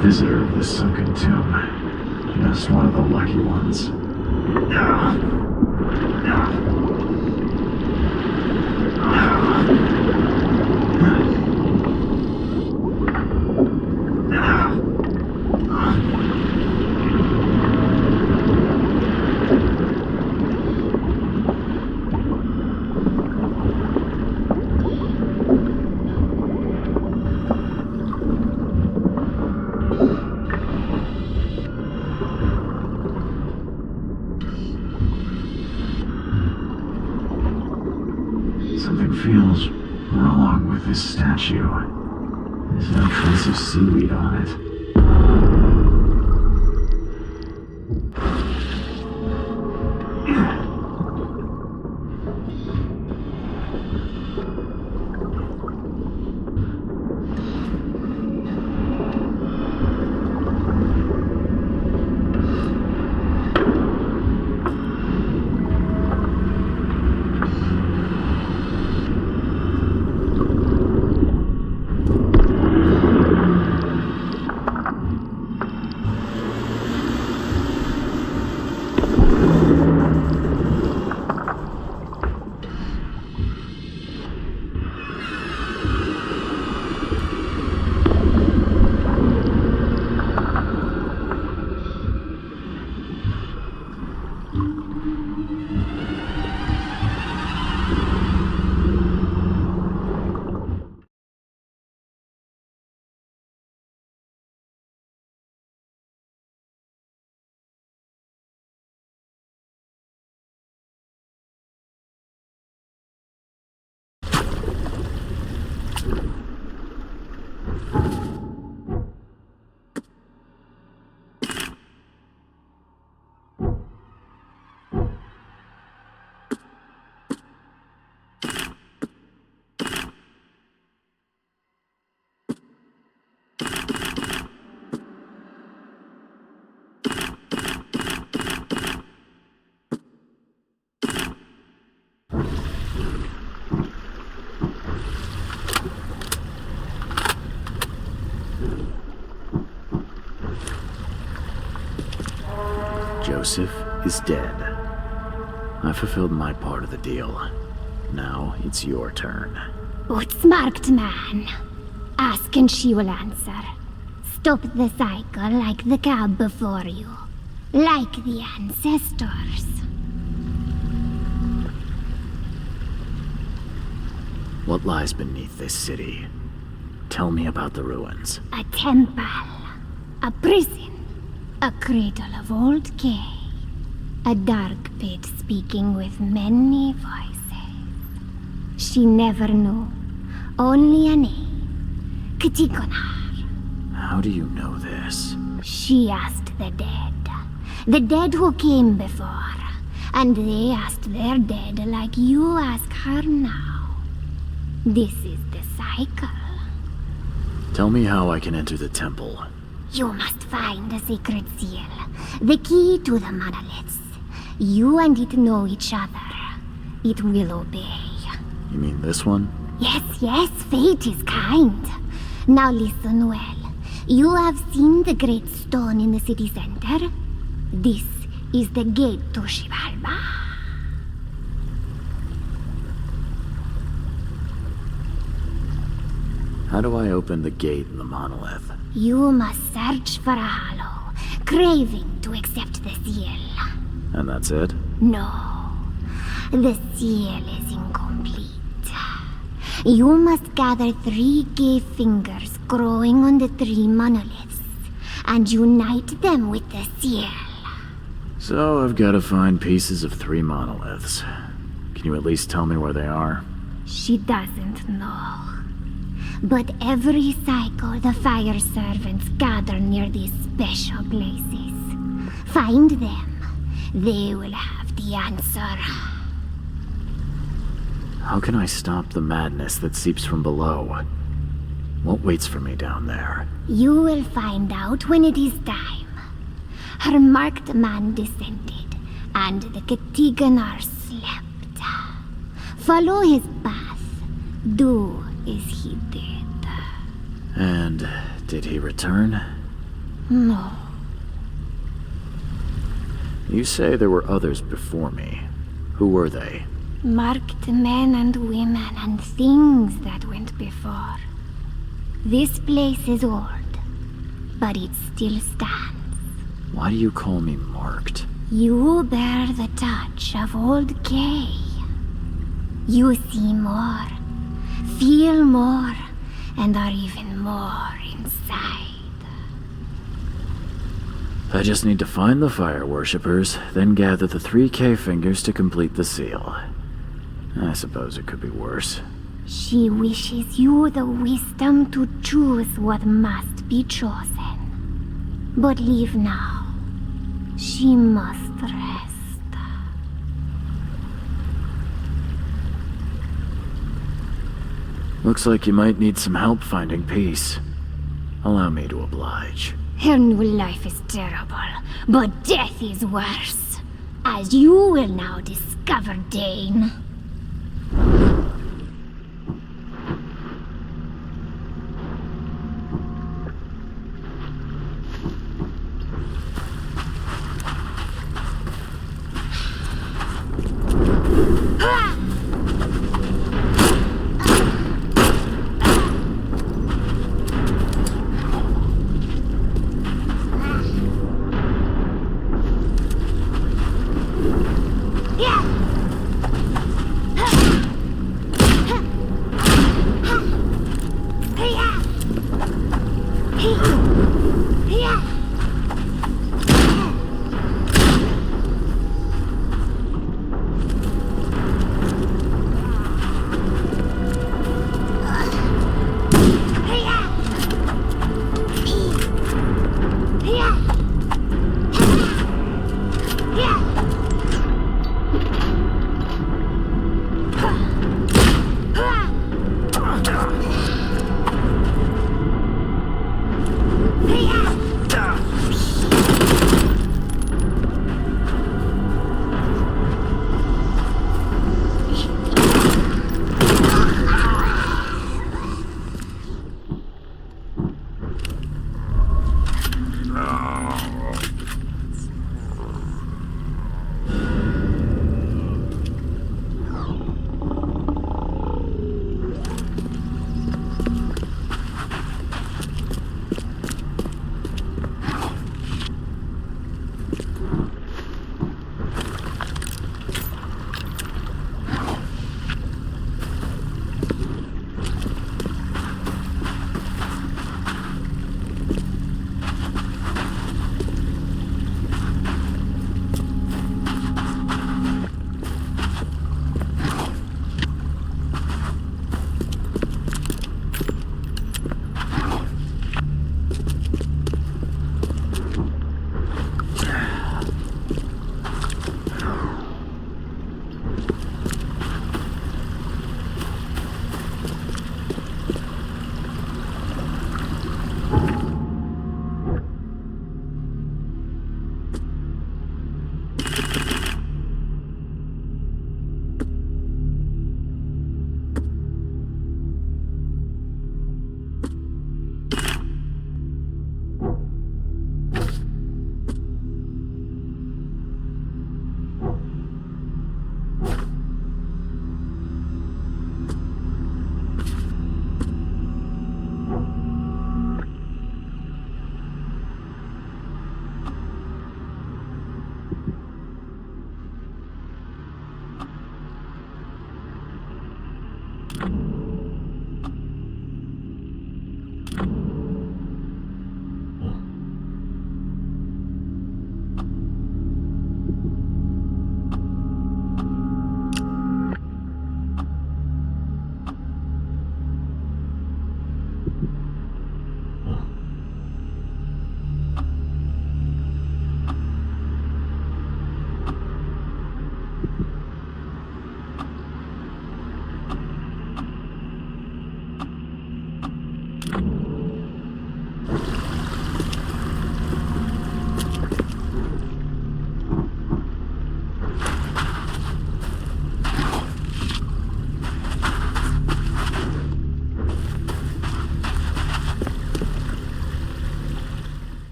Visitor of the sunken tomb. Just one of the lucky ones. Something feels wrong with this statue. There's no trace of seaweed on it. Joseph is dead. I fulfilled my part of the deal. Now it's your turn. Outsmarked man. Ask and she will answer. Stop the cycle like the cab before you. Like the ancestors. What lies beneath this city? Tell me about the ruins. A temple. A prison. A cradle of old Kay. A dark pit speaking with many voices. She never knew. Only a name. Kitikonar. How do you know this? She asked the dead. The dead who came before. And they asked their dead like you ask her now. This is the cycle. Tell me how I can enter the temple. You must find the sacred seal. The key to the monoliths. You and it know each other. It will obey. You mean this one? Yes, yes, fate is kind. Now listen well. You have seen the great stone in the city center? This is the gate to Xibalba. How do I open the gate in the monolith? You must search for a hollow, craving to accept the seal. And that's it? No, the seal is incomplete. You must gather 3 gay fingers growing on the 3 monoliths, and unite them with the seal. So I've got to find pieces of 3 monoliths. Can you at least tell me where they are? She doesn't know. But every cycle the fire servants gather near these special places. Find them. They will have the answer. How can I stop the madness that seeps from below? What waits for me down there? You will find out when it is time. Her marked man descended, and the Katiganar slept. Follow his path. Do as he did. And did he return? No. You say there were others before me. Who were they? Marked men and women and things that went before. This place is old, but it still stands. Why do you call me marked? You bear the touch of old Kay. You see more, feel more, and are even more inside. I just need to find the fire worshippers, then gather the 3K fingers to complete the seal. I suppose it could be worse. She wishes you the wisdom to choose what must be chosen. But leave now. She must rest. Looks like you might need some help finding peace. Allow me to oblige. Her new life is terrible, but death is worse. As you will now discover, Dane.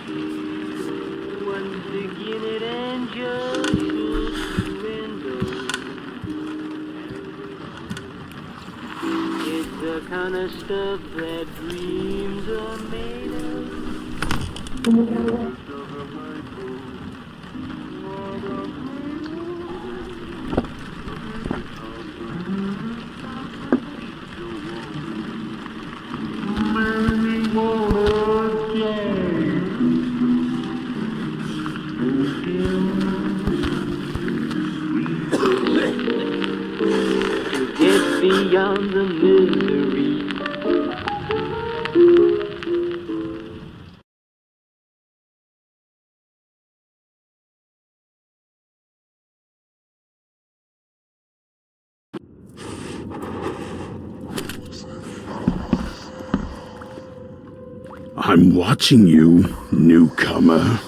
Once again it angels shoot the window. It's the kind of stuff that dreams are made of. Get beyond the misery. I'm watching you, newcomer.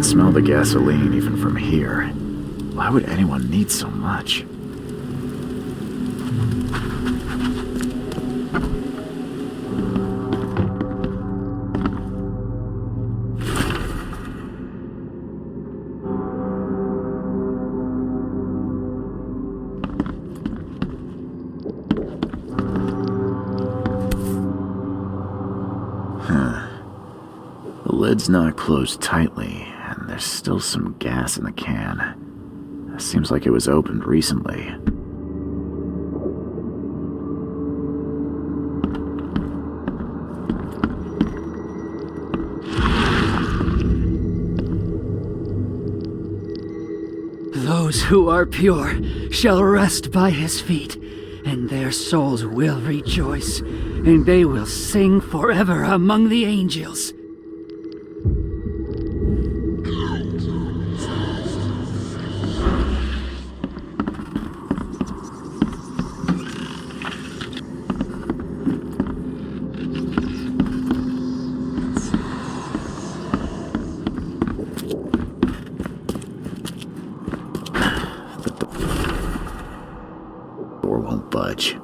smell the gasoline even from here. Why would anyone need so much? The lid's not closed tightly, and there's still some gas in the can. Seems like it was opened recently. Those who are pure shall rest by his feet, and their souls will rejoice, and they will sing forever among the angels. Door won't budge.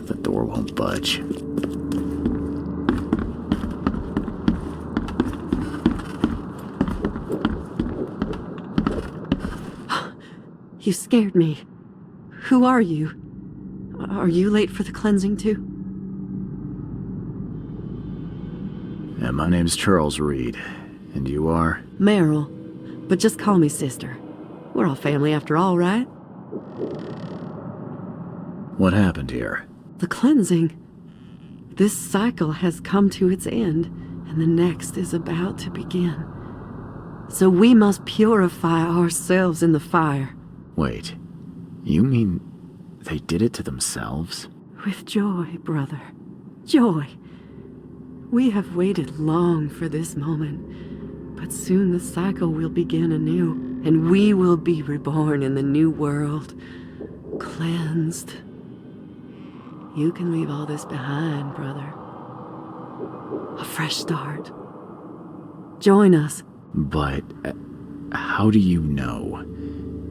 The door won't budge. You scared me. Who are you? Are you late for the cleansing too? Yeah, my name's Charles Reed. And you are? Meryl. But just call me sister. We're all family after all, right? What happened here? The cleansing. This cycle has come to its end, and the next is about to begin. So we must purify ourselves in the fire. Wait, you mean they did it to themselves? With joy, brother. Joy. We have waited long for this moment, but soon the cycle will begin anew, and we will be reborn in the new world, cleansed. You can leave all this behind, brother. A fresh start. Join us. But how do you know?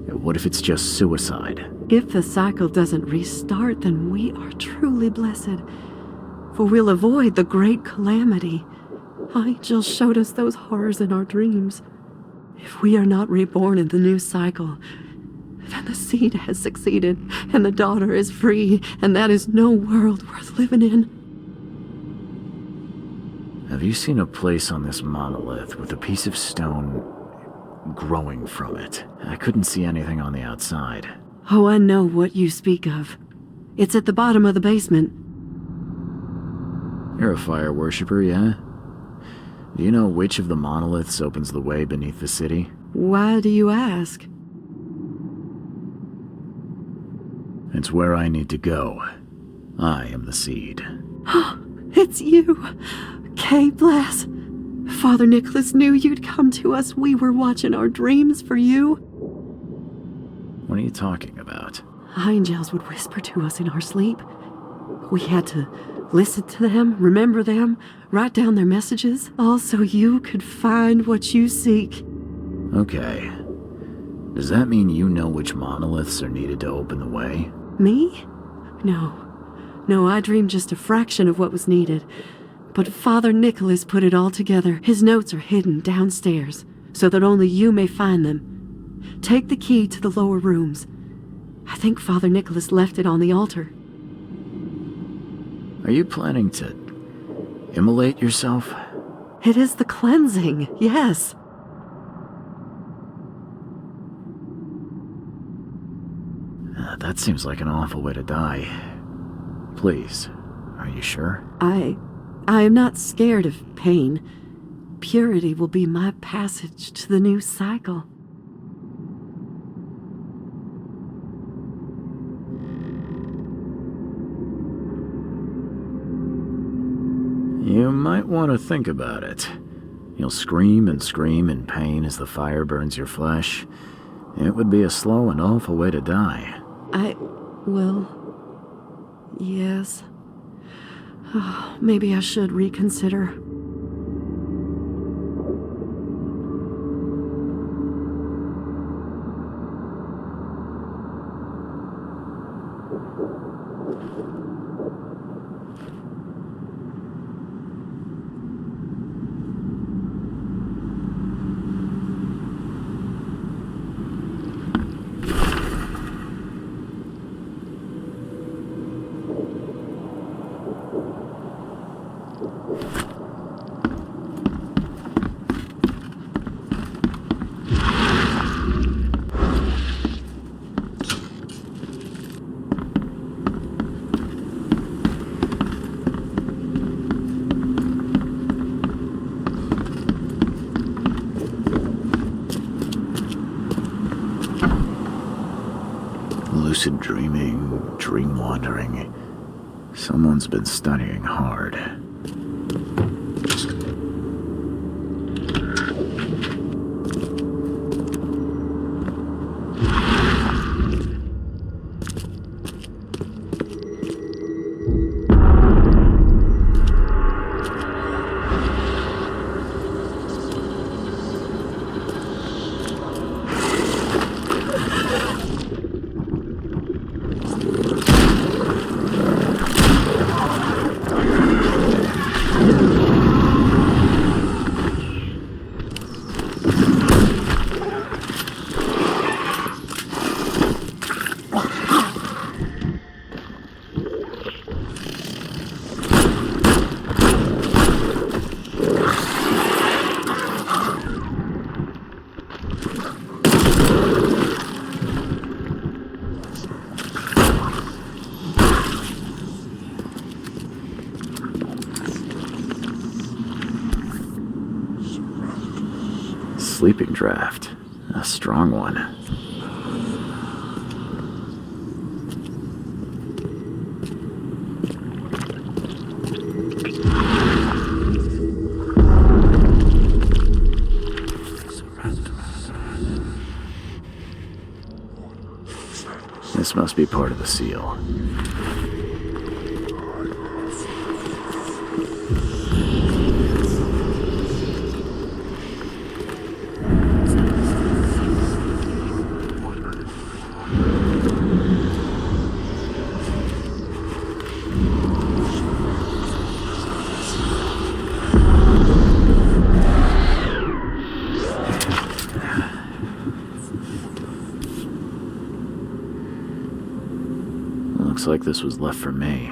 What if it's just suicide? If the cycle doesn't restart, then we are truly blessed, for we'll avoid the great calamity. Angels showed us those horrors in our dreams. If we are not reborn in the new cycle, then the seed has succeeded, and the daughter is free, and that is no world worth living in. Have you seen a place on this monolith with a piece of stone growing from it? I couldn't see anything on the outside. Oh, I know what you speak of. It's at the bottom of the basement. You're a fire worshiper, yeah? Do you know which of the monoliths opens the way beneath the city? Why do you ask? It's where I need to go. I am the seed. It's you! K-Bless! Father Nicholas knew you'd come to us. We were watching our dreams for you. What are you talking about? Angels would whisper to us in our sleep. We had to listen to them, remember them, write down their messages, all so you could find what you seek. Okay. Does that mean you know which monoliths are needed to open the way? Me? No. No, I dreamed just a fraction of what was needed. But Father Nicholas put it all together. His notes are hidden downstairs, so that only you may find them. Take the key to the lower rooms. I think Father Nicholas left it on the altar. Are you planning to immolate yourself? It is the cleansing, yes. That seems like an awful way to die. Please, are you sure? I am not scared of pain. Purity will be my passage to the new cycle. You might want to think about it. You'll scream and scream in pain as the fire burns your flesh. It would be a slow and awful way to die. Well, yes. Oh, maybe I should reconsider. Lucid dreaming, dream wandering. Someone's been studying hard. Sleeping draft. A strong one. This must be part of the seal. Looks like this was left for me.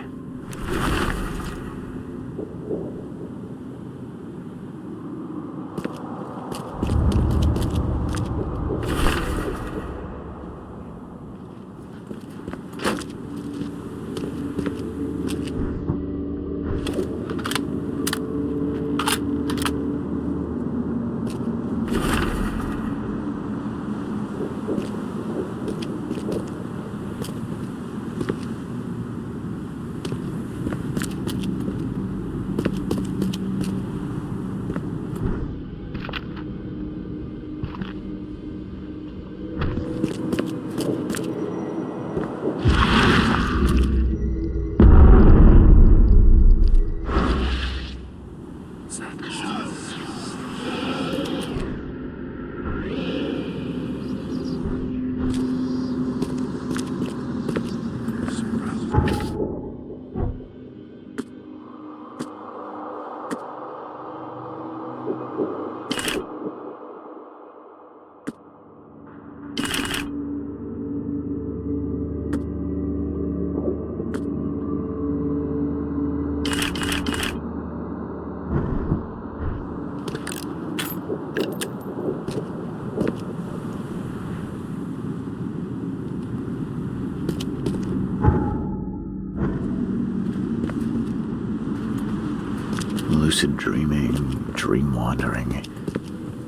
Lucid dreaming, dream wandering.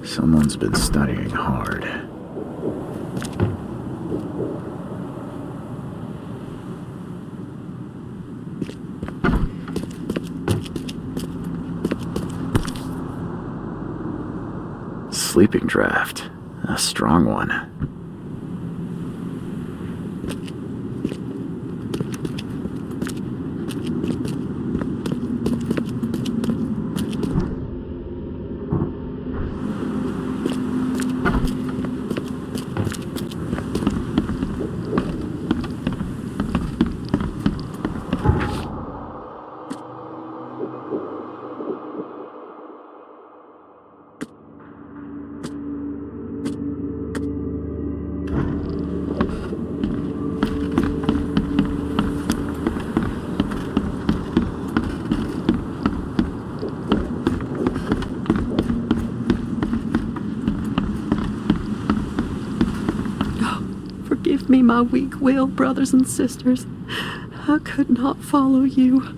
Someone's been studying hard. Sleeping draft. A strong one. my weak will, brothers and sisters. I could not follow you.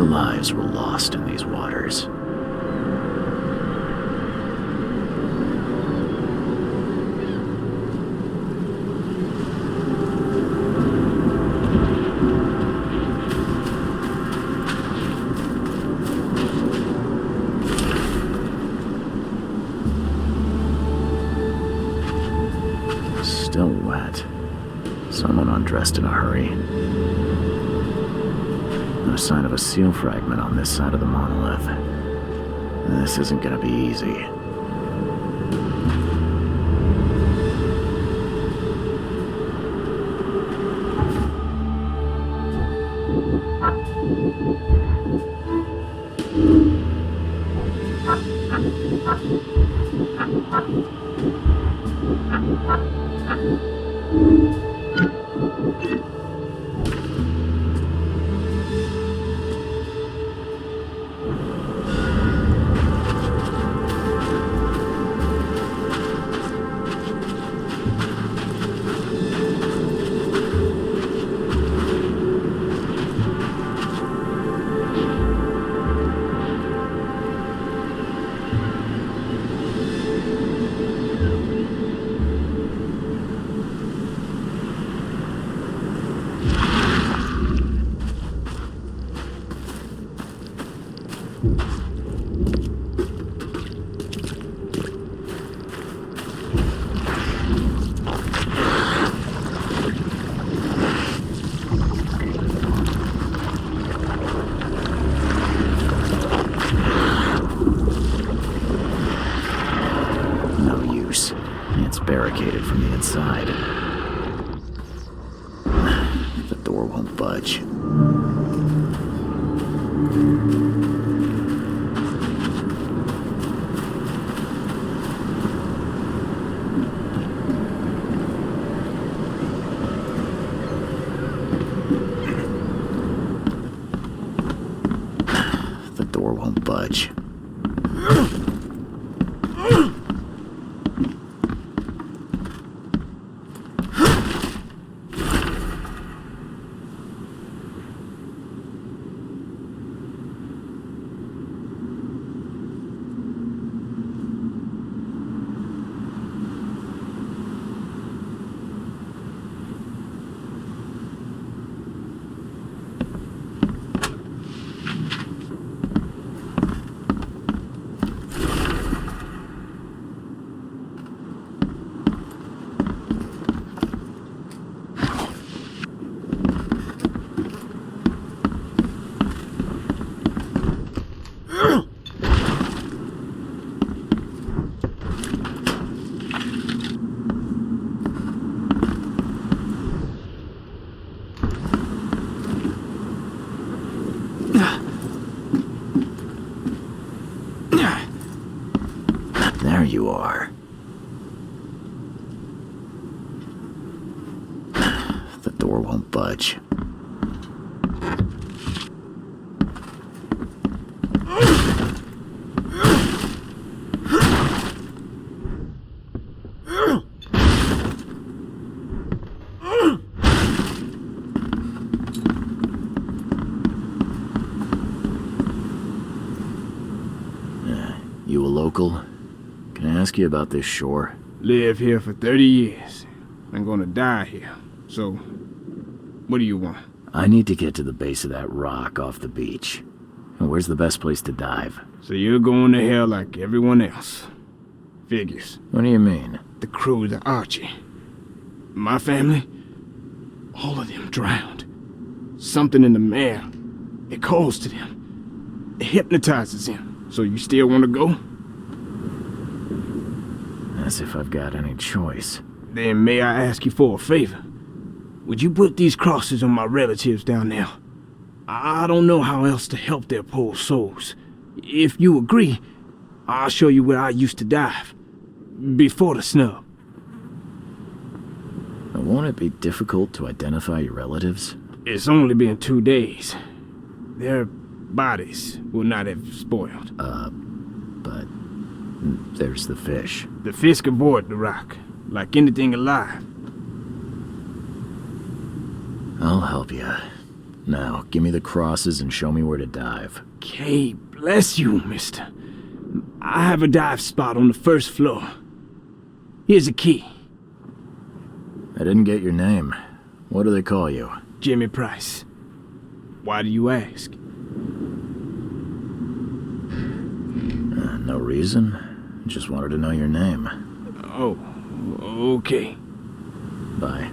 Lives were lost in these waters. Still wet. Someone undressed in a hurry. No sign of a seal fragment on this side of the monolith. This isn't gonna be easy. Barricaded from the inside. The door won't budge. The door won't budge. you are. The door won't budge. You a local? Can I ask you about this shore? Live here for 30 years. I'm gonna die here. So, what do you want? I need to get to the base of that rock off the beach. Where's the best place to dive? So you're going to hell like everyone else. Figures. What do you mean? The crew, the Archie. My family, all of them drowned. Something in the mail. It calls to them. It hypnotizes them. So you still want to go? As if I've got any choice. Then may I ask you for a favor? Would you put these crosses on my relatives down there? I don't know how else to help their poor souls. If you agree, I'll show you where I used to dive. Before the snub. Won't it be difficult to identify your relatives? It's only been 2 days. Their bodies will not have spoiled. But there's the fish. The fish avoid the rock, like anything alive. I'll help you. Now, give me the crosses and show me where to dive. Okay, bless you, mister. I have a dive spot on the first floor. Here's a key. I didn't get your name. What do they call you? Jimmy Price. Why do you ask? No reason. Just wanted to know your name. Oh, okay. Bye.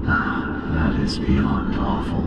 That is beyond awful.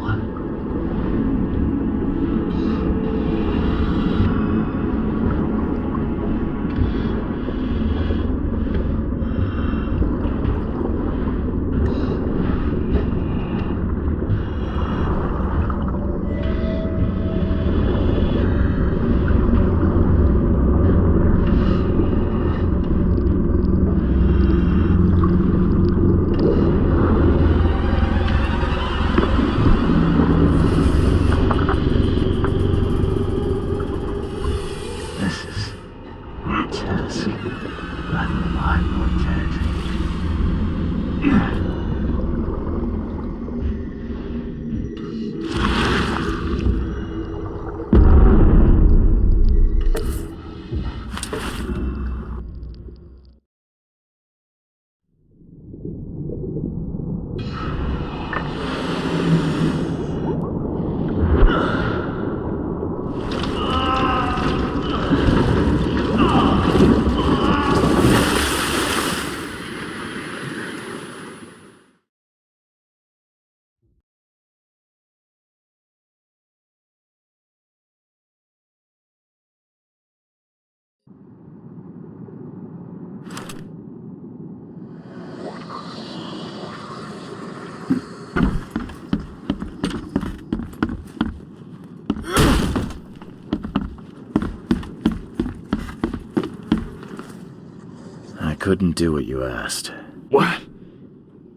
couldn't do what you asked. What?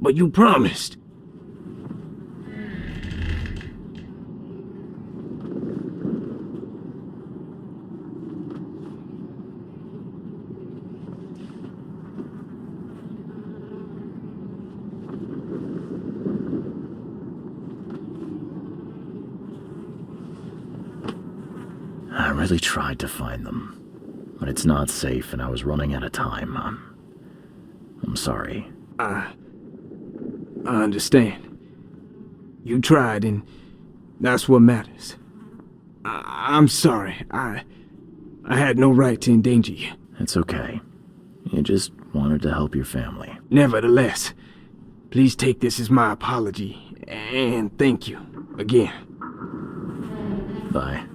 But you promised. I really tried to find them, but it's not safe and I was running out of time. I'm sorry. I understand. You tried, and that's what matters. I'm sorry. I had no right to endanger you. It's okay. You just wanted to help your family. Nevertheless, please take this as my apology, and thank you again. Bye.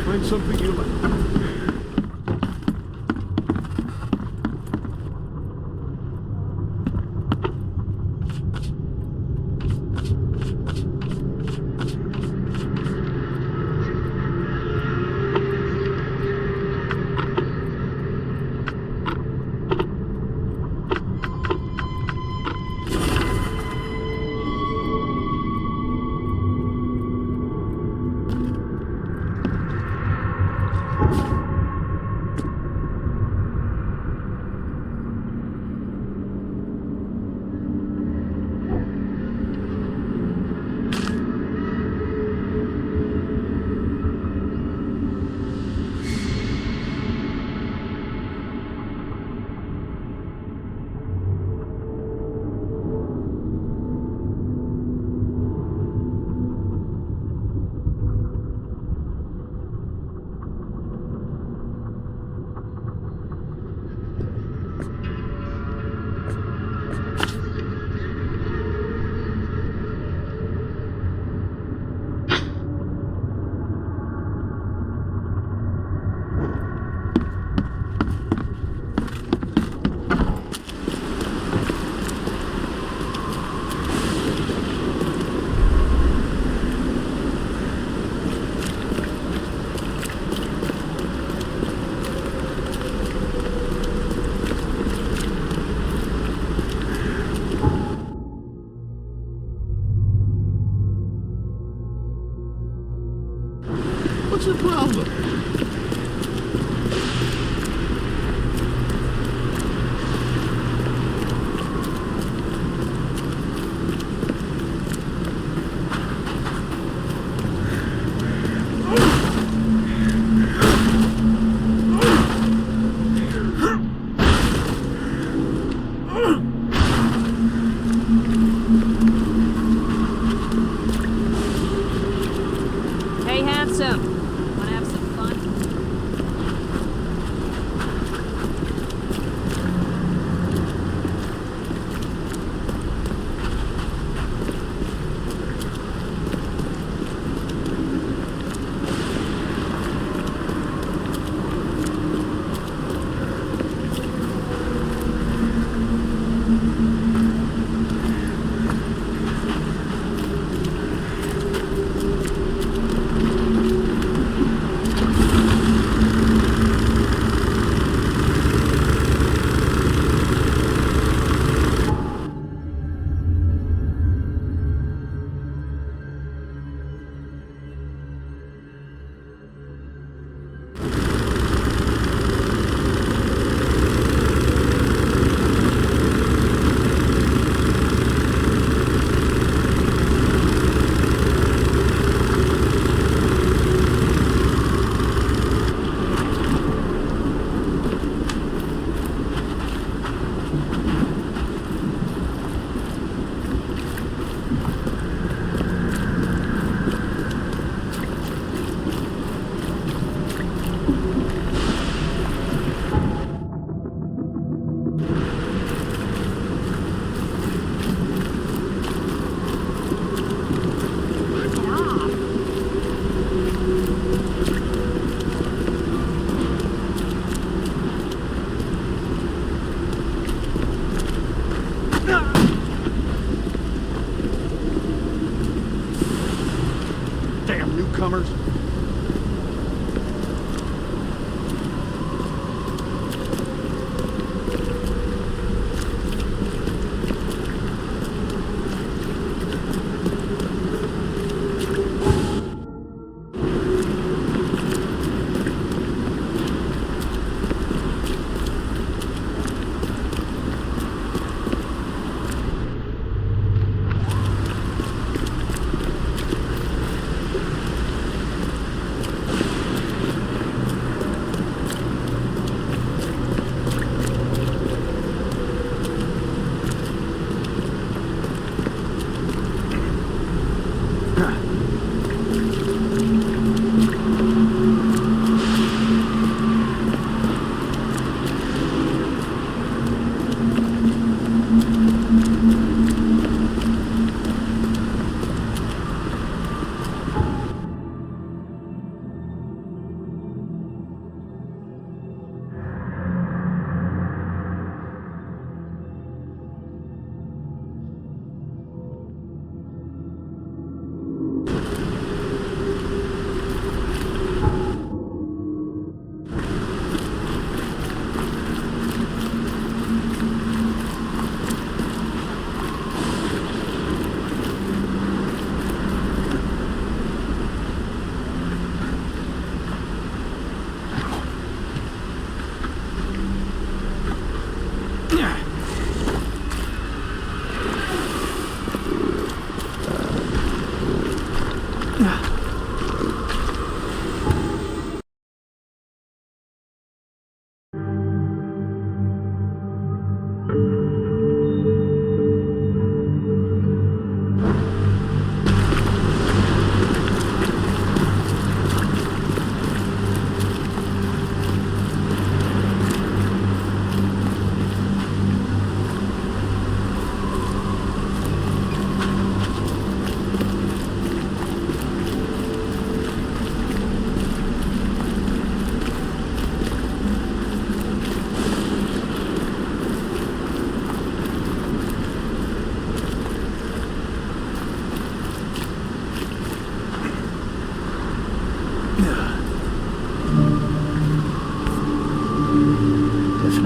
Find something you like. What's the problem? Hey, handsome. Wanna have some fun?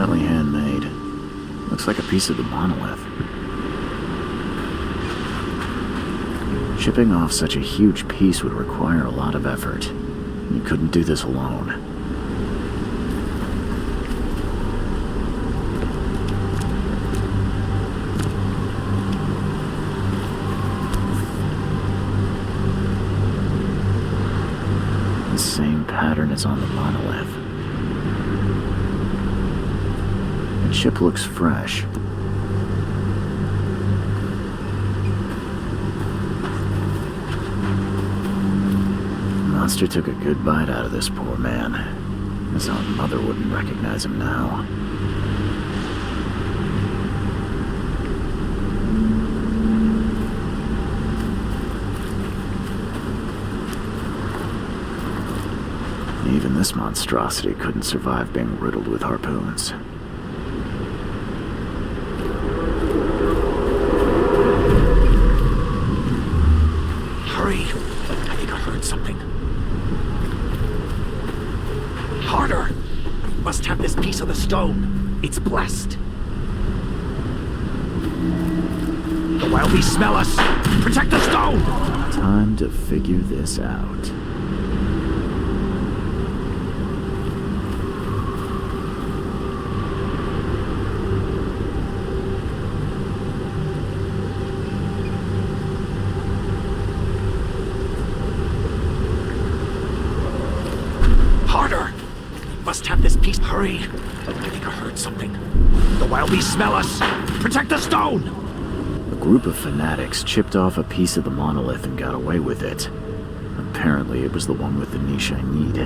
Definitely handmade. Looks like a piece of the monolith. Shipping off such a huge piece would require a lot of effort. You couldn't do this alone. The same pattern as on the monolith. The chip looks fresh. The monster took a good bite out of this poor man. His own mother wouldn't recognize him now. Even this monstrosity couldn't survive being riddled with harpoons. Hurry! I think I heard something. Harder! We must have this piece of the stone. It's blessed. The wild beasts smell us! Protect the stone! Time to figure this out. Harder! We must have this piece. Hurry! I think I heard something. The wild beasts smell us! Protect the stone! A group of fanatics chipped off a piece of the monolith and got away with it. Apparently, it was the one with the niche I need.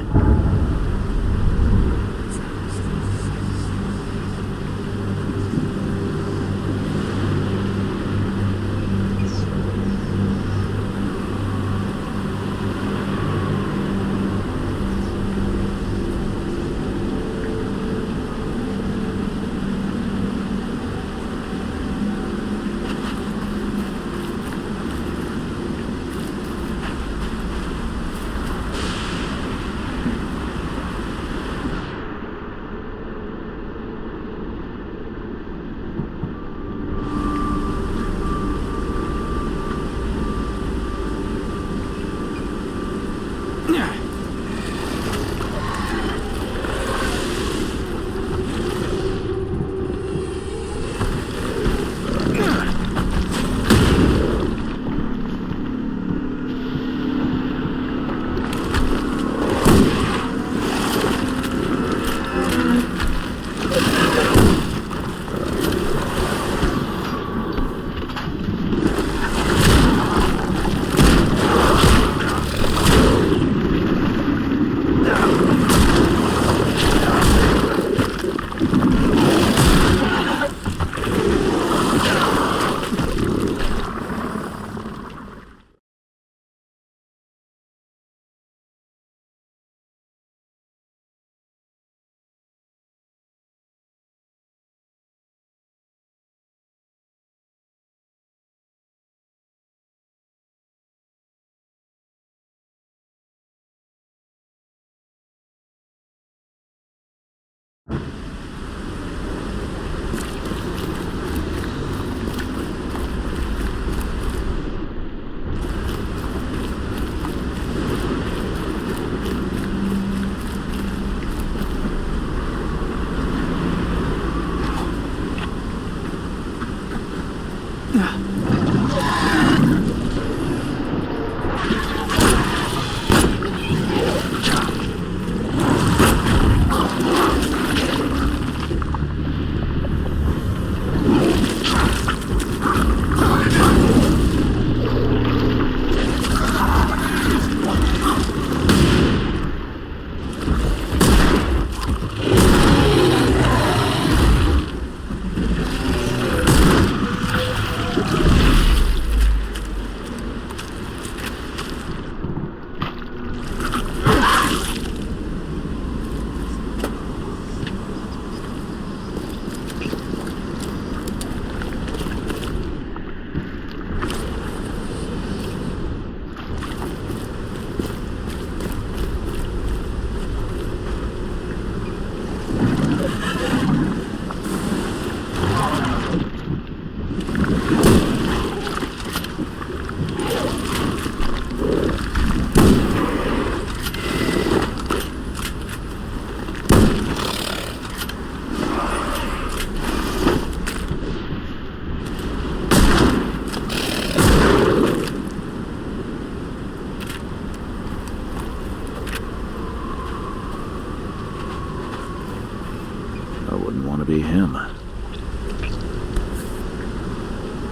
I wouldn't want to be him.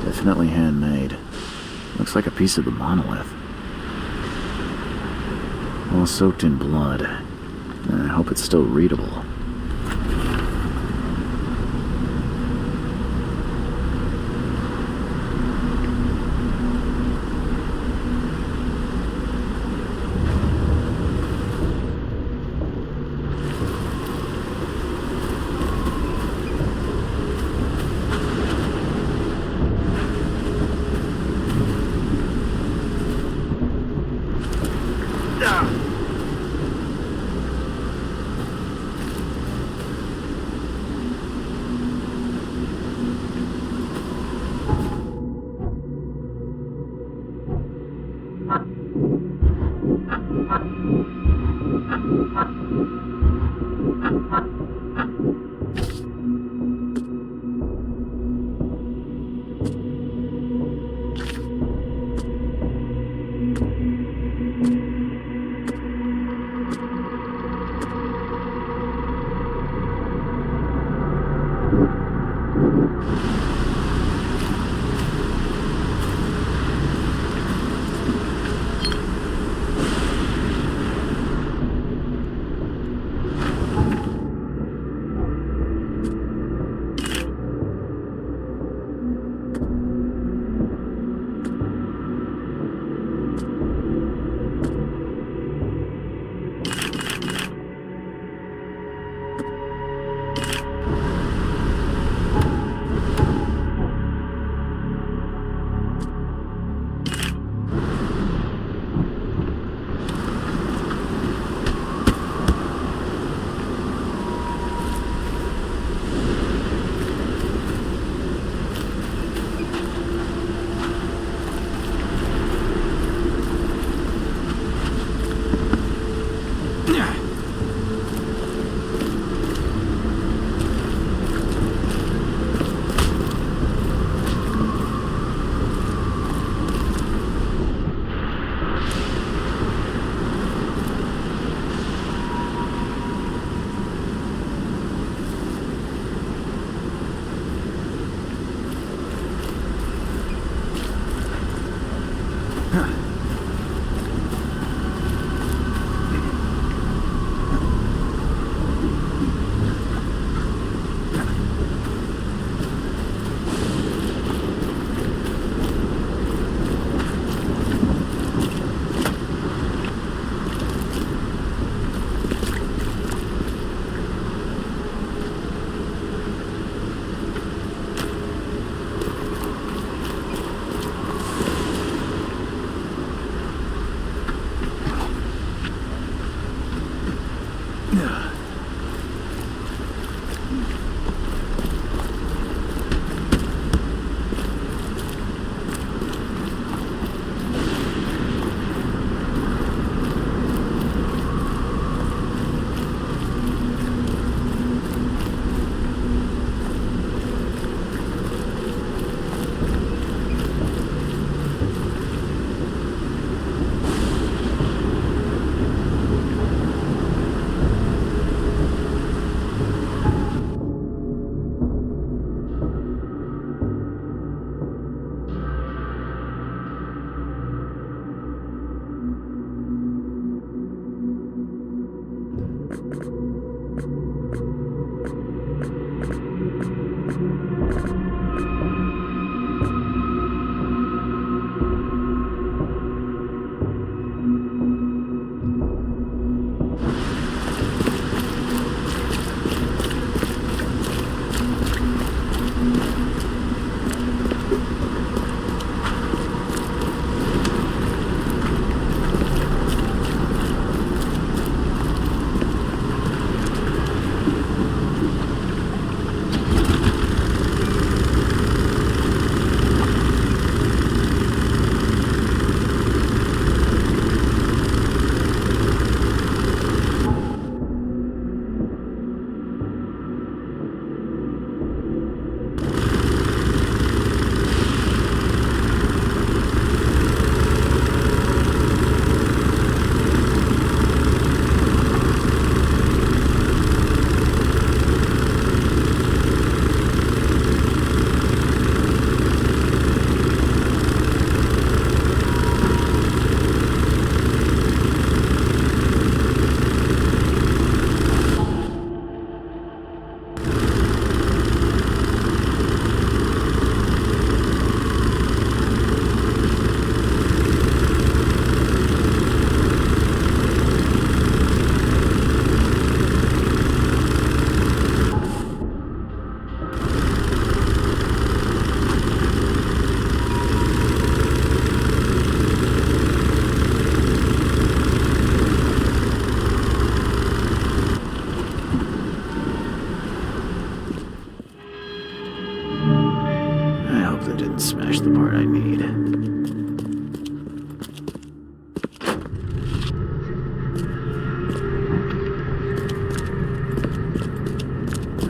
Definitely handmade. Looks like a piece of the monolith. All soaked in blood. I hope it's still readable.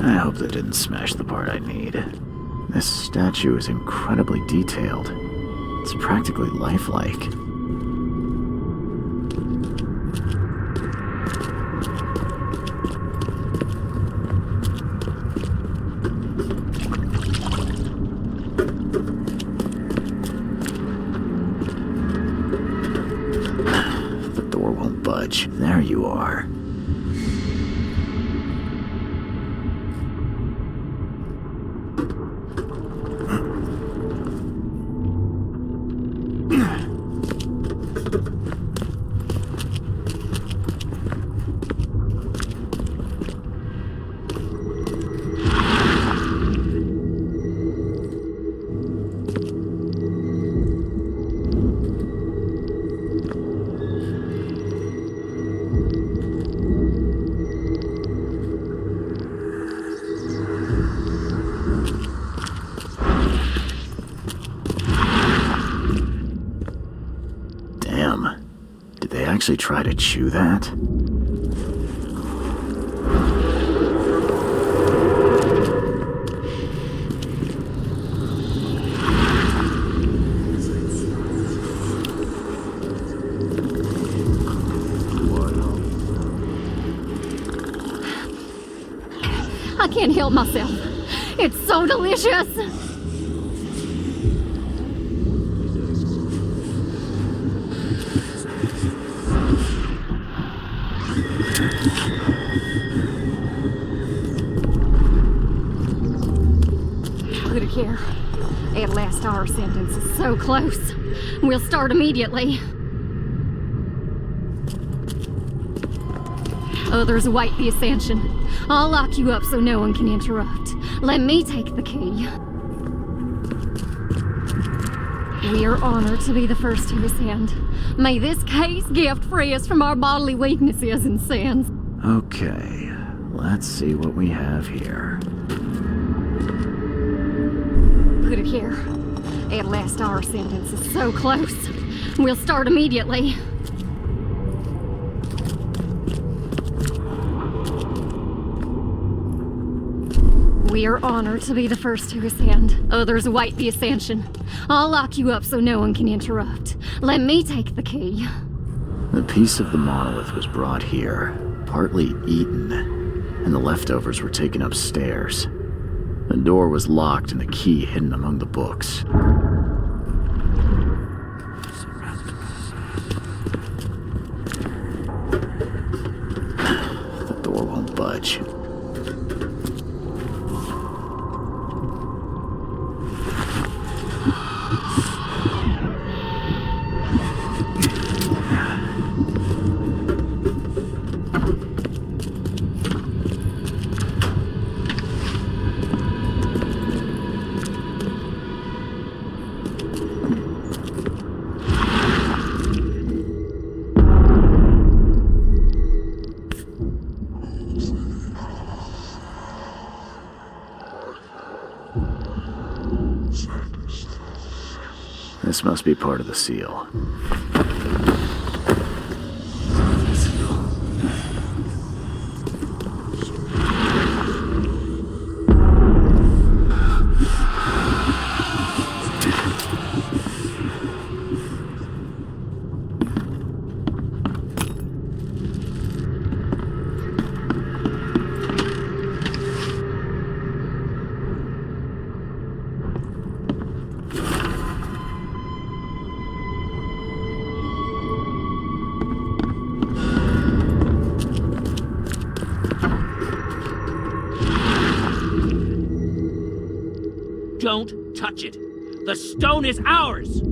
I hope that didn't smash the part I need. This statue is incredibly detailed. It's practically lifelike. The door won't budge. There you are. Damn. Did they actually try to chew that? I can't help myself. It's so delicious. Look at here. At last, our sentence is so close. We'll start immediately. Others await the ascension. I'll lock you up so no one can interrupt. Let me take the key. We are honored to be the first to ascend. May this case gift free us from our bodily weaknesses and sins. Okay, let's see what we have here. Put it here. At last, our sentence is so close. We'll start immediately. We are honored to be the first to ascend. Others await the ascension. I'll lock you up so no one can interrupt. Let me take the key. The piece of the monolith was brought here, partly eaten, and the leftovers were taken upstairs. The door was locked and the key hidden among the books. The door won't budge. This must be part of the seal. Don't touch it. The stone is ours.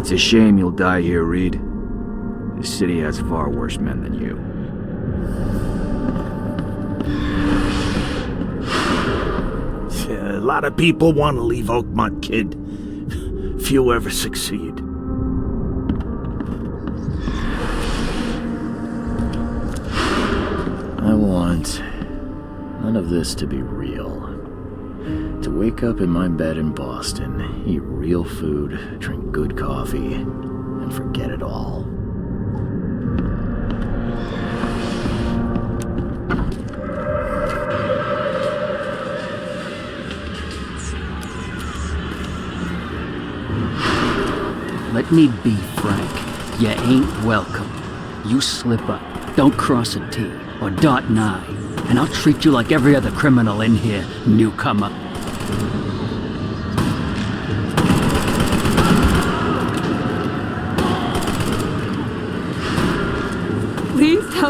It's a shame you'll die here, Reed. This city has far worse men than you. A lot of people want to leave Oakmont, kid. Few ever succeed. I want none of this to be real. To wake up in my bed in Boston, eat real food, drink good coffee, and forget it all. Let me be frank. You ain't welcome. You slip up, don't cross a T, or dot an I, and I'll treat you like every other criminal in here, newcomer.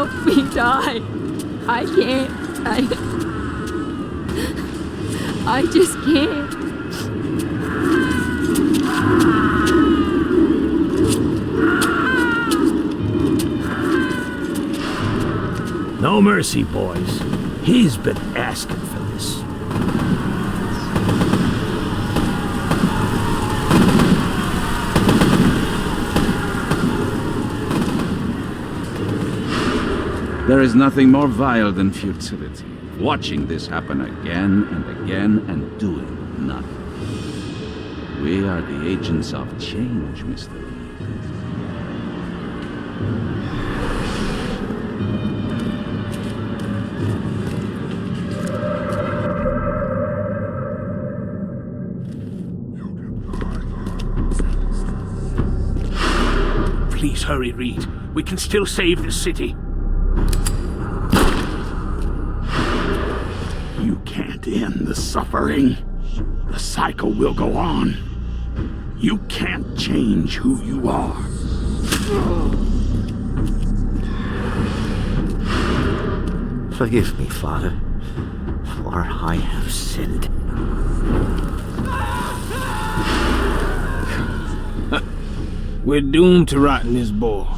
help me die. I can't. I just can't. No mercy, boys. He's been asking for this. There is nothing more vile than futility. Watching this happen again and again and doing nothing. We are the agents of change, Mr. Reed. Please hurry, Reed. We can still save this city. You can't end the suffering. The cycle will go on. You can't change who you are. Forgive me, Father, for I have sinned. We're doomed to rot in this borg.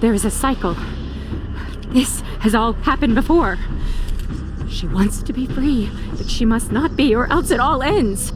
There is a cycle. This has all happened before. She wants to be free, but she must not be, or else it all ends.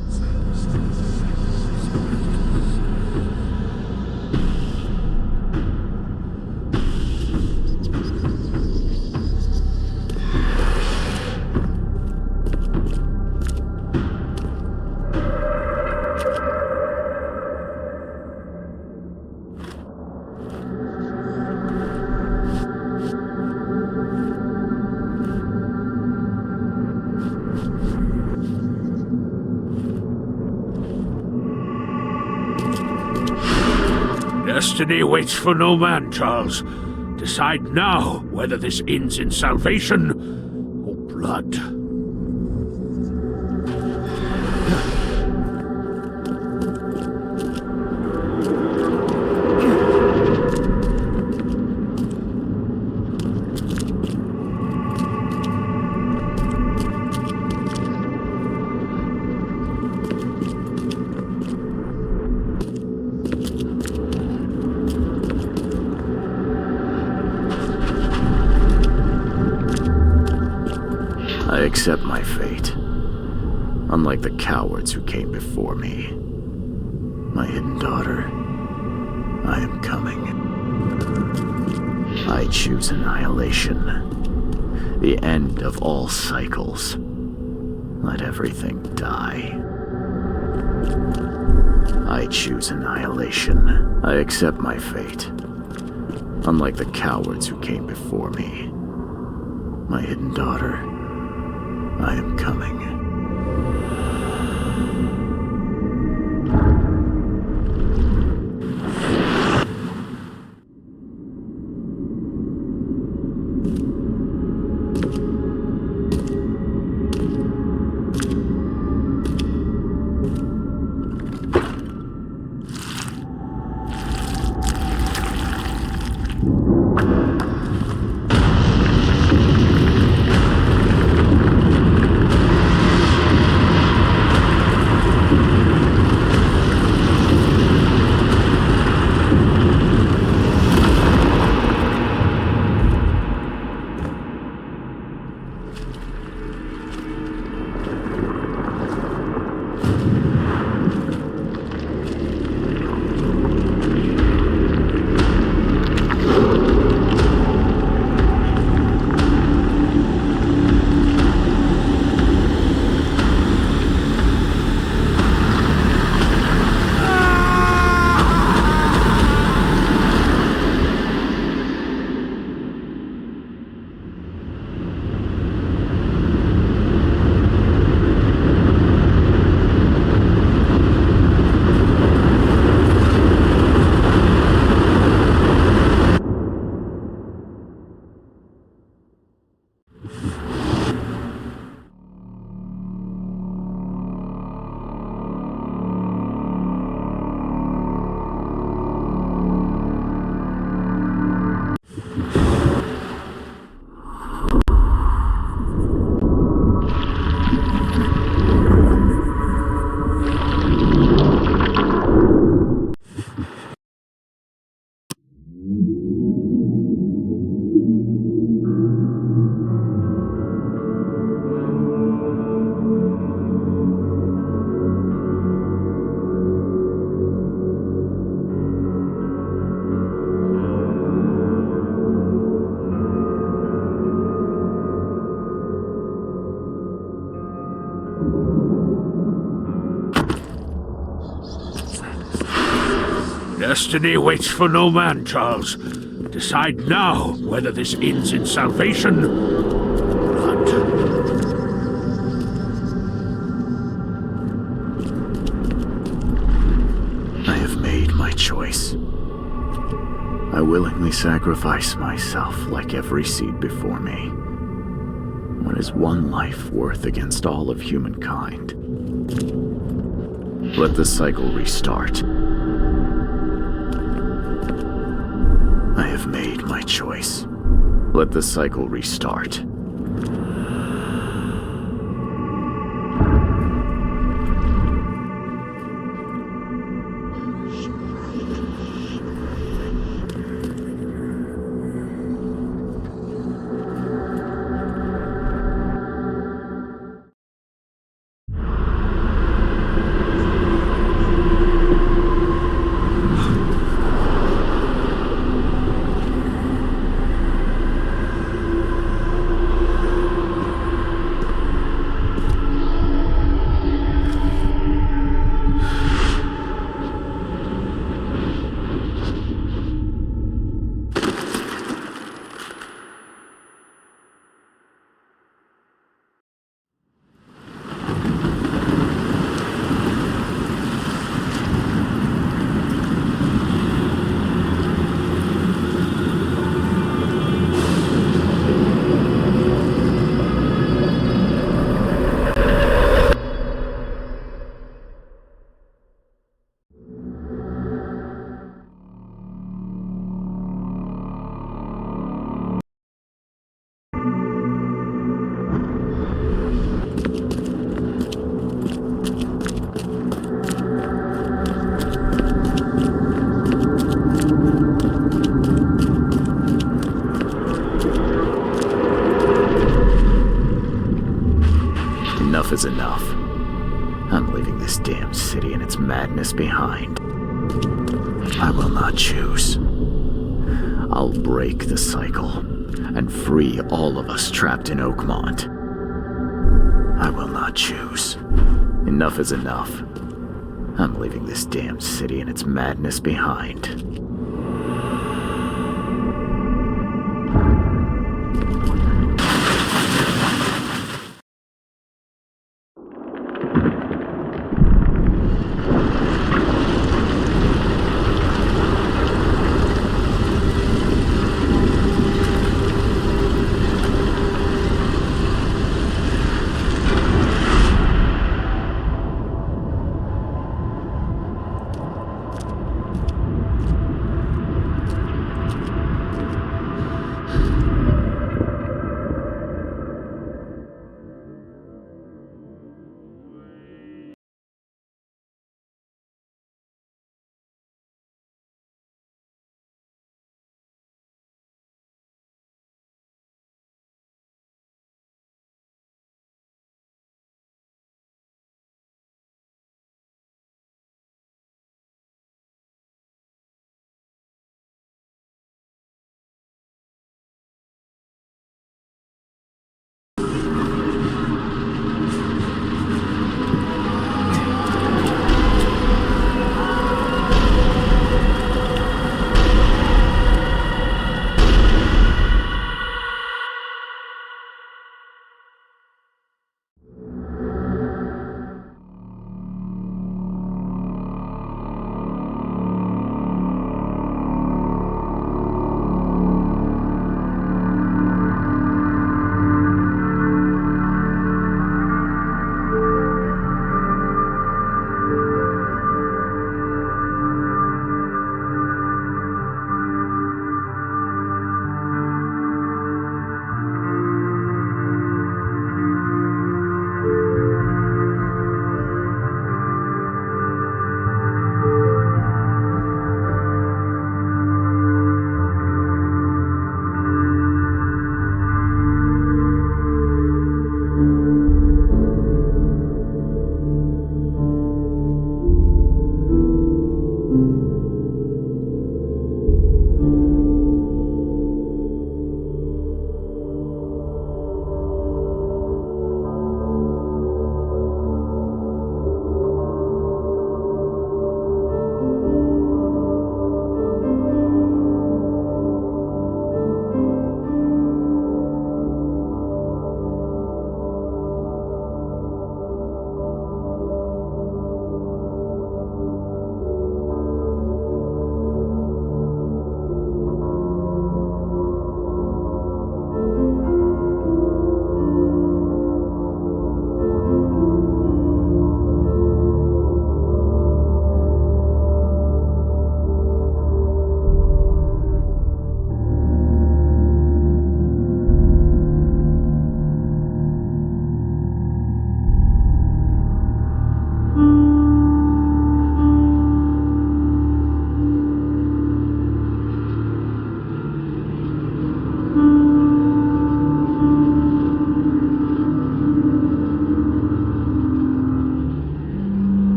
Destiny waits for no man, Charles. Decide now whether this ends in salvation or blood. I accept my fate. Unlike the cowards who came before me. My hidden daughter, I am coming. I choose annihilation. The end of all cycles. Let everything die. I choose annihilation. I accept my fate. Unlike the cowards who came before me. My hidden daughter, I am coming. Destiny waits for no man, Charles. Decide now whether this ends in salvation or not. I have made my choice. I willingly sacrifice myself like every seed before me. What is one life worth against all of humankind? Let the cycle restart. I have made my choice. Let the cycle restart. Enough is enough. I'm leaving this damn city and its madness behind. I will not choose. I'll break the cycle and free all of us trapped in Oakmont. I will not choose. Enough is enough. I'm leaving this damn city and its madness behind.